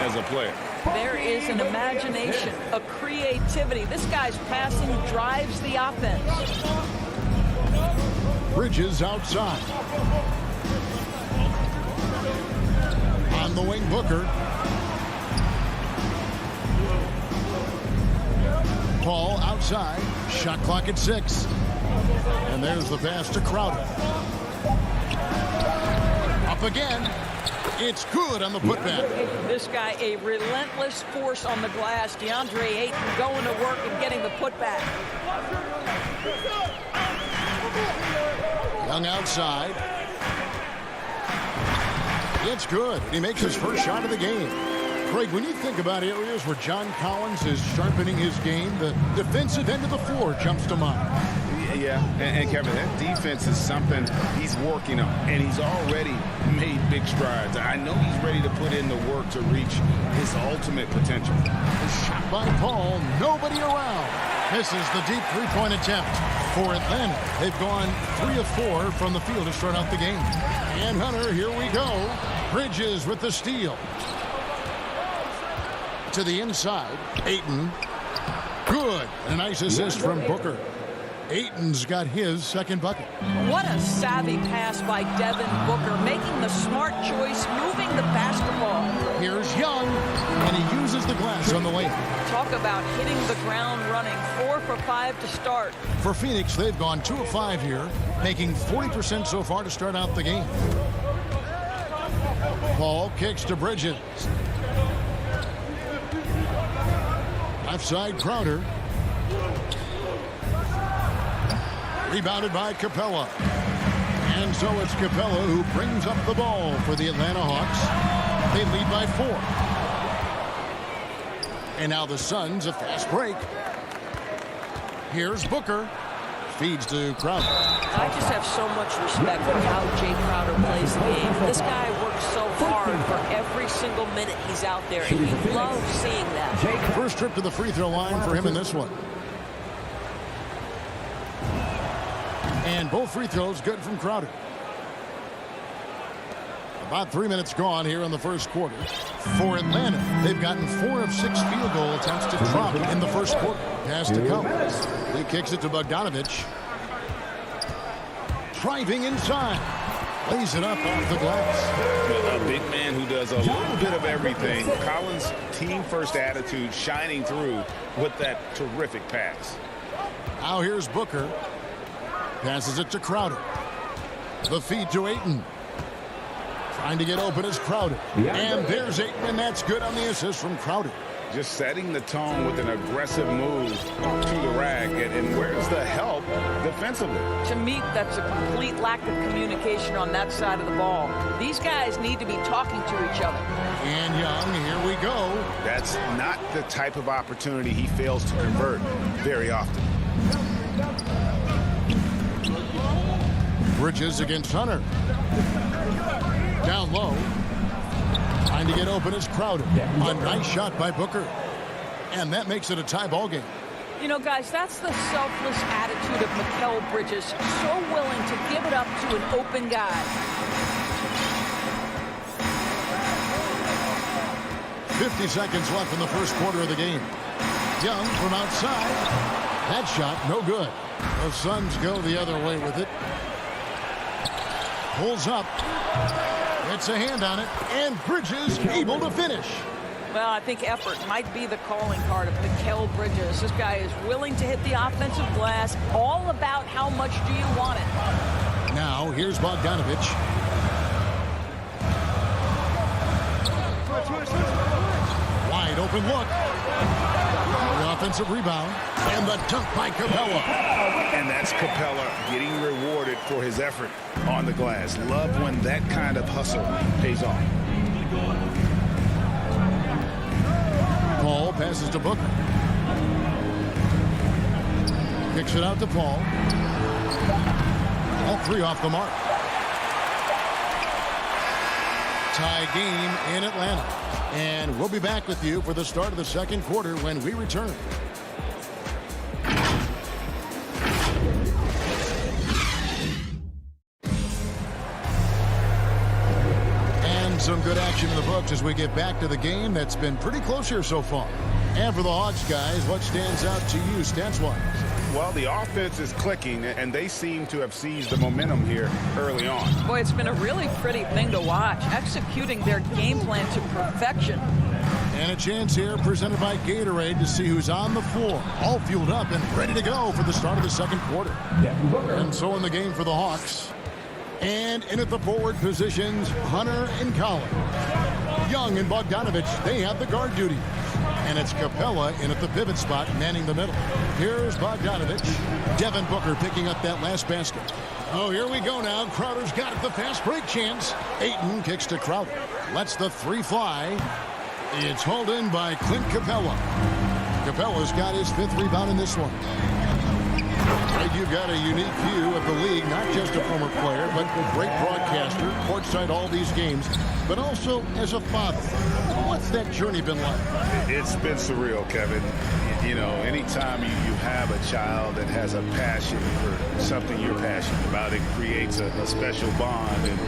as a player. There is an imagination, a creativity. This guy's passing drives the offense. Bridges outside. On the wing, Booker. Paul outside. Shot clock at 6. And there's the pass to Crowder. Up again. It's good on the putback. This guy, a relentless force on the glass. DeAndre Ayton going to work and getting the putback. Young outside. It's good. He makes his first shot of the game. Craig, when you think about areas where John Collins is sharpening his game, the defensive end of the floor jumps to mind. Yeah, and Kevin, that defense is something he's working on, and he's already made big strides. I know he's ready to put in the work to reach his ultimate potential. Shot by Paul, nobody around. Misses the deep three-point attempt for Atlanta. They've gone 3 of 4 from the field to start out the game. And Hunter, here we go. Bridges with the steal. To the inside, Ayton. Good. A nice assist from Booker. Ayton's got his second bucket. What a savvy pass by Devin Booker, making the smart choice, moving the basketball. Here's Young, and he uses the glass on the way. Talk about hitting the ground running. 4 for 5 to start. For Phoenix, they've gone 2 of 5 here, making 40% so far to start out the game. Paul kicks to Bridges. Left side, Crowder. Rebounded by Capella. And so it's Capella who brings up the ball for the Atlanta Hawks. They lead by 4. And now the Suns, a fast break. Here's Booker. Feeds to Crowder. I just have so much respect for how Jay Crowder plays the game. This guy works so hard for every single minute he's out there, and you love seeing that. First trip to the free throw line for him in this one. And both free throws good from Crowder. About 3 minutes gone here in the first quarter. For Atlanta, they've gotten 4 of 6 field goal attempts to drop in the first quarter. Pass to Collins. He kicks it to Bogdanovich. Driving inside. Lays it up off the glass. A big man who does a little bit of everything. Collins' team-first attitude shining through with that terrific pass. Now here's Booker. Passes it to Crowder. The feed to Ayton. Trying to get open is Crowder. And there's Ayton, and that's good on the assist from Crowder. Just setting the tone with an aggressive move to the rack. And where's the help defensively? To me, that's a complete lack of communication on that side of the ball. These guys need to be talking to each other. And Young, here we go. That's not the type of opportunity he fails to convert very often. Bridges against Hunter. Down low. Trying to get open is Crowder. A nice shot by Booker. And that makes it a tie ball game. You know, guys, that's the selfless attitude of Mikal Bridges. So willing to give it up to an open guy. 50 seconds left in the first quarter of the game. Young from outside. That shot, no good. The Suns go the other way with it. Pulls up. Gets a hand on it. And Bridges able to finish. Well, I think effort might be the calling card of Mikal Bridges. This guy is willing to hit the offensive glass. All about how much do you want it. Now, here's Bogdanovich. Wide open look. The offensive rebound. And the dunk by Capella. And that's Capella getting rewarded for his effort on the glass. Love when that kind of hustle pays off. Paul passes to Booker. Kicks it out to Paul. All three off the mark. Tie game in Atlanta. And we'll be back with you for the start of the second quarter when we return. And some good action in the books as we get back to the game that's been pretty close here so far. And for the Hawks, guys, what stands out to you stats-wise? Well, the offense is clicking, and they seem to have seized the momentum here early on. Boy, it's been a really pretty thing to watch, executing their game plan to perfection. And a chance here presented by Gatorade to see who's on the floor, all fueled up and ready to go for the start of the second quarter. And so in the game for the Hawks. And in at the forward positions, Hunter and Collins. Young and Bogdanovich, they have the guard duty. And it's Capella in at the pivot spot, manning the middle. Here's Bogdanovich. Devin Booker picking up that last basket. Oh, here we go now. Crowder's got it, the fast break chance. Ayton kicks to Crowder. Lets the three fly. It's hauled in by Clint Capella. Capella's got his 5th rebound in this one. Greg, you've got a unique view of the league, not just a former player, but a great broadcaster, courtside all these games, but also as a father. What's that journey been like? It's been surreal, Kevin. You know, anytime you have a child that has a passion for something you're passionate about, it creates a special bond. And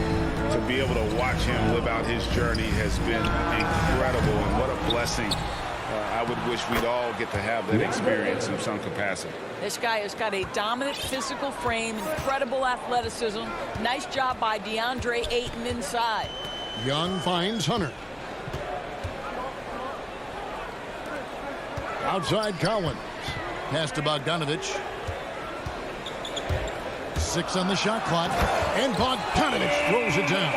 to be able to watch him live out his journey has been incredible, and what a blessing. I would wish we'd all get to have that experience in some capacity. This guy has got a dominant physical frame, incredible athleticism. Nice job by DeAndre Ayton inside. Young finds Hunter. Outside Collins. Pass to Bogdanovich. 6 on the shot clock. And Bogdanovich throws it down.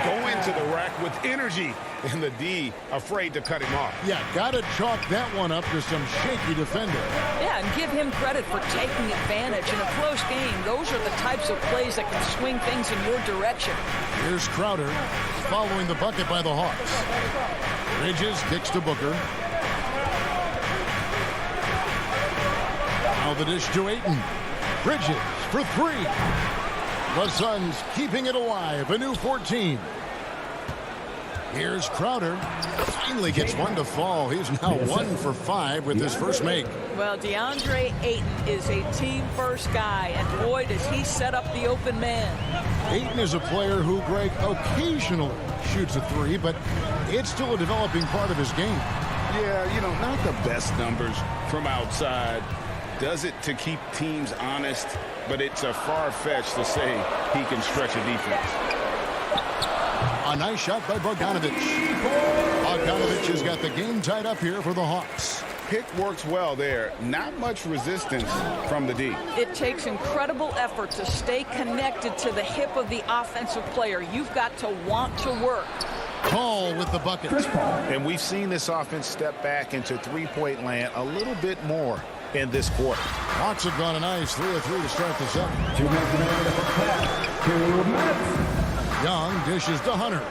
Going to the rack with energy. And the D afraid to cut him off. Yeah, got to chalk that one up to some shaky defender. Yeah, and give him credit for taking advantage. In a close game, those are the types of plays that can swing things in your direction. Here's Crowder following the bucket by the Hawks. Bridges kicks to Booker. Now the dish to Ayton. Bridges for 3. The Suns keeping it alive. A new 14. Here's Crowder. Finally gets one to fall. He's now 1 for 5 with his first make. Well, DeAndre Ayton is a team-first guy, and boy, does he set up the open man. Ayton is a player who, Greg, occasionally shoots a 3, but it's still a developing part of his game. Yeah, you know, not the best numbers from outside. Does it to keep teams honest, but it's a far-fetched to say he can stretch a defense. A nice shot by Bogdanovich. Bogdanovich has got the game tied up here for the Hawks. Pick works well there. Not much resistance from the D. It takes incredible effort to stay connected to the hip of the offensive player. You've got to want to work. Paul with the bucket. And we've seen this offense step back into three-point land a little bit more in this quarter. Hawks have gone a nice 3 of 3 to start the second. 2 minutes. Young dishes to Hunter.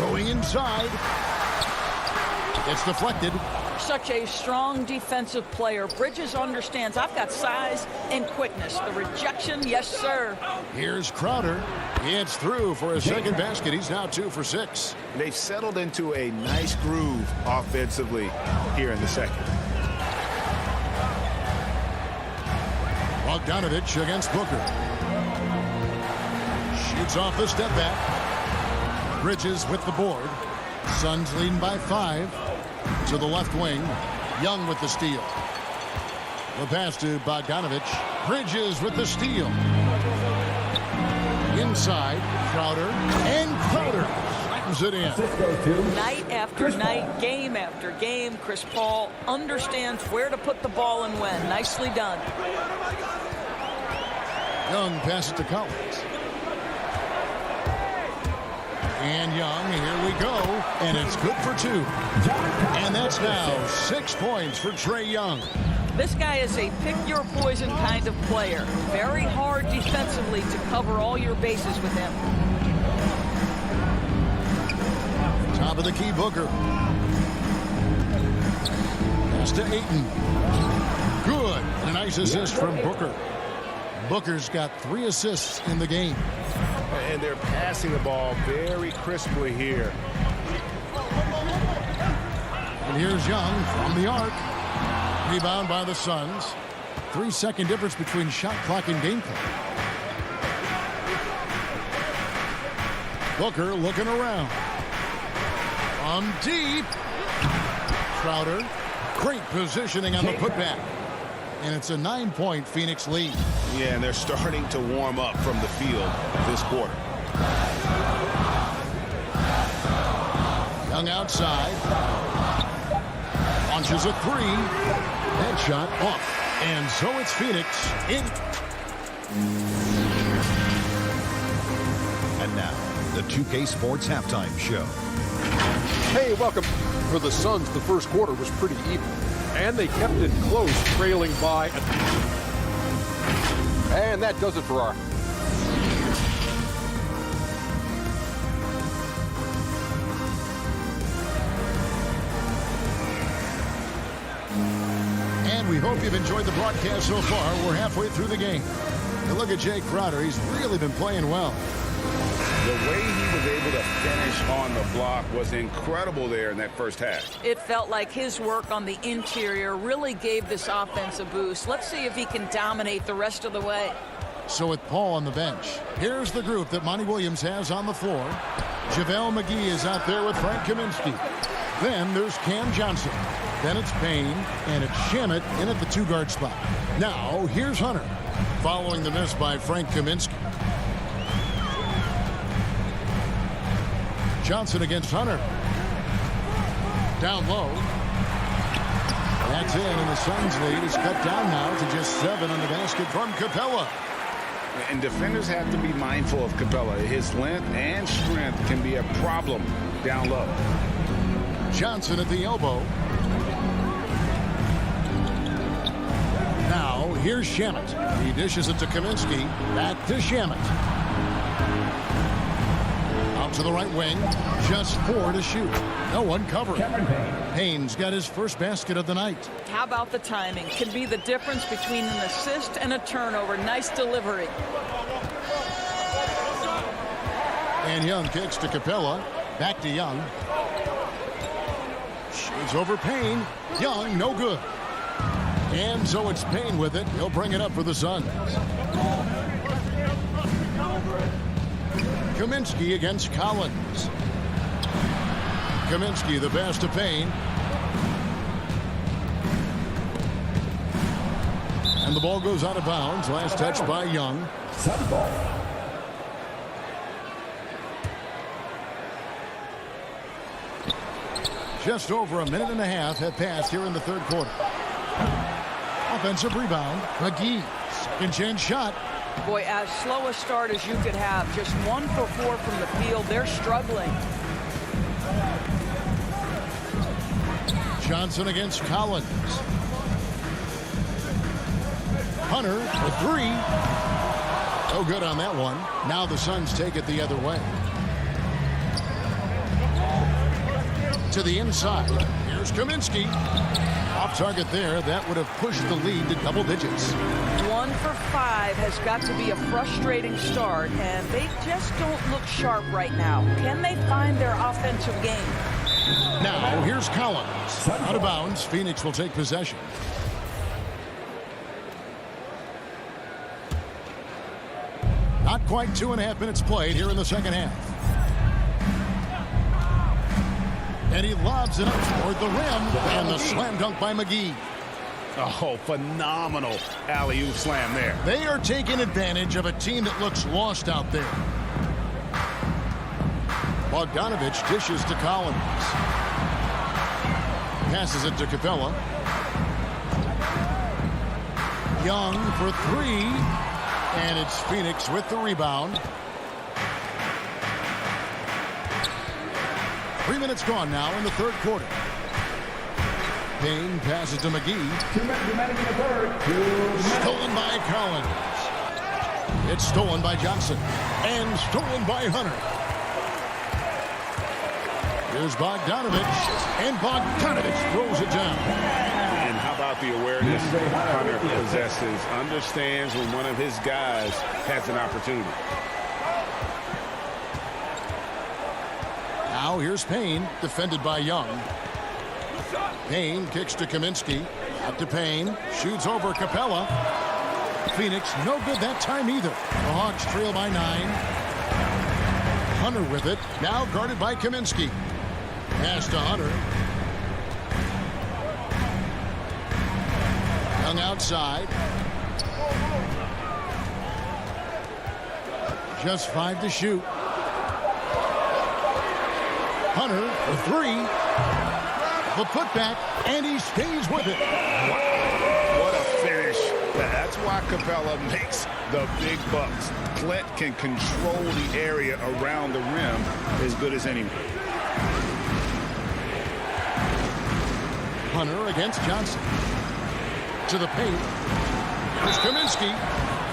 Going inside. It's deflected. Such a strong defensive player. Bridges understands I've got size and quickness. The rejection, yes, sir. Here's Crowder. It's through for a second basket. He's now 2 for 6. They've settled into a nice groove offensively here in the second. Bogdanovich against Booker. Shoots off the step back. Bridges with the board. Suns leading by 5. To the left wing. Young with the steal. The pass to Bogdanovich. Bridges with the steal. Inside, Crowder. And Crowder slams it in. Night after night, game after game, Chris Paul understands where to put the ball and when. Nicely done. Young passes to Collins. And Young, here we go. And it's good for 2. And that's now 6 points for Trae Young. This guy is a pick-your-poison kind of player. Very hard defensively to cover all your bases with him. Top of the key, Booker. Pass to Ayton. Good. And a nice assist from Booker. Booker's got 3 assists in the game. And they're passing the ball very crisply here. And here's Young from the arc. Rebound by the Suns. 3-second difference between shot clock and gameplay. Booker looking around. From deep. Crowder. Great positioning on the putback. And it's a 9-point Phoenix lead. Yeah, and they're starting to warm up from the field this quarter. Young outside. Launches a 3. That shot off. And so it's Phoenix in. And now, the 2K Sports Halftime Show. Hey, welcome. For the Suns, the first quarter was pretty even. And they kept it close, trailing by. And that does it for our. And we hope you've enjoyed the broadcast so far. We're halfway through the game. And look at Jay Crowder. He's really been playing well. The way he was able to finish on the block was incredible there in that first half. It felt like his work on the interior really gave this offense a boost. Let's see if he can dominate the rest of the way. So with Paul on the bench, here's the group that Monty Williams has on the floor. JaVale McGee is out there with Frank Kaminsky. Then there's Cam Johnson. Then it's Payne, and it's Shamet in at the 2-guard spot. Now, here's Hunter, following the miss by Frank Kaminsky. Johnson against Hunter. Down low. That's in, and the Suns lead is cut down now to just 7 on the basket from Capella. And defenders have to be mindful of Capella. His length and strength can be a problem down low. Johnson at the elbow. Now, here's Shamet. He dishes it to Kaminsky. Back to Shamet. Out to the right wing. Just 4 to shoot. No one covering. Payne's got his first basket of the night. How about the timing? Can be the difference between an assist and a turnover. Nice delivery. And Young kicks to Capella. Back to Young. Shades over Payne. Young, no good. And so it's Payne with it. He'll bring it up for the Suns. Kaminsky against Collins. Kaminsky the pass to Payne. And the ball goes out of bounds. Last touch by Young. Sun ball. Just over a minute and a half have passed here in the third quarter. Offensive rebound. McGee. Second chance shot. Boy, as slow a start as you could have. Just 1 for 4 from the field. They're struggling. Johnson against Collins. Hunter for 3. No good on that one. Now the Suns take it the other way. To the inside. Here's Kaminsky. Off target there. That would have pushed the lead to double digits. 1 for 5 has got to be a frustrating start, and they just don't look sharp right now. Can they find their offensive game? Now, here's Collins. Out of bounds. Phoenix will take possession. Not quite 2.5 minutes played here in the second half. And he lobs it up toward the rim. And the slam dunk by McGee. Oh, phenomenal alley-oop slam there. They are taking advantage of a team that looks lost out there. Bogdanovich dishes to Collins. Passes it to Capella. Young for three. And it's Phoenix with the rebound. 3 minutes gone now in the third quarter. Payne passes to McGee. Stolen by Collins. It's stolen by Johnson. And stolen by Hunter. Here's Bogdanovich. And Bogdanovich throws it down. And how about the awareness Hunter possesses? Understands when one of his guys has an opportunity. Now here's Payne, defended by Young. Payne kicks to Kaminsky. Up to Payne. Shoots over Capella. Phoenix no good that time either. The Hawks trail by 9. Hunter with it. Now guarded by Kaminsky. Pass to Hunter. Young outside. Just 5 to shoot. Hunter for 3. The putback, and he stays with it. Wow. What a finish. That's why Capella makes the big bucks. Clint can control the area around the rim as good as anyone. Hunter against Johnson. To the paint. Here's Kaminsky.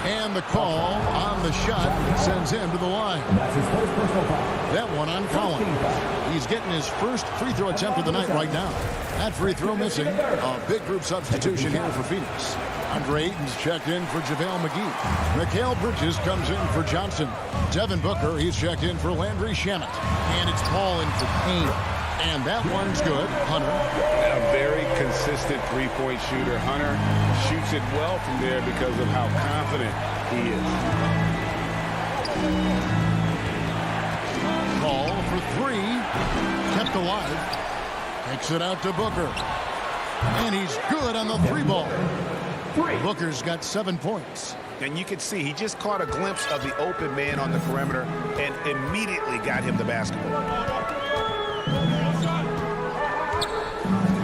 And the call on the shot sends him to the line. That's his first personal foul. That one on Collins. He's getting his first free throw attempt of the night right now. That free throw missing. A big group substitution here for Phoenix. Andre Ayton's checked in for JaVale McGee. Mikal Bridges comes in for Johnson. Devin Booker, he's checked in for Landry Shamet. And it's Paul in for Payne. And that one's good. Hunter. A very consistent three-point shooter. Hunter shoots it well from there because of how confident he is. Ball for 3. Kept alive. Takes it out to Booker. And he's good on the 3-ball. Booker's got 7 points. And you can see he just caught a glimpse of the open man on the perimeter and immediately got him the basketball.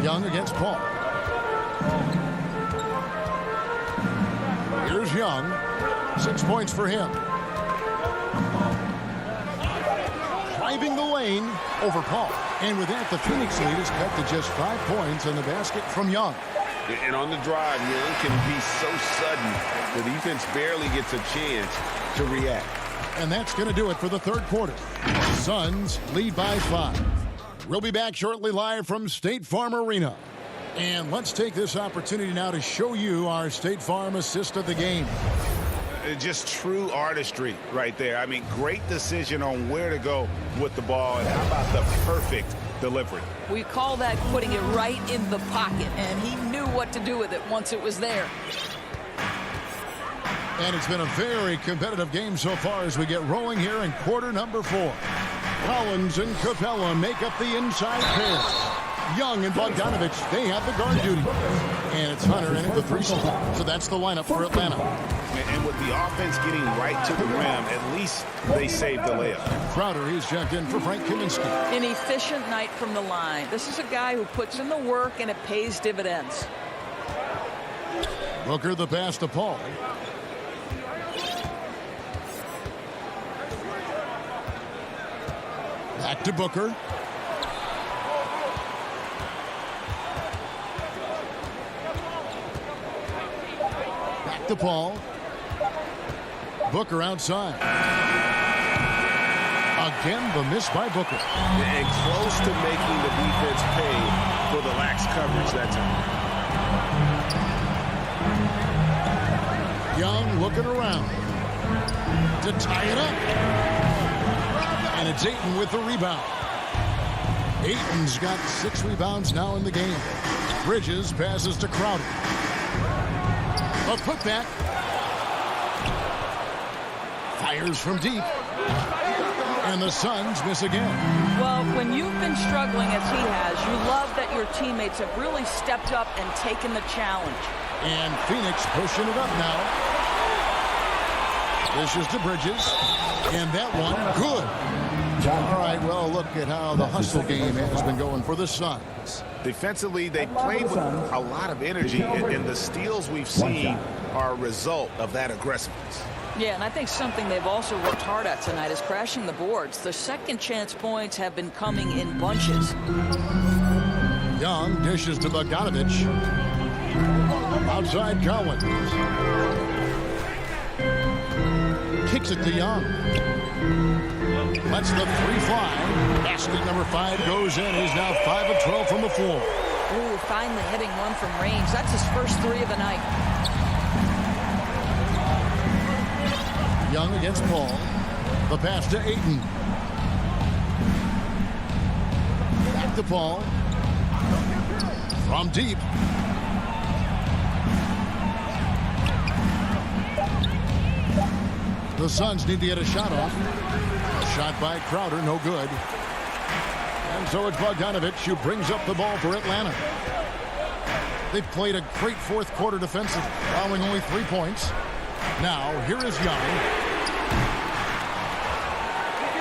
Young against Paul. Here's Young. 6 points for him. Driving the lane over Paul. And with that, the Phoenix lead is cut to just 5 points on the basket from Young. And on the drive, Young can be so sudden, the defense barely gets a chance to react. And that's going to do it for the third quarter. Suns lead by 5. We'll be back shortly live from State Farm Arena. And let's take this opportunity now to show you our State Farm assist of the game. Just true artistry right there. I mean, great decision on where to go with the ball. And how about the perfect delivery? We call that putting it right in the pocket, and he knew what to do with it once it was there. And it's been a very competitive game so far as we get rolling here in quarter number 4. Collins and Capella make up the inside pair. Young and Bogdanovich, they have the guard duty. And it's Hunter in at the 3 slot. So that's the lineup for Atlanta. And with the offense getting right to the rim, at least they saved the layup. Crowder, he's checked in for Frank Kaminsky. An efficient night from the line. This is a guy who puts in the work and it pays dividends. Booker the pass to Paul. Back to Booker. Back to Paul. Booker outside. Again, the miss by Booker. And close to making the defense pay for the lax coverage that time. Young looking around to tie it up. And it's Ayton with the rebound. Ayton's got 6 rebounds now in the game. Bridges passes to Crowder. A putback. Fires from deep. And the Suns miss again. Well, when you've been struggling as he has, you love that your teammates have really stepped up and taken the challenge. And Phoenix pushing it up now. Dishes to Bridges. And that one, good. All right, well, look at how the hustle game has been going for the Suns. Defensively, they played with a lot of energy, and the steals we've seen are a result of that aggressiveness. Yeah, and I think something they've also worked hard at tonight is crashing the boards. The second chance points have been coming in bunches. Young dishes to Bogdanovich. Outside Collins. Kicks it to Young. Lets the three fly. Basket number 5 goes in. He's now 5 of 12 from the floor. Ooh, finally hitting one from range. That's his first 3 of the night. Young against Paul. The pass to Ayton. Back to Paul. From deep. The Suns need to get a shot off. A shot by Crowder, no good. And so it's Bogdanovich who brings up the ball for Atlanta. They've played a great fourth quarter defensive, allowing only 3 points. Now, here is Young.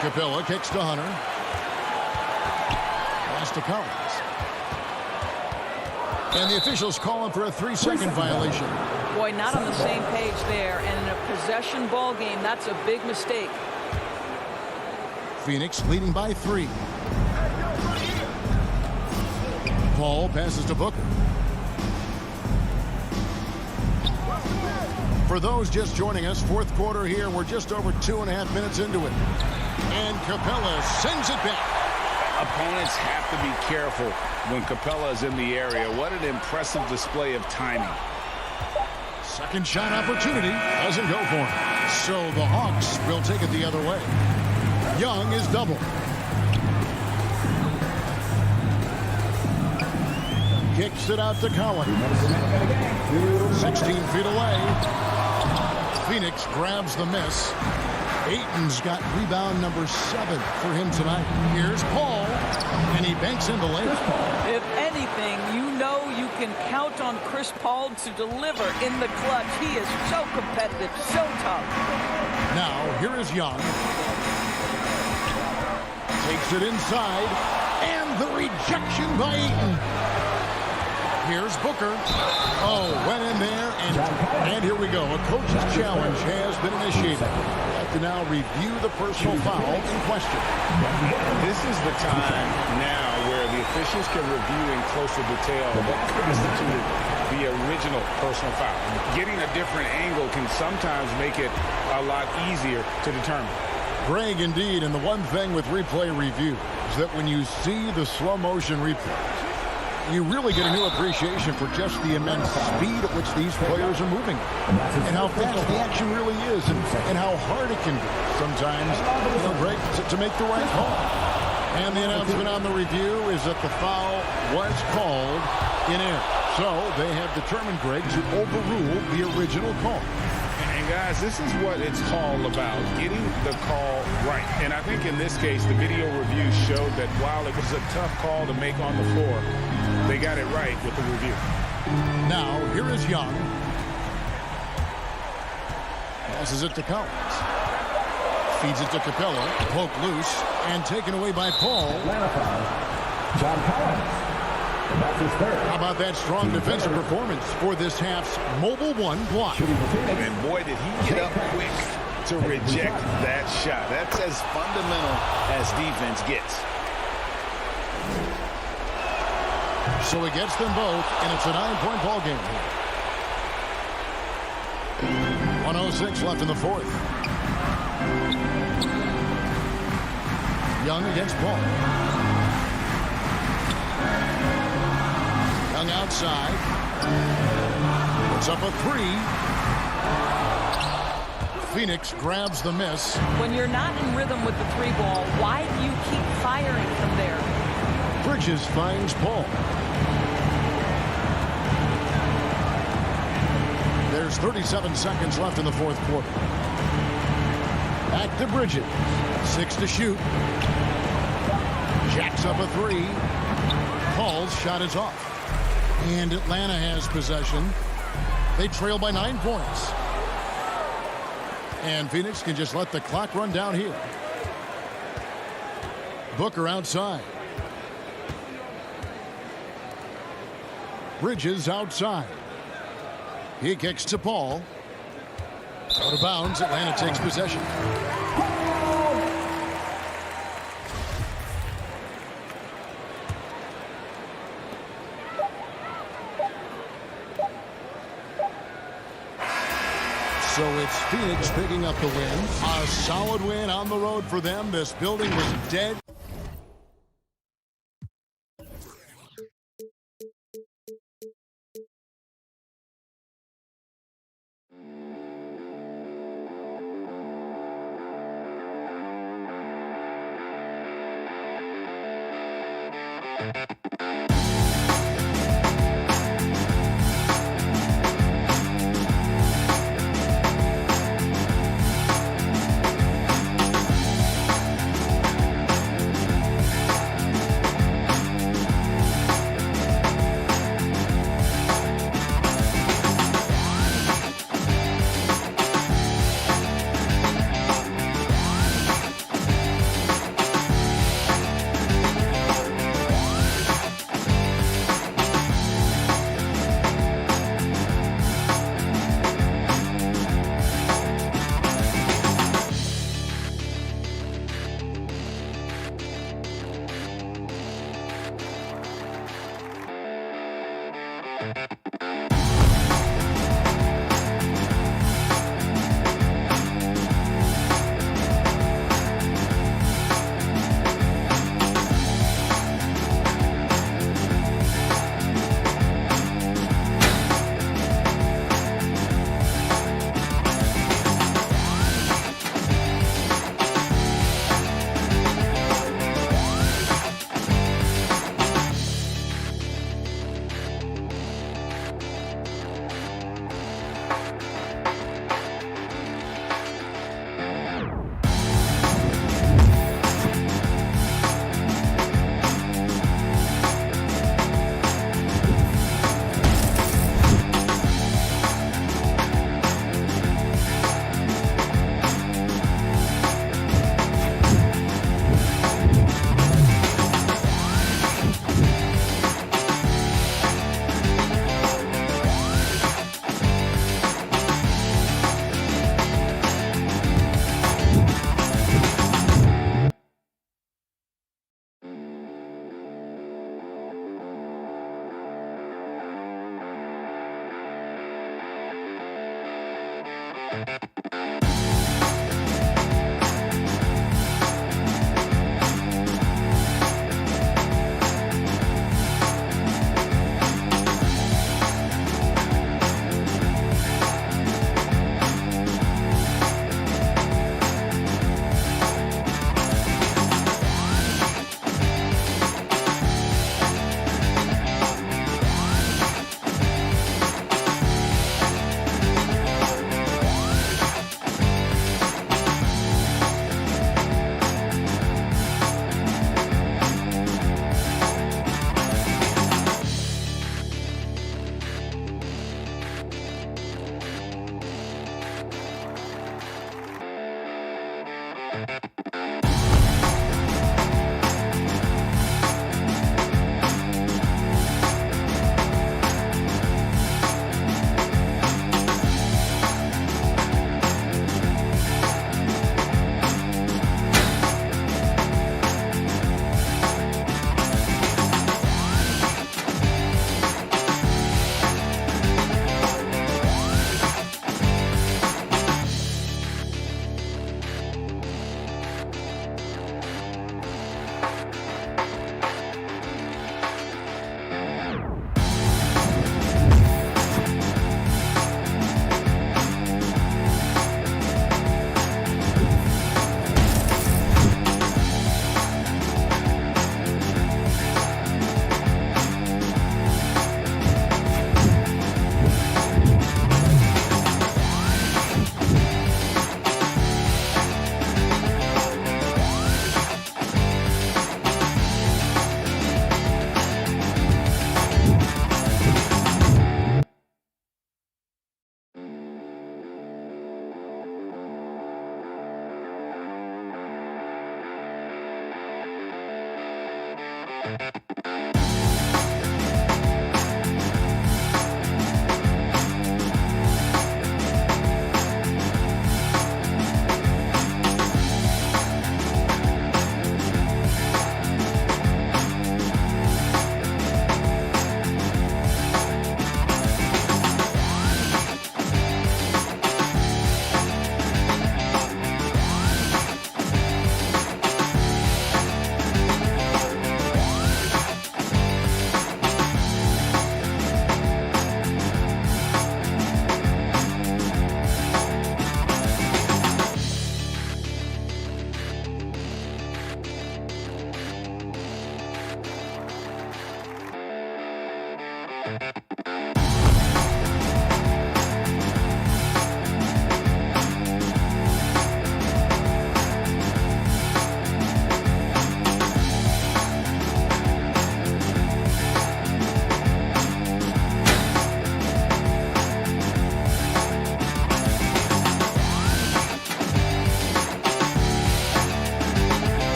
Capella kicks to Hunter. Pass to Collins. And the officials calling for a 3-second violation. Boy, not on the same page there. And in a possession ball game, that's a big mistake. Phoenix leading by 3. Paul passes to Booker. For those just joining us, fourth quarter here. We're just over 2.5 minutes into it. And Capella sends it back. Opponents have to be careful when Capella is in the area. What an impressive display of timing. Second shot opportunity. Doesn't go for him. So the Hawks will take it the other way. Young is double. Kicks it out to Collins. 16 feet away. Phoenix grabs the miss. Ayton's got rebound number 7 for him tonight. Here's Paul, and he banks in the layup. If anything, you know you can count on Chris Paul to deliver in the clutch. He is so competitive, so tough. Now, here is Young. Takes it inside, and the rejection by Ayton. Here's Booker. Oh, went in there, and here we go. A coach's challenge has been initiated. To now review the personal foul in question. This is the time now where the officials can review in closer detail what constituted the original personal foul. Getting a different angle can sometimes make it a lot easier to determine. Greg, indeed, and the one thing with replay review is that when you see the slow motion replays, you really get a new appreciation for just the immense speed at which these players are moving and how fast the action really is and how hard it can be sometimes, Greg, to make the right call. And the announcement on the review is that the foul was called in error. So they have determined, Greg, to overrule the original call. And guys, this is what it's all about, getting the call right. And I think in this case, the video review showed that while it was a tough call to make on the floor, they got it right with the review. Now, here is Young. Passes it to Collins. Feeds it to Capella. Poke loose and taken away by Paul. John Collins. That's his third. How about that strong defensive performance for this half's mobile 1 block? And boy, did he get up quick to reject that shot. That's as fundamental as defense gets. So he gets them both, and it's a 9-point ball game. 1:06 left in the fourth. Young against Paul. Young outside. Puts up a 3. Phoenix grabs the miss. When you're not in rhythm with the 3 ball, why do you keep firing from there? Bridges finds Paul. There's 37 seconds left in the fourth quarter. Back to Bridges. 6 to shoot. Jacks up a 3. Paul's shot is off. And Atlanta has possession. They trail by 9 points. And Phoenix can just let the clock run down here. Booker outside. Bridges outside. He kicks to Paul. Out of bounds. Atlanta takes possession. So it's Phoenix picking up the win. A solid win on the road for them. This building was dead.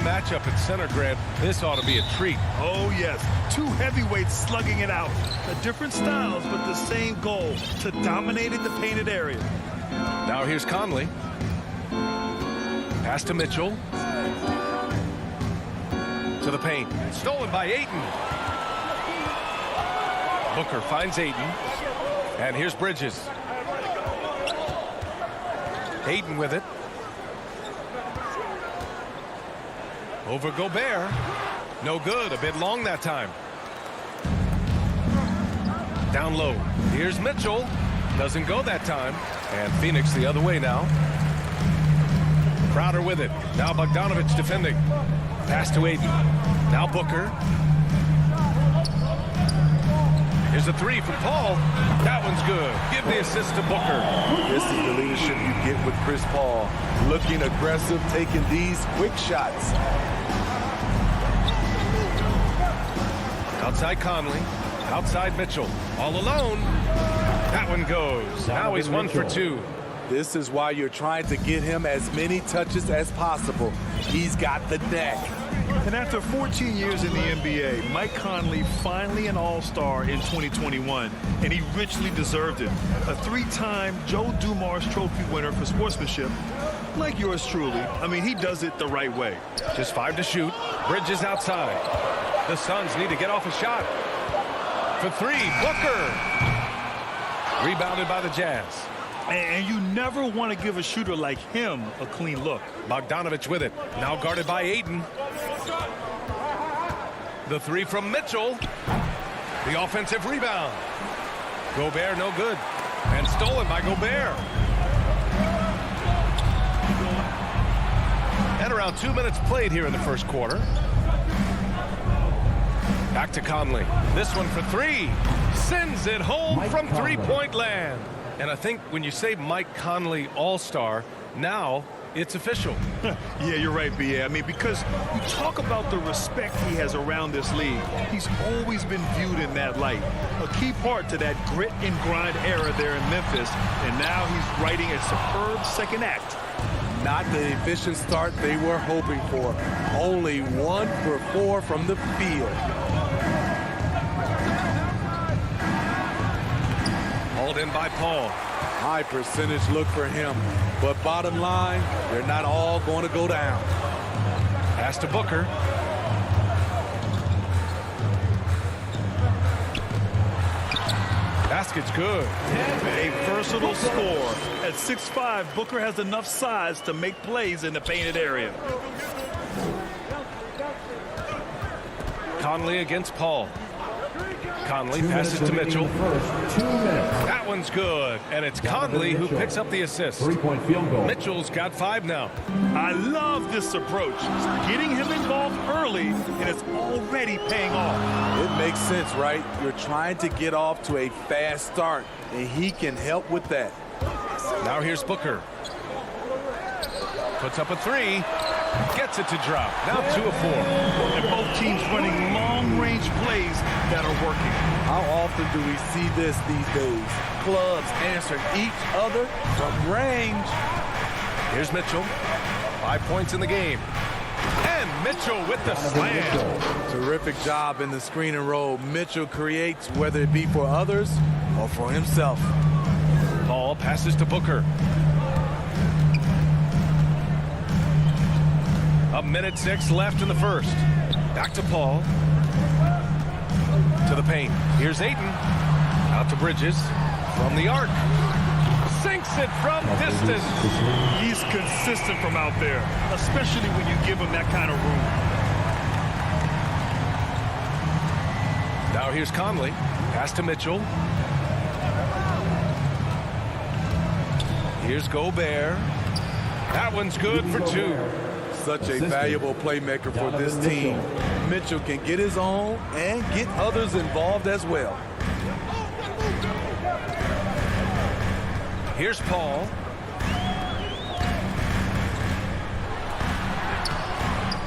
matchup at center, Grant. This ought to be a treat. Oh, yes. Two heavyweights slugging it out. Different styles, but the same goal, to dominate in the painted area. Now here's Conley. Pass to Mitchell. To the paint. Stolen by Ayton. Booker finds Ayton. And here's Bridges. Ayton with it. Over Gobert. No good. A bit long that time. Down low. Here's Mitchell. Doesn't go that time. And Phoenix the other way now. Crowder with it. Now Bogdanovich defending. Pass to Ayton. Now Booker. Here's a three from Paul. That one's good. Give the assist to Booker. This is the leadership you get with Chris Paul. Looking aggressive, taking these quick shots. Outside Conley. Outside Mitchell. All alone. That one goes. Now he's 1 for 2. This is why you're trying to get him as many touches as possible. He's got the neck. And after 14 years in the NBA, Mike Conley finally an All-Star in 2021, and he richly deserved it. A 3-time Joe Dumars Trophy winner for sportsmanship, like yours truly. I mean, he does it the right way. Just 5 to shoot. Bridges outside. The Suns need to get off a shot. For 3, Booker. Rebounded by the Jazz. And you never want to give a shooter like him a clean look. Bogdanovich with it. Now guarded by Ayton. The 3 from Mitchell. The offensive rebound. Gobert no good. And stolen by Gobert. And around 2 minutes played here in the first quarter. Back to Conley. This one for 3. Sends it home from three-point land. And I think when you say Mike Conley All-Star, now it's official. Yeah, you're right, B.A. I mean, because you talk about the respect he has around this league. He's always been viewed in that light. A key part to that grit and grind era there in Memphis. And now he's writing a superb second act. Not the efficient start they were hoping for. Only 1 for 4 from the field. Hauled in by Paul. High percentage look for him. But bottom line, they're not all going to go down. Pass to Booker. Basket's good. A versatile score. At 6'5", Booker has enough size to make plays in the painted area. Conley against Paul. Conley passes to Mitchell. That one's good. And it's Conley who picks up the assist. 3-point field goal. Mitchell's got 5 now. I love this approach. Getting him involved early, and it's already paying off. It makes sense, right? You're trying to get off to a fast start, and he can help with that. Now here's Booker. Puts up a 3. Gets it to drop. Now 2 of 4. And both teams running long-range plays that are working. How often do we see this these days? Clubs answering each other from range. Here's Mitchell. 5 points in the game. And Mitchell with the slam. Terrific job in the screen and roll. Mitchell creates, whether it be for others or for himself. Paul passes to Booker. A minute 6 left in the first. Back to Paul. To the paint. Here's Ayton. Out to Bridges. From the arc. Sinks it from distance. He's consistent from out there, especially when you give him that kind of room. Now here's Conley. Pass to Mitchell. Here's Gobert. That one's good for 2. Such a valuable playmaker for this team. Mitchell can get his own and get others involved as well. Here's Paul.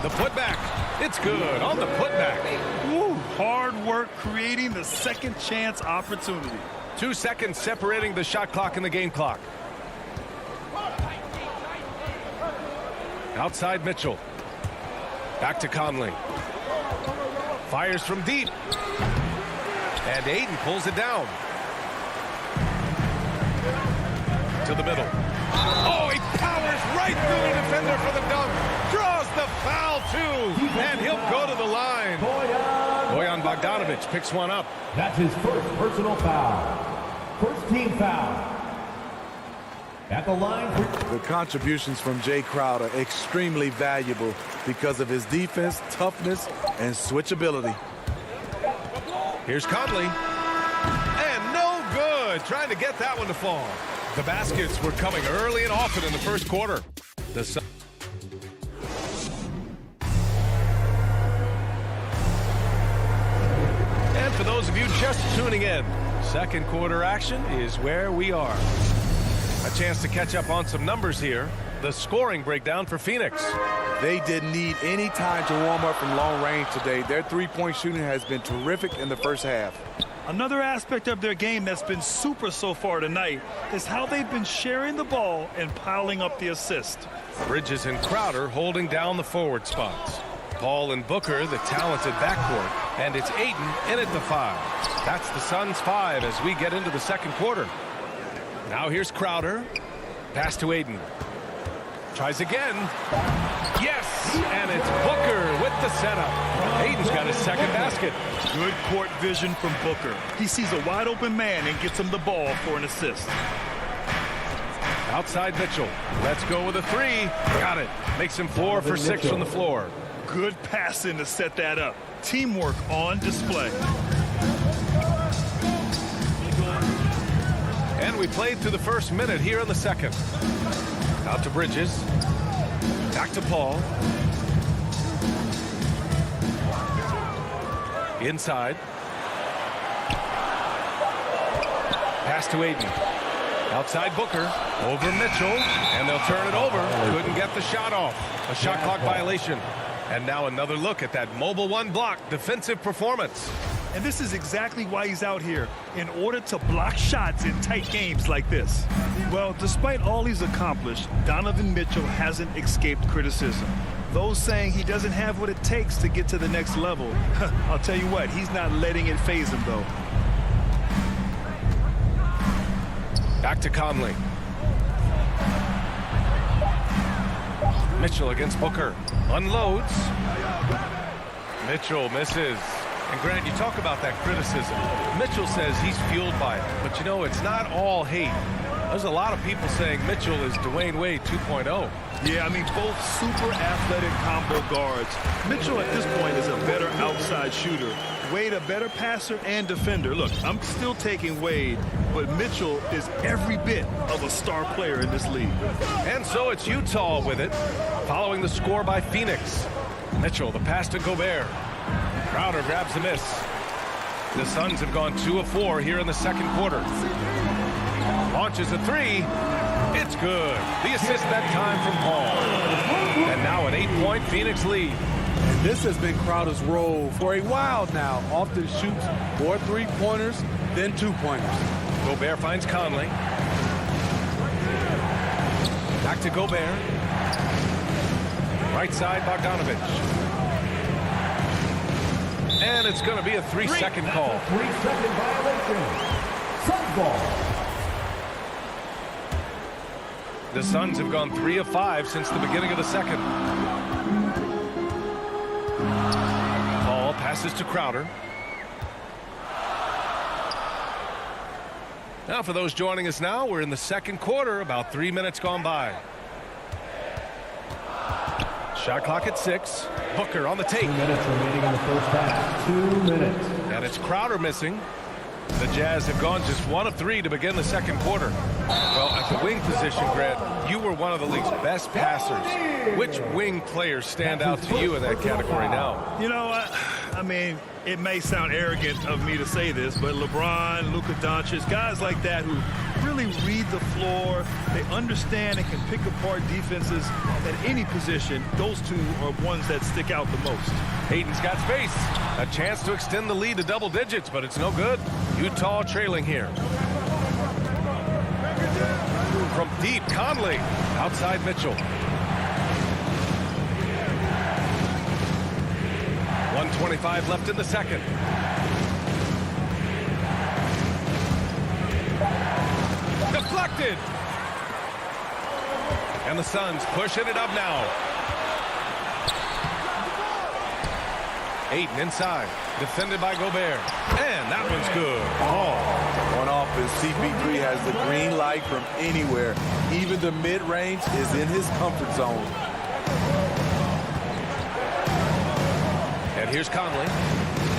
The putback. It's good on the putback. Woo, hard work creating the second chance opportunity. 2 seconds separating the shot clock and the game clock. Outside Mitchell. Back to Conley. Fires from deep. And Ayton pulls it down. To the middle. Oh, he powers right through the defender for the dunk. Draws the foul, too. And he'll go to the line. Bojan Bogdanovic picks one up. That's his first personal foul. First team foul. At the line for... The contributions from Jay Crowder extremely valuable because of his defense, toughness, and switchability. Here's Conley. And no good. Trying to get that one to fall. The baskets were coming early and often in the first quarter. And for those of you just tuning in, second quarter action is where we are. A chance to catch up on some numbers here. The scoring breakdown for Phoenix. They didn't need any time to warm up from long range today. Their three-point shooting has been terrific in the first half. Another aspect of their game that's been super so far tonight is how they've been sharing the ball and piling up the assist. Bridges and Crowder holding down the forward spots. Paul and Booker, the talented backcourt. And it's Ayton in at the 5. That's the Suns' 5 as we get into the second quarter. Now here's Crowder. Pass to Ayton. Tries again. Yes! And it's Booker with the setup. Ayton's got his second basket. Good court vision from Booker. He sees a wide open man and gets him the ball for an assist. Outside Mitchell. Let's go with a 3. Got it. Makes him 4 for 6 from the floor. Good passing to set that up. Teamwork on display. And we played through the first minute here in the second. Out to Bridges. Back to Paul. Inside. Pass to Ayton. Outside Booker. Over Mitchell. And they'll turn it over. Couldn't get the shot off. A shot clock violation. And now another look at that mobile one block defensive performance. And this is exactly why he's out here, in order to block shots in tight games like this. Well, despite all he's accomplished, Donovan Mitchell hasn't escaped criticism. Those saying he doesn't have what it takes to get to the next level, I'll tell you what, he's not letting it faze him, though. Back to Conley. Mitchell against Booker. Unloads. Mitchell misses. And Grant, you talk about that criticism. Mitchell says he's fueled by it. But, you know, it's not all hate. There's a lot of people saying Mitchell is Dwayne Wade 2.0. Yeah, I mean, both super athletic combo guards. Mitchell at this point is a better outside shooter. Wade a better passer and defender. Look, I'm still taking Wade, but Mitchell is every bit of a star player in this league. And so it's Utah with it, following the score by Phoenix. Mitchell, the pass to Gobert. Crowder grabs the miss. The Suns have gone 2 of 4 here in the second quarter. Launches a 3. It's good. The assist that time from Paul. And now an 8-point Phoenix lead. And this has been Crowder's role for a while now. Often shoots 4 3-pointers, then 2-pointers. Gobert finds Conley. Back to Gobert. Right side, Bogdanovic. And it's going to be a 3-second call. 3-second violation. Suns ball. The Suns have gone 3 of 5 since the beginning of the second. Paul passes to Crowder. Now for those joining us now, we're in the second quarter, about 3 minutes gone by. Shot clock at 6. Booker on the take. 2 minutes remaining in the first half. 2 minutes. And it's Crowder missing. The Jazz have gone just 1 of 3 to begin the second quarter. Well, at the wing position, Grant, you were one of the league's best passers. Which wing players stand out to you in that category now? You know, I mean, it may sound arrogant of me to say this, but LeBron, Luka Doncic, guys like that who really read the floor, they understand and can pick apart defenses at any position. Those two are ones that stick out the most. Hayden's got space. A chance to extend the lead to double digits, but it's no good. Utah trailing here. From deep, Conley. Outside Mitchell. 1:25 left in the second. Deflected. And the Suns pushing it up now. Ayton inside. Defended by Gobert. And that one's good. On offense, CP3 has the green light from anywhere. Even the mid-range is in his comfort zone. And here's Conley.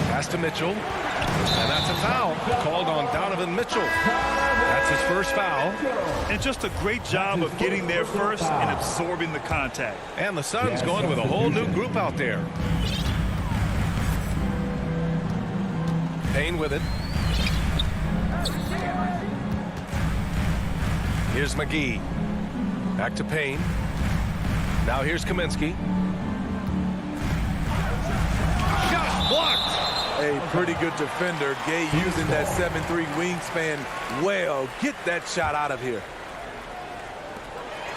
Pass to Mitchell. And that's a foul called on Donovan Mitchell. That's his first foul. And just a great job of getting there first and absorbing the contact. And the Suns going with a whole new group out there. Payne with it. Here's McGee. Back to Payne. Now here's Kaminsky. Shot blocked. A pretty good defender. Gay using that 7'3" wingspan well. Get that shot out of here.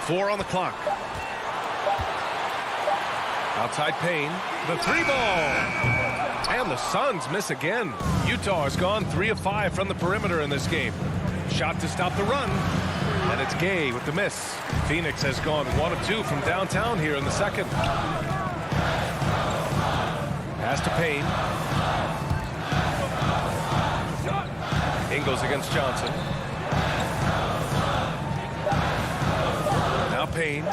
4 on the clock. Outside Payne. The 3-ball. And the Suns miss again. Utah has gone 3 of 5 from the perimeter in this game. Shot to stop the run. And it's Gay with the miss. Phoenix has gone 1 of 2 from downtown here in the second. Pass to Payne. Ingles against Johnson. Now Payne.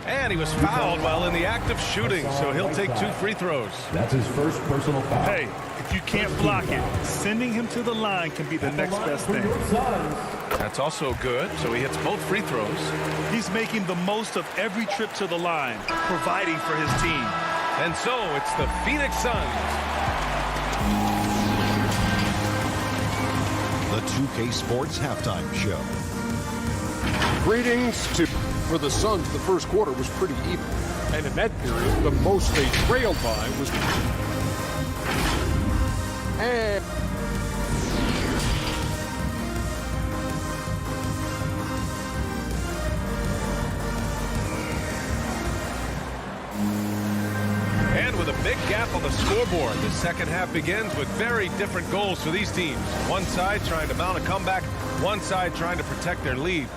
And he was fouled while in the act of shooting, so he'll take 2 free throws. That's his first personal foul. Hey, if you can't block it, sending him to the line can be the next best thing. That's also good, so he hits both free throws. He's making the most of every trip to the line, providing for his team. And so it's the Phoenix Suns. The 2K Sports Halftime Show. Greetings to... For the Suns, the first quarter was pretty even. And in that period, the most they trailed by was... And... And with a big gap on the scoreboard, the second half begins with very different goals for these teams. One side trying to mount a comeback, one side trying to protect their lead.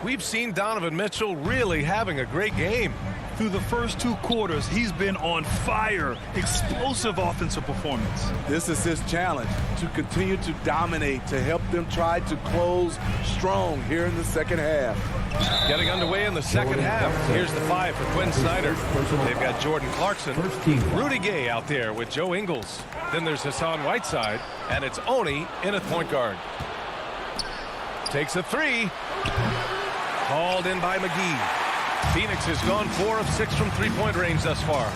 We've seen Donovan Mitchell really having a great game. Through the first 2 quarters, he's been on fire. Explosive offensive performance. This is his challenge, to continue to dominate, to help them try to close strong here in the second half. Getting underway in the second half. Here's the 5 for Quinn Snyder. They've got Jordan Clarkson, Rudy Gay out there with Joe Ingles. Then there's Hassan Whiteside, and it's Oni in at point guard. Takes a 3. Called in by McGee. Phoenix has gone 4 of 6 from three-point range thus far.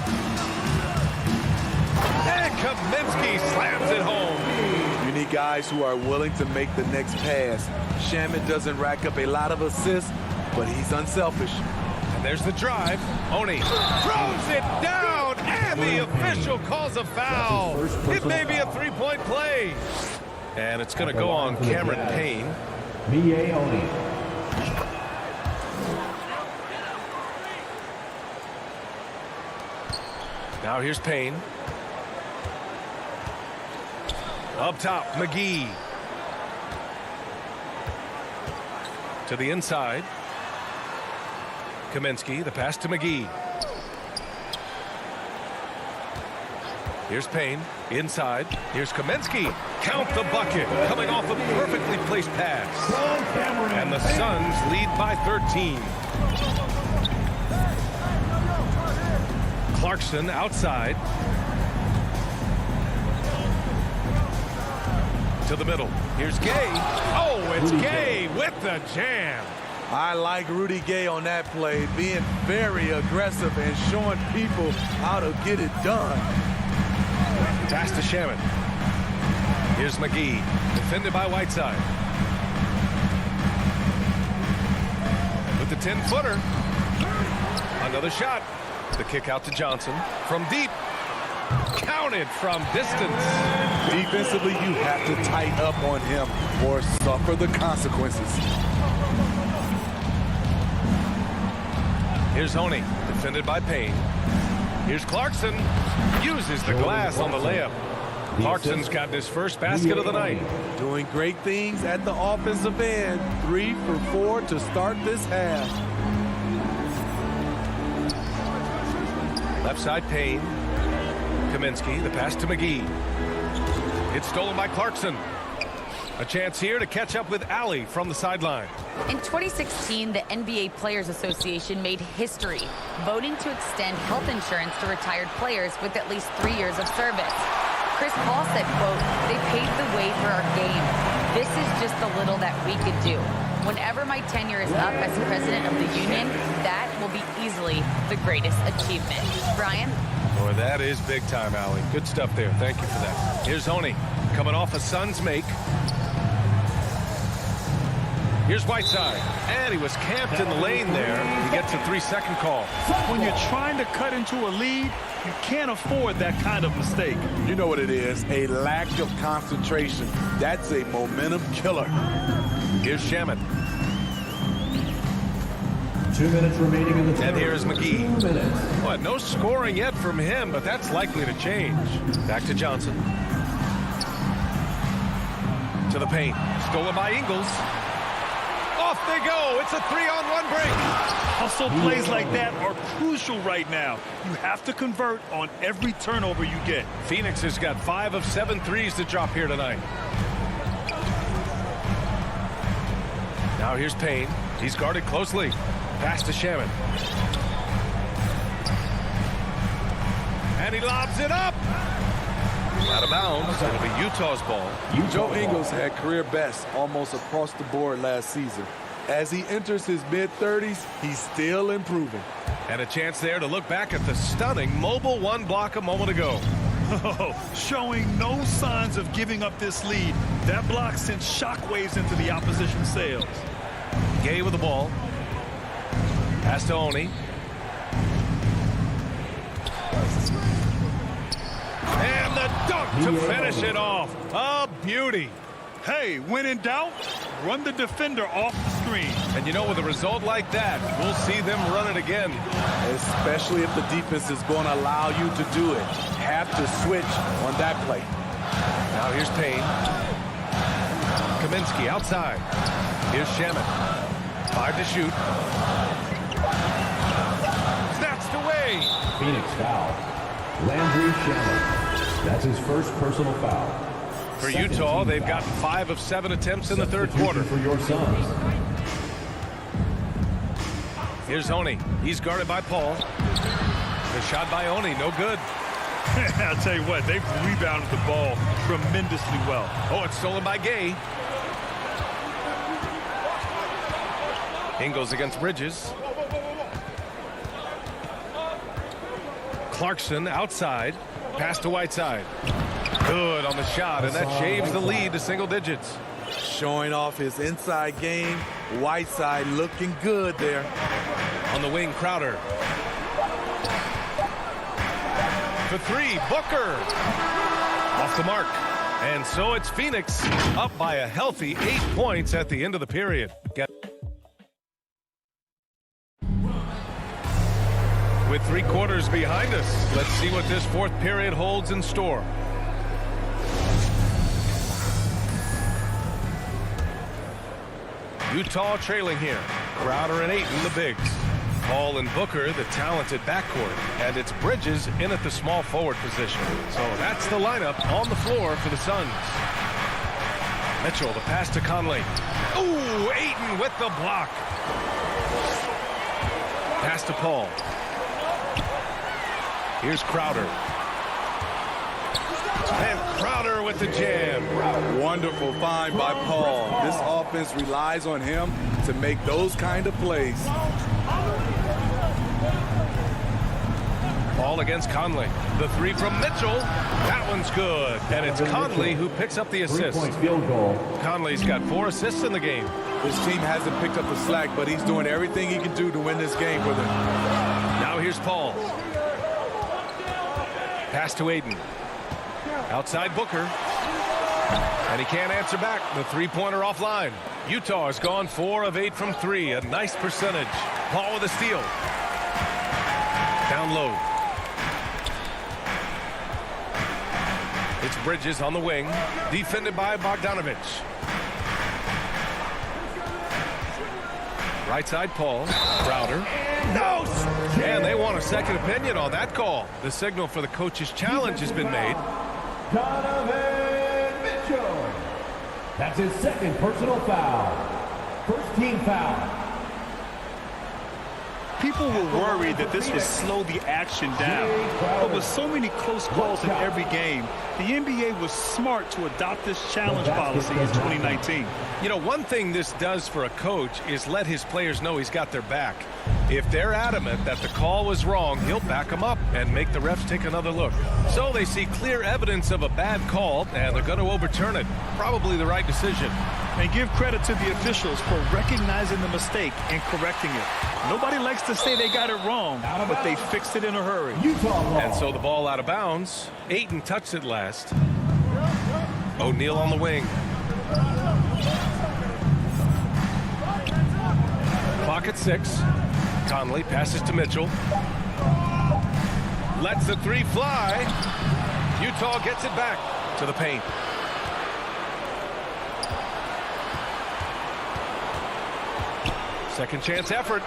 And Kaminsky slams it home. You need guys who are willing to make the next pass. Shaman doesn't rack up a lot of assists, but he's unselfish. And there's the drive. Oni throws it down, and the official calls a foul. It may be a 3-point play. And it's going to go on Cameron Payne. Now here's Payne. Up top, McGee. To the inside. Kaminsky, the pass to McGee. Here's Payne, inside. Here's Kaminsky. Count the bucket, coming off a perfectly placed pass. And the Suns lead by 13. Clarkson outside. To the middle. Here's Gay. Oh, it's Gay with the jam. I like Rudy Gay on that play, being very aggressive and showing people how to get it done. Pass to Shaman. Here's McGee, defended by Whiteside. With the 10-footer. Another shot. The kick out to Johnson from deep. Counted from distance. Defensively, you have to tighten up on him or suffer the consequences. Here's Honey, defended by Payne. Here's Clarkson. Uses the glass on the layup. Clarkson's got his first basket of the night. Doing great things at the offensive end. 3 for 4 to start this half. Left side Payne. Kaminsky, the pass to McGee. It's stolen by Clarkson. A chance here to catch up with Alley from the sideline. In 2016, the NBA Players Association made history, voting to extend health insurance to retired players with at least 3 years of service. Chris Paul said, quote, "They paved the way for our game. This is just the little that we could do. Whenever my tenure is up as president of the union, that will be easily the greatest achievement." Brian? Boy, that is big time, Alley. Good stuff there. Thank you for that. Here's Honey coming off a Suns make. Here's Whiteside, and he was camped in the lane there. He gets a 3-second call. When you're trying to cut into a lead, you can't afford that kind of mistake. You know what it is, a lack of concentration. That's a momentum killer. Here's Shaman. 2 minutes remaining in the third. And here's McGee. 2 minutes. Well, no scoring yet from him, but that's likely to change. Back to Johnson. To the paint. Stolen by Ingles. Off they go. It's a 3-on-1 break. Hustle plays like that are crucial right now. You have to convert on every turnover you get. Phoenix has got 5 of 7 threes to drop here tonight. Now here's Payne. He's guarded closely. Pass to Shaman. And he lobs it up. Out of bounds. It'll be Utah's ball. Joe Ingles had career best almost across the board last season. As he enters his mid-30s, he's still improving. And a chance there to look back at the stunning mobile 1 block a moment ago. Oh, showing no signs of giving up this lead. That block sent shockwaves into the opposition sails. Gay with the ball. Pass to Oni. And the dunk to finish it off. A beauty. Hey, when in doubt, run the defender off the screen. And you know, with a result like that, we'll see them run it again. Especially if the defense is going to allow you to do it. Have to switch on that play. Now here's Payne. Kaminsky outside. Here's Shaman. 5 to shoot. Snatched away. Phoenix foul. Landry Shaman. That's his first personal foul. For Utah, they've gotten 5 of 7 attempts in the third quarter. For your Suns. Here's Oni. He's guarded by Paul. The shot by Oni, no good. I'll tell you what, they've rebounded the ball tremendously well. Oh, it's stolen by Gay. Ingles against Bridges. Clarkson outside. Pass to Whiteside. Good on the shot, and that shaves the lead to single digits. Showing off his inside game. Whiteside looking good there. On the wing, Crowder. For 3, Booker. Off the mark. And so it's Phoenix up by a healthy 8 points at the end of the period. With 3 quarters behind us, let's see what this fourth period holds in store. Utah trailing here. Crowder and Ayton, the bigs. Paul and Booker, the talented backcourt. And it's Bridges in at the small forward position. So that's the lineup on the floor for the Suns. Mitchell, the pass to Conley. Ooh, Ayton with the block. Pass to Paul. Here's Crowder. And Crowder with the jam. Wonderful find by Paul. This offense relies on him to make those kind of plays. Paul against Conley. The 3 from Mitchell. That one's good. And it's Conley who picks up the assist. 3-point field goal. Conley's got 4 assists in the game. His team hasn't picked up the slack, but he's doing everything he can do to win this game for them. Now here's Paul. Pass to Ayton. Outside Booker. And he can't answer back. The 3-pointer offline. Utah has gone 4 of 8 from 3. A nice percentage. Paul with a steal. Down low. It's Bridges on the wing, defended by Bogdanovich. Right side, Paul. Crowder. No! And they want a second opinion on that call. The signal for the coach's challenge has been made. Donovan Mitchell. That's his second personal foul. First team foul. People were worried that this would slow the action down. But with so many close calls in every game, the NBA was smart to adopt this challenge policy in 2019. You know, one thing this does for a coach is let his players know he's got their back. If they're adamant that the call was wrong, he'll back them up and make the refs take another look. So they see clear evidence of a bad call, and they're going to overturn it. Probably the right decision. And give credit to the officials for recognizing the mistake and correcting it. Nobody likes to say they got it wrong, but they fixed it in a hurry. And so the ball out of bounds. Ayton touched it last. O'Neal on the wing. Clock at 6. Conley passes to Mitchell. Lets the three fly. Utah gets it back to the paint. Second chance effort.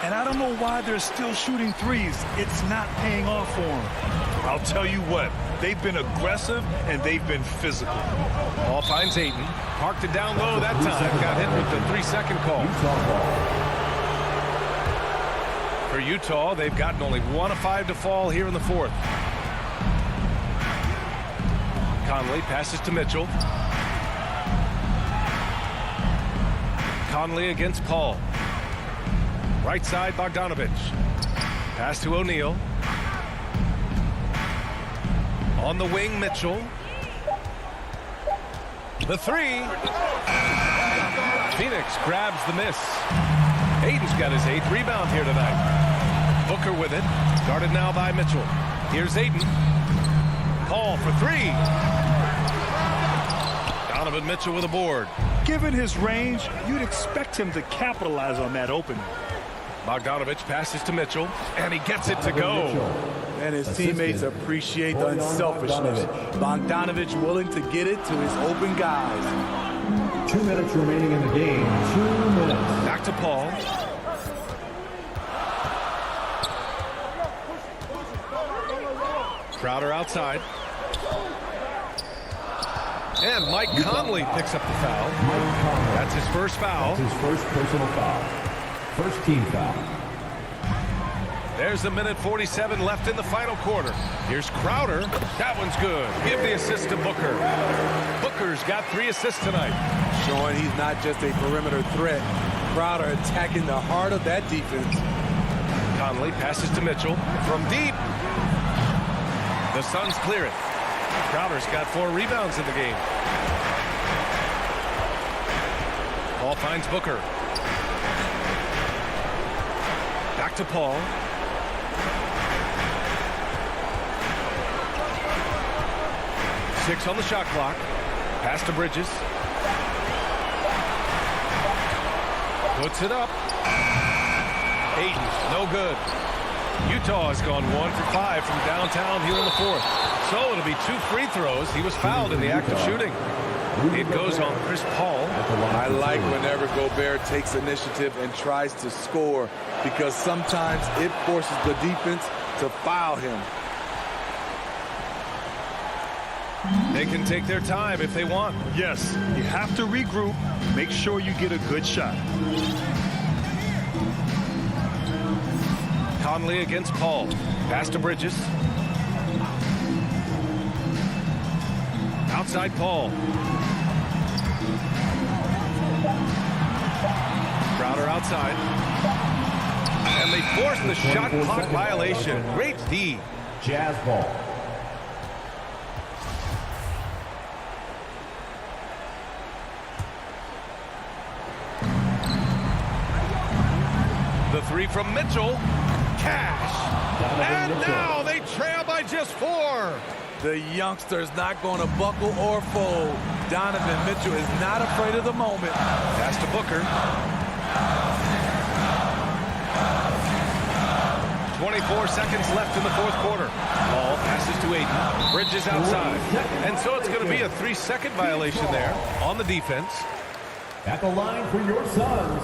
And I don't know why they're still shooting threes. It's not paying off for them. I'll tell you what, they've been aggressive and they've been physical. Ball finds Ayton. Parked it down low that time. Got hit with the 3-second call. For Utah, they've gotten only 1 of 5 to fall here in the fourth. Conley passes to Mitchell. Conley against Paul. Right side, Bogdanovich. Pass to O'Neal. On the wing, Mitchell. The three. Phoenix grabs the miss. Ayton's got his 8th rebound here tonight. Booker with it. Guarded now by Mitchell. Here's Ayton. Paul for 3. Donovan Mitchell with a board. Given his range, you'd expect him to capitalize on that opening. Bogdanovich passes to Mitchell, and he gets it to go. And his teammates appreciate the unselfishness. Bogdanovich willing to get it to his open guys. 2 minutes remaining in the game. 2 minutes. Back to Paul. Crowder outside. And Mike Conley picks up the foul. That's his first foul. That's his first personal foul. First team foul. There's 1:47 left in the final quarter. Here's Crowder. That one's good. Give the assist to Booker. Booker's got 3 assists tonight. Showing he's not just a perimeter threat. Crowder attacking the heart of that defense. Conley passes to Mitchell from deep. The Suns clear it. Crowder's got 4 rebounds in the game. Ball finds Booker. Back to Paul. Six on the shot clock. Pass to Bridges. Puts it up. Ayton, no good. Utah has gone 1 for 5 from downtown here in the fourth. So it'll be 2 free throws. He was fouled in the act of shooting. It goes on Chris Paul. I like whenever Gobert takes initiative and tries to score because sometimes it forces the defense to foul him. They can take their time if they want. Yes, you have to regroup. Make sure you get a good shot. Conley against Paul. Pass to Bridges. Outside Paul. Crowder outside. And they force the shot clock violation. Great D. Jazz ball. The 3 from Mitchell. Cash. And now they trail by just 4. The youngster's not going to buckle or fold. Donovan Mitchell is not afraid of the moment. Pass to Booker. 24 seconds left in the fourth quarter. Ball passes to Aiden. Bridges outside. And so it's going to be a 3-second violation there on the defense. At the line for your Suns.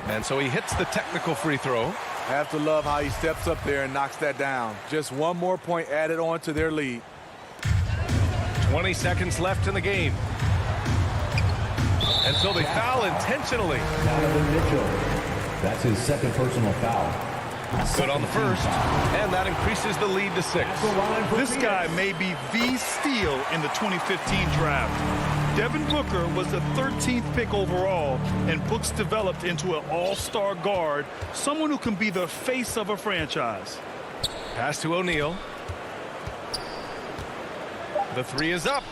And so he hits the technical free throw. Have to love how he steps up there and knocks that down. Just one more point added on to their lead. 20 seconds left in the game. And so they foul intentionally. Donovan Mitchell. That's his second personal foul. Good on the first, and that increases the lead to 6. This guy may be the steal in the 2015 draft. Devin Booker was the 13th pick overall, and Brooks developed into an all-star guard, someone who can be the face of a franchise. Pass to O'Neal. The three is up.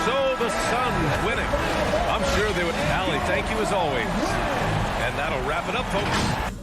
So the Suns winning. I'm sure they would. Allie, thank you as always. And that'll wrap it up, folks.